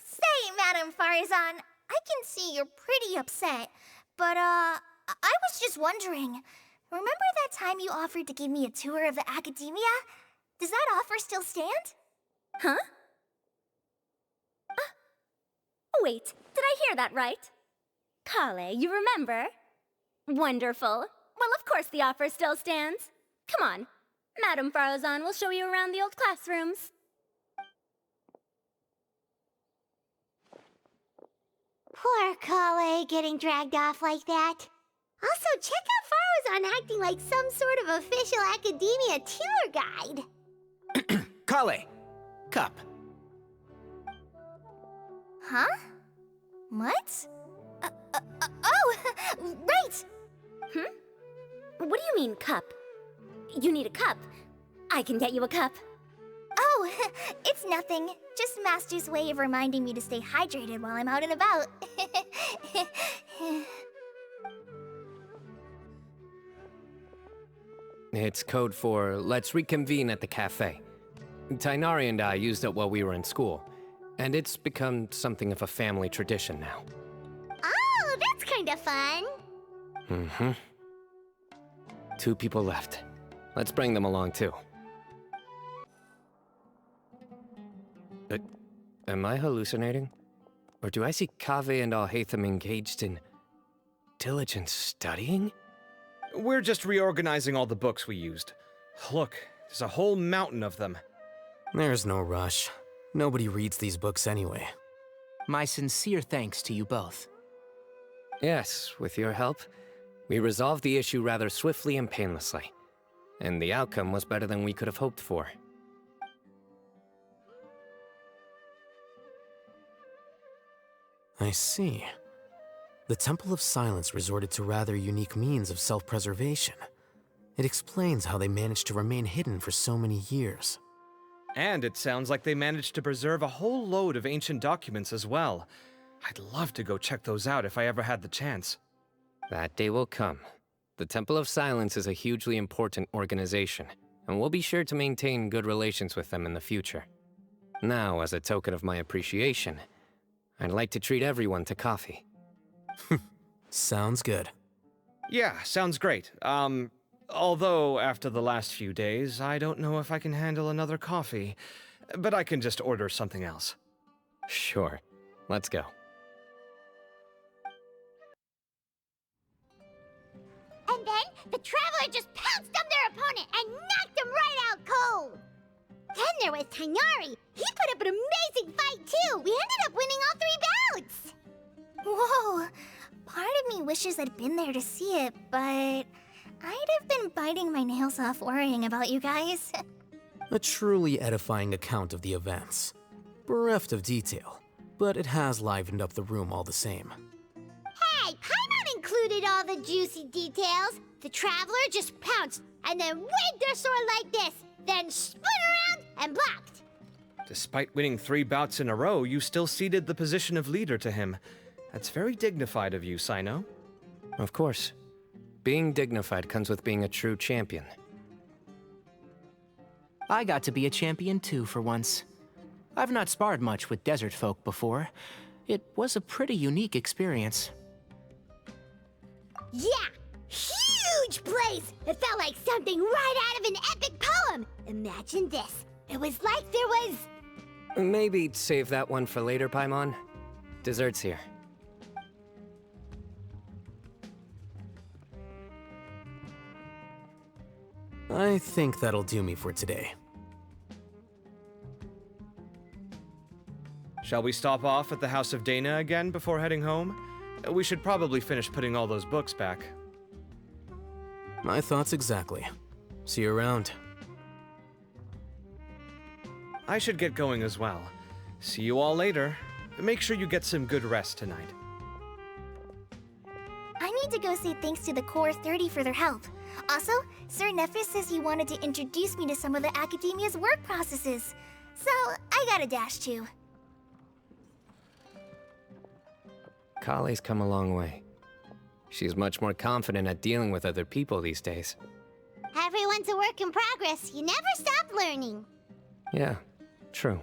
Say, Madame Farazan, I can see you're pretty upset, but, I was just wondering, remember that time you offered to give me a tour of the academia? Does that offer still stand? Huh? Wait, did I hear that right? Kale, you remember? Wonderful. Well, of course the offer still stands. Come on, Madame Farazan will show you around the old classrooms. Poor Kale getting dragged off like that. Also, check out Farazan acting like some sort of official academia tour guide. Kale! Cup. Huh? What? Oh, right! What do you mean, cup? You need a cup. I can get you a cup. Oh, it's nothing. Just Master's way of reminding me to stay hydrated while I'm out and about. It's code for let's reconvene at the cafe. Tainari and I used it while we were in school, and it's become something of a family tradition now. Oh, that's kind of fun. Mm-hmm. 2 people left. Let's bring them along too. Am I hallucinating? Or do I see Kaveh and Alhaitham engaged in diligent studying? We're just reorganizing all the books we used. Look, there's a whole mountain of them. There's no rush. Nobody reads these books anyway. My sincere thanks to you both. Yes, with your help, we resolved the issue rather swiftly and painlessly. And the outcome was better than we could have hoped for. I see. The Temple of Silence resorted to rather unique means of self-preservation. It explains how they managed to remain hidden for so many years. And it sounds like they managed to preserve a whole load of ancient documents as well. I'd love to go check those out if I ever had the chance. That day will come. The Temple of Silence is a hugely important organization, and we'll be sure to maintain good relations with them in the future. Now, as a token of my appreciation, I'd like to treat everyone to coffee. Sounds good. Yeah, sounds great. Although after the last few days, I don't know if I can handle another coffee. But I can just order something else. Sure. Let's go. And then the Traveler just pounced on their opponent and knocked him right out cold. Then there was Tainari. He put up an amazing fight too. We ended up winning all 3 bouts. Whoa! Part of me wishes I'd been there to see it, but I'd have been biting my nails off worrying about you guys. A truly edifying account of the events. Bereft of detail, but it has livened up the room all the same. Hey, Paimon included all the juicy details. The Traveler just pounced and then waved their sword like this, then spun around and blocked. Despite winning 3 bouts in a row, you still ceded the position of leader to him. That's very dignified of you, Sino. Of course. Being dignified comes with being a true champion. I got to be a champion too for once. I've not sparred much with desert folk before. It was a pretty unique experience. Yeah! Huge place! It felt like something right out of an epic poem! Imagine this. It was like there was Maybe save that one for later, Paimon. Dessert's here. I think that'll do me for today. Shall we stop off at the House of Dana again before heading home? We should probably finish putting all those books back. My thoughts exactly. See you around. I should get going as well. See you all later. Make sure you get some good rest tonight. I need to go say thanks to the Core 30 for their help. Also, Sir Nephis says he wanted to introduce me to some of the Academia's work processes. So, I gotta dash too. Kale's come a long way. She's much more confident at dealing with other people these days. Everyone's a work in progress. You never stop learning. Yeah, true.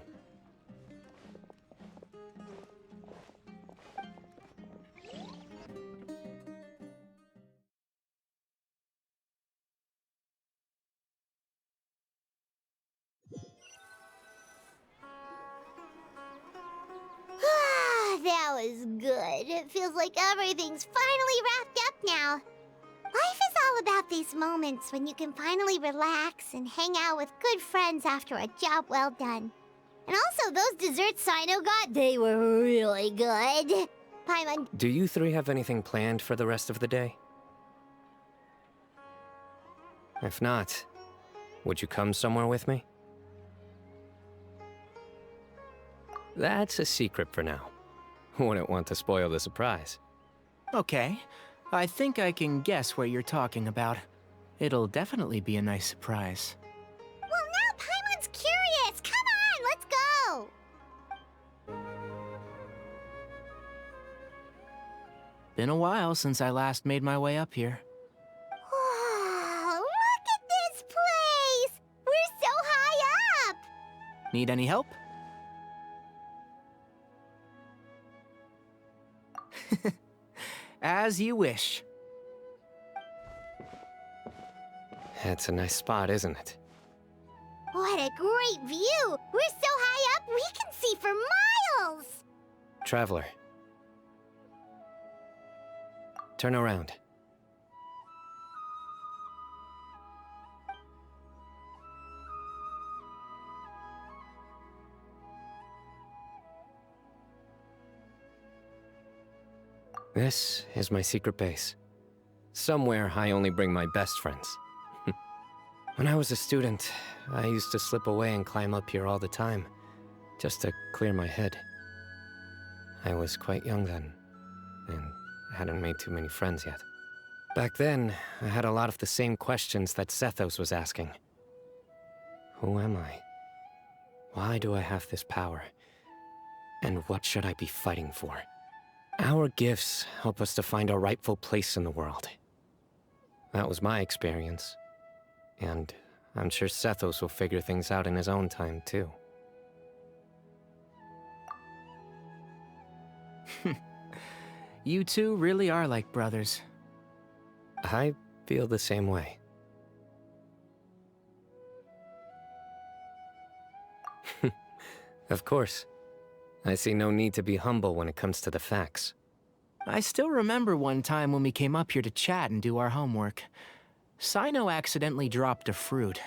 That was good. It feels like everything's finally wrapped up now. Life is all about these moments when you can finally relax and hang out with good friends after a job well done. And also, those desserts Sino got, they were really good. Paimon, Do you three have anything planned for the rest of the day? If not, would you come somewhere with me? That's a secret for now. Wouldn't want to spoil the surprise. Okay, I think I can guess what you're talking about. It'll definitely be a nice surprise. well, now Paimon's curious. Come on, let's go. Been a while since I last made my way up here. Wow, look at this place. We're so high up. Need any help? As you wish. It's a nice spot, isn't it? What a great view. We're so high up, we can see for miles. Traveler. Turn around. This is my secret base. Somewhere I only bring my best friends. When I was a student, I used to slip away and climb up here all the time, just to clear my head. I was quite young then, and hadn't made too many friends yet. Back then, I had a lot of the same questions that Sethos was asking. Who am I? Why do I have this power? And what should I be fighting for? Our gifts help us to find our rightful place in the world. That was my experience. And I'm sure Sethos will figure things out in his own time, too. You two really are like brothers. I feel the same way. Of course. I see no need to be humble when it comes to the facts. I still remember one time when we came up here to chat and do our homework. Sino accidentally dropped a fruit.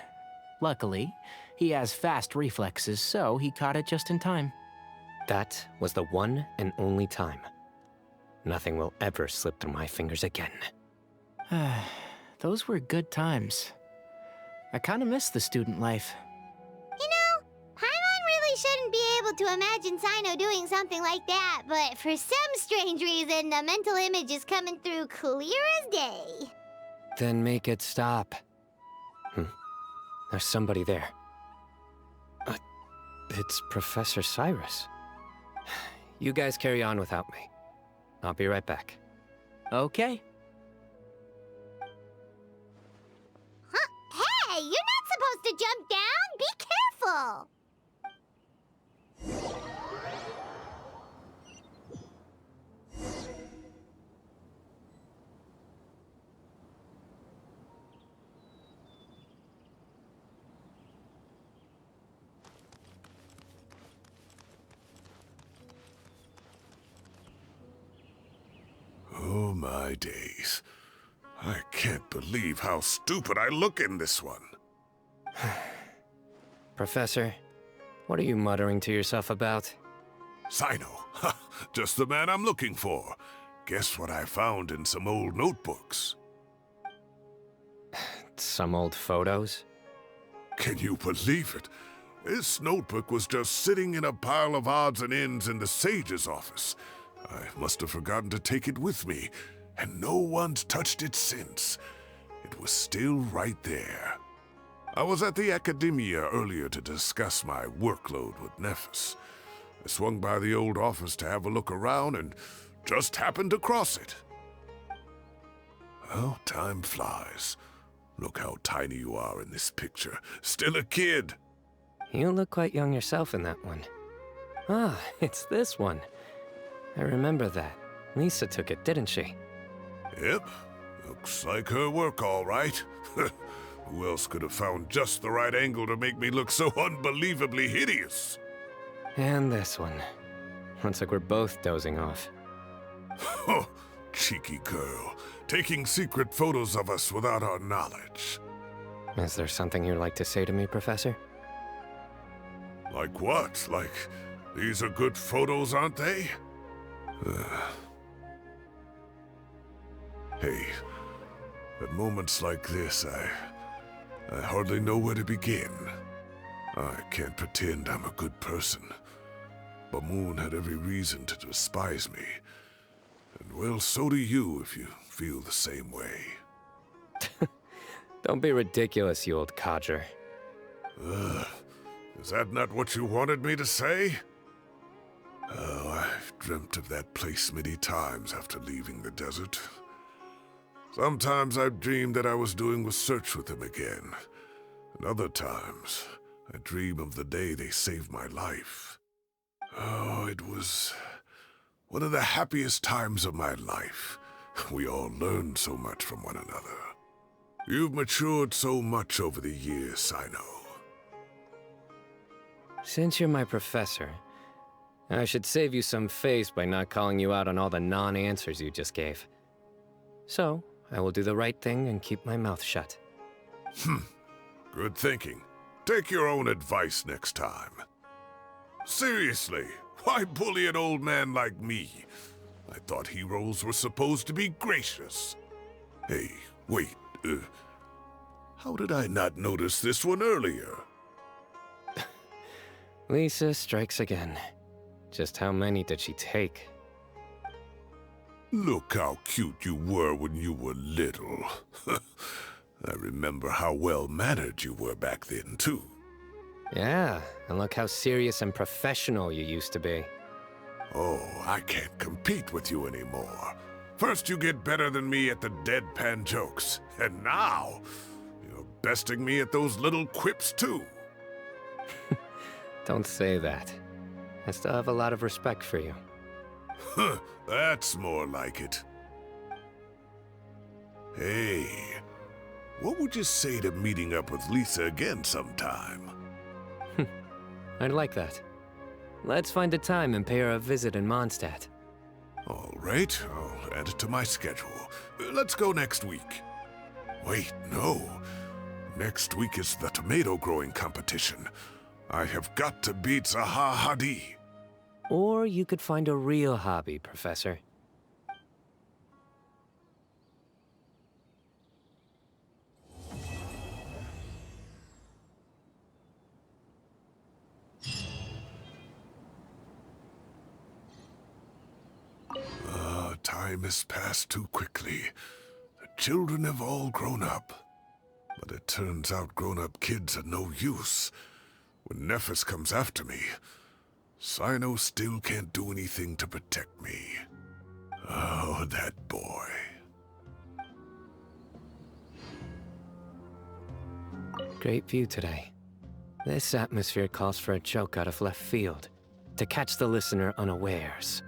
Luckily, he has fast reflexes, so he caught it just in time. That was the one and only time. Nothing will ever slip through my fingers again. Those were good times. I kinda miss the student life. You know, Paimon really shouldn't be able to imagine Sino doing something like that, but for some strange reason, the mental image is coming through clear as day. Then make it stop. There's somebody there. It's Professor Cyrus. You guys carry on without me. I'll be right back. Okay. Huh? Hey, you're not supposed to jump down! Be careful! My days. I can't believe how stupid I look in this one. Professor, what are you muttering to yourself about? Sino. Just the man I'm looking for. Guess what I found in some old notebooks? Some old photos? Can you believe it? This notebook was just sitting in a pile of odds and ends in the sage's office. I must have forgotten to take it with me, and no one's touched it since. It was still right there. I was at the Academia earlier to discuss my workload with Nephis. I swung by the old office to have a look around and just happened to cross it. Well, time flies. Look how tiny you are in this picture. Still a kid. You look quite young yourself in that one. Ah, it's this one. I remember that. Lisa took it, didn't she? Yep. Looks like her work, all right. Who else could have found just the right angle to make me look so unbelievably hideous? And this one. Looks like we're both dozing off. Oh, cheeky girl. Taking secret photos of us without our knowledge. Is there something you'd like to say to me, Professor? Like what? Like, these are good photos, aren't they? Hey, at moments like this, I hardly know where to begin. I can't pretend I'm a good person. Bamoon had every reason to despise me. And well, so do you if you feel the same way. Don't be ridiculous, you old codger. Is that not what you wanted me to say? Oh, I've dreamt of that place many times after leaving the desert. Sometimes I've dreamed that I was doing research with them again. And other times, I dream of the day they saved my life. Oh, it was one of the happiest times of my life. We all learned so much from one another. You've matured so much over the years, I know. Since you're my professor, I should save you some face by not calling you out on all the non-answers you just gave. So, I will do the right thing and keep my mouth shut. Good thinking. Take your own advice next time. Seriously, why bully an old man like me? I thought heroes were supposed to be gracious. Hey, wait, how did I not notice this one earlier? Lisa strikes again. Just how many did she take? Look how cute you were when you were little. I remember how well-mannered you were back then, too. Yeah, and look how serious and professional you used to be. Oh, I can't compete with you anymore. First you get better than me at the deadpan jokes, and now you're besting me at those little quips, too. Don't say that. I still have a lot of respect for you. That's more like it. Hey, what would you say to meeting up with Lisa again sometime? I'd like that. Let's find a time and pay her a visit in Mondstadt. All right, I'll add it to my schedule. Let's go next week. Wait, no. Next week is the tomato growing competition. I have got to beat Zaha Hadi. Or you could find a real hobby, Professor. Time has passed too quickly. The children have all grown up. But it turns out grown-up kids are no use. When Nephis comes after me, Sino still can't do anything to protect me. Oh, that boy. Great view today. This atmosphere calls for a joke out of left field, to catch the listener unawares.